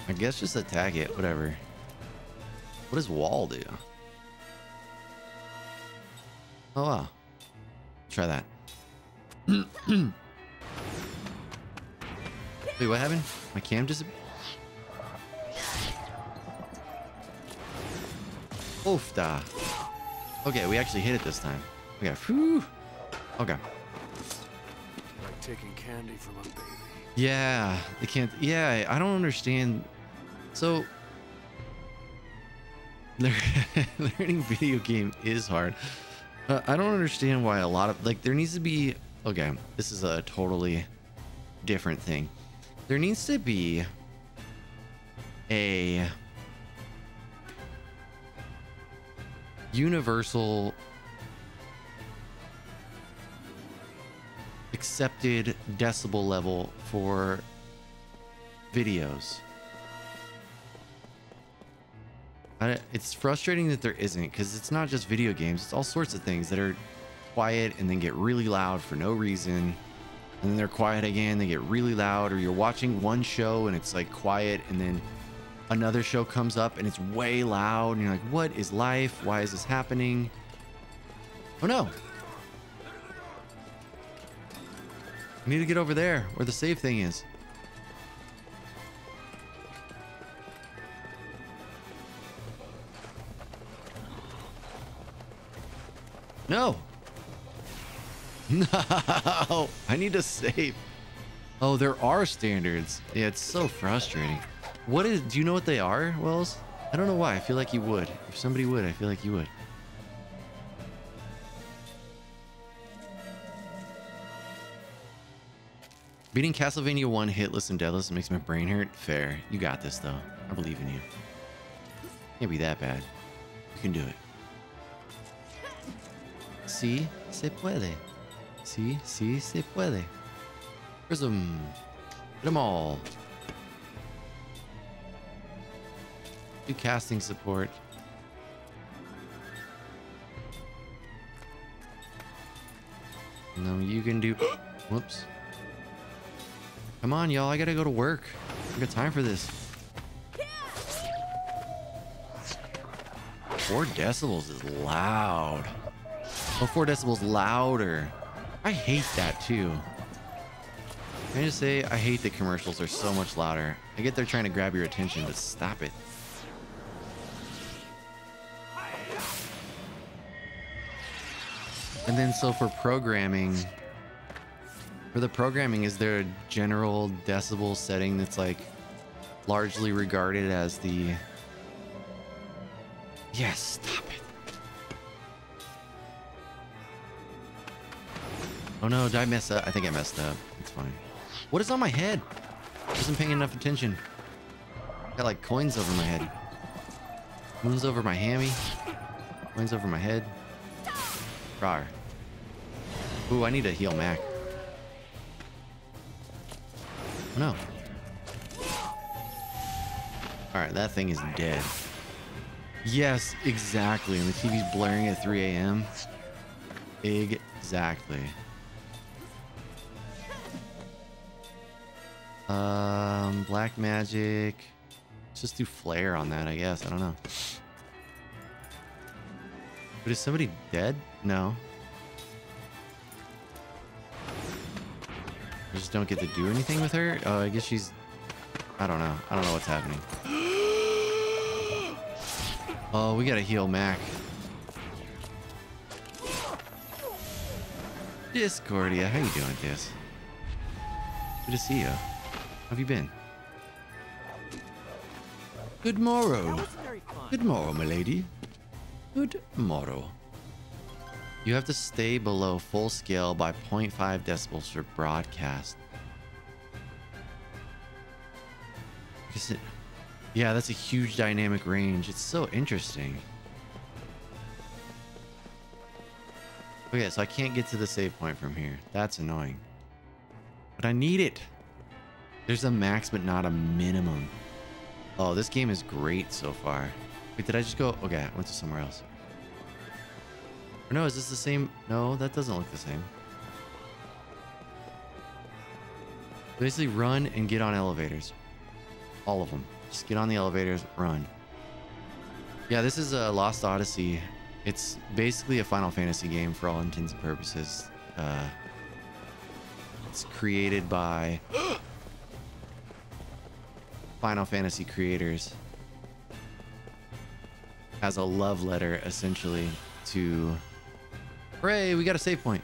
I guess just attack it, whatever. What does wall do? Oh wow. Try that. Wait, what happened? My cam just... Oof da. Okay, we actually hit it this time. Okay. Whew. Okay. Like taking candy from a baby. Yeah, they can't... Yeah, I don't understand. So... Learning video game is hard. I don't understand why a lot of, like, there needs to be, okay, this is a totally different thing. There needs to be a universal accepted decibel level for videos. It's frustrating that there isn't, because it's not just video games. It's all sorts of things that are quiet and then get really loud for no reason. And then they're quiet again, they get really loud. Or you're watching one show and it's like quiet, and then another show comes up and it's way loud. And you're like, what is life? Why is this happening? Oh no. I need to get over there where the save thing is. No. No. I need to save. Oh, there are standards. Yeah, it's so frustrating. What is, do you know what they are, Wells? I don't know why. I feel like you would. If somebody would, I feel like you would. Beating Castlevania 1 hitless and deadless makes my brain hurt. Fair. You got this, though. I believe in you. Can't be that bad. You can do it. Sí, se puede. Sí, sí, se puede. Prism. Get them all. Do casting support. No, you can do... Whoops. Come on, y'all. I gotta go to work. I got time for this. 4 decibels is loud. Oh, 4 decibels louder. I hate that too. Can I just say, I hate that commercials are so much louder. I get they're trying to grab your attention, but stop it. And then so for programming, the programming, is there a general decibel setting that's like largely regarded as the... Yes, stop it. Oh no, did I mess up? I think I messed up. It's fine. What is on my head? I wasn't paying enough attention. Got like coins over my head. Moons over my hammy. Coins over my head. Rawr. Ooh, I need to heal Mac. Oh no. Alright, that thing is dead. Yes, exactly. And the TV's blaring at 3 a.m. Exactly. Black magic. Let's just do flare on that, I guess. I don't know. But is somebody dead? No. I just don't get to do anything with her? Oh, I guess she's... I don't know. I don't know what's happening. Oh, we gotta heal Mac. Discordia, how you doing, Dis? Good to see you. How have you been? Good morrow. Good morrow, my lady. Good morrow. You have to stay below full scale by 0.5 decibels for broadcast. Yeah, that's a huge dynamic range. It's so interesting. Okay, so I can't get to the save point from here. That's annoying. But I need it. There's a max, but not a minimum. Oh, this game is great so far. Wait, did I just go? Okay, I went to somewhere else. Or no, is this the same? No, that doesn't look the same. Basically, run and get on elevators. All of them. Just get on the elevators, run. Yeah, this is a Lost Odyssey. It's basically a Final Fantasy game for all intents and purposes. It's created by Final Fantasy creators as a love letter, essentially, to... Hooray, we got a save point.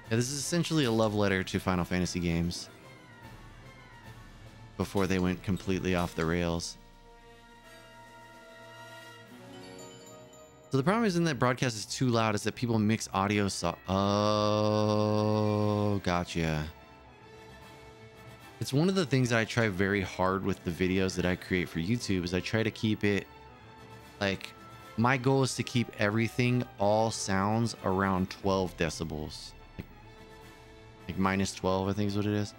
Yeah, this is essentially a love letter to Final Fantasy games before they went completely off the rails. So the problem isn't that broadcast is too loud, it's that people mix audio. Oh, gotcha. It's one of the things that I try very hard with the videos that I create for YouTube is I try to keep it like, my goal is to keep everything, all sounds around 12 decibels. Like minus 12, I think is what it is.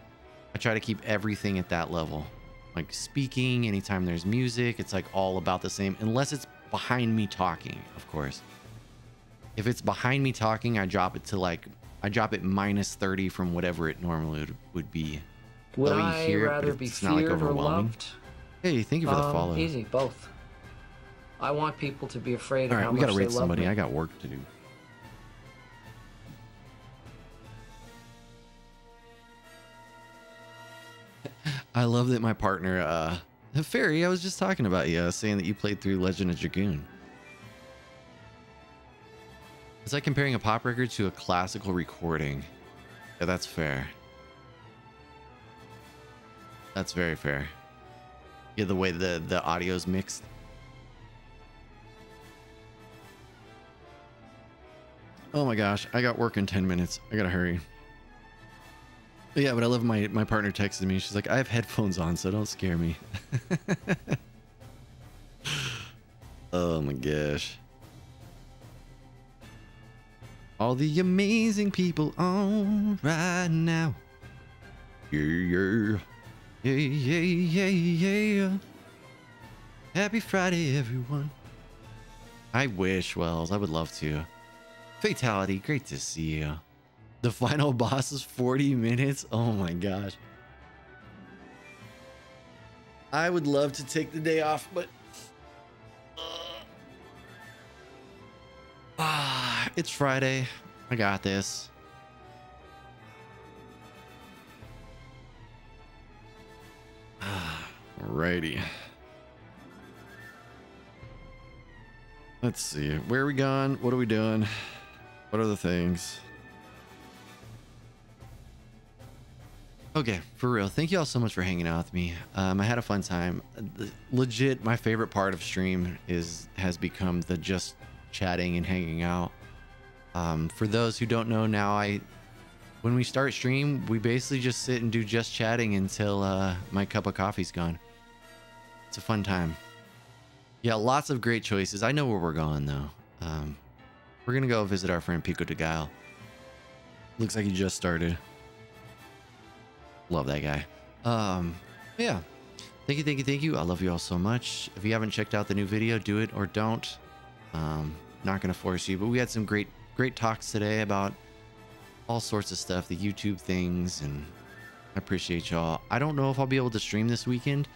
I try to keep everything at that level. Like speaking, anytime there's music, it's like all about the same, unless it's behind me talking, of course. If it's behind me talking, I drop it to like, I drop it minus 30 from whatever it normally would be. Would I rather be feared or loved? Hey, thank you for the follow. Easy, both. I want people to be afraid of how we much gotta they rate love somebody. me. I got work to do. I love that my partner, Fairy, I was just talking about you, saying that you played through Legend of Dragoon. It's like comparing a pop record to a classical recording. Yeah, that's fair. That's very fair. Yeah, the way the audio's mixed. Oh my gosh, I got work in 10 minutes. I gotta hurry. But yeah, but I love my partner texted me. She's like, I have headphones on, so don't scare me. Oh my gosh. All the amazing people on right now. Yeah, yeah. Yeah, yeah, yeah, yeah. Happy Friday, everyone. I wish, Wells. I would love to. Fatality, great to see you. The final boss is 40 minutes. Oh my gosh. I would love to take the day off, but it's Friday. I got this. Alrighty. Let's see. Where are we going? What are we doing? What are the things? Okay, for real. Thank you all so much for hanging out with me. I had a fun time. Legit, my favorite part of stream has become the just chatting and hanging out. For those who don't know now, when we start stream, we basically just sit and do just chatting until my cup of coffee's gone. It's a fun time. Yeah, lots of great choices. I know where we're going though. We're gonna go visit our friend Pico de Gallo. Looks like he just started. Love that guy. Yeah. Thank you. I love you all so much. If you haven't checked out the new video, do it or don't. Not gonna force you, but we had some great talks today about all sorts of stuff, the YouTube things, and I appreciate y'all. I don't know if I'll be able to stream this weekend.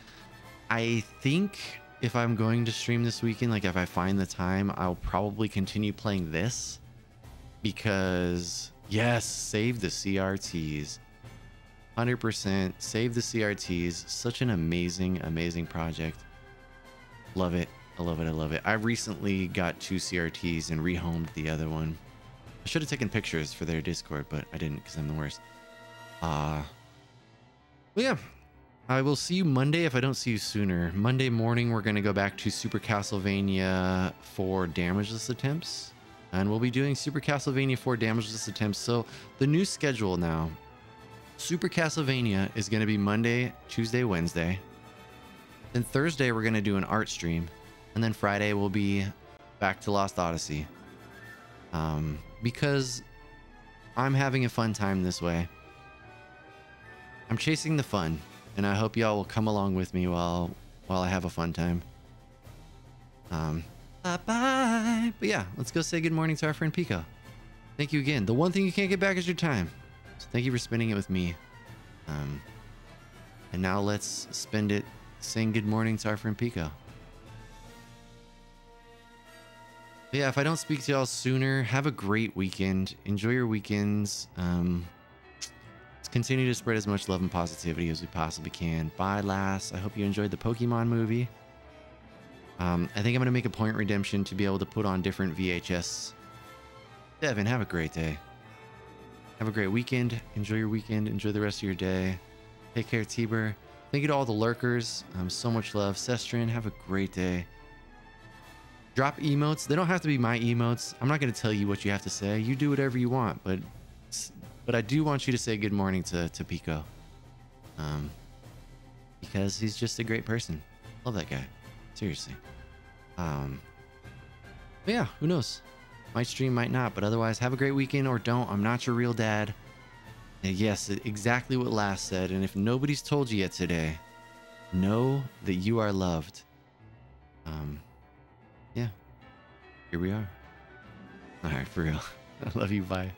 I think if I'm going to stream this weekend, like if I find the time, I'll probably continue playing this because yes, save the CRTs. 100% save the CRTs. Such an amazing project. Love it. I love it. I recently got 2 CRTs and rehomed the other one. I should have taken pictures for their Discord, but I didn't because I'm the worst. Well, yeah. I will see you Monday if I don't see you sooner. Monday morning, we're going to go back to Super Castlevania 4 Damageless Attempts. And we'll be doing Super Castlevania 4 Damageless Attempts. So the new schedule now. Super Castlevania is going to be Monday, Tuesday, Wednesday. Then Thursday, we're going to do an art stream. And then Friday, we'll be back to Lost Odyssey. Because I'm having a fun time this way. I'm chasing the fun. And I hope y'all will come along with me while I have a fun time. Bye-bye. But yeah, let's go say good morning to our friend Pico. Thank you again. The one thing you can't get back is your time. So thank you for spending it with me. And now let's spend it saying good morning to our friend Pico. But yeah, if I don't speak to y'all sooner, have a great weekend. Enjoy your weekends. Let's continue to spread as much love and positivity as we possibly can. Bye, lass. I hope you enjoyed the Pokemon movie. I think I'm going to make a Point Redemption to be able to put on different VHS. Devin, have a great day. Have a great weekend. Enjoy your weekend. Enjoy the rest of your day. Take care, Tiber. Thank you to all the lurkers. So much love. Sestrin, have a great day. Drop emotes. They don't have to be my emotes. I'm not going to tell you what you have to say. You do whatever you want, but I do want you to say good morning to Pico. Because he's just a great person. Love that guy. Seriously. But yeah, who knows? Might stream, might not, but otherwise have a great weekend or don't. I'm not your real dad. And yes, exactly what Last said. And if nobody's told you yet today, know that you are loved. Yeah. Here we are. All right, for real. I love you. Bye.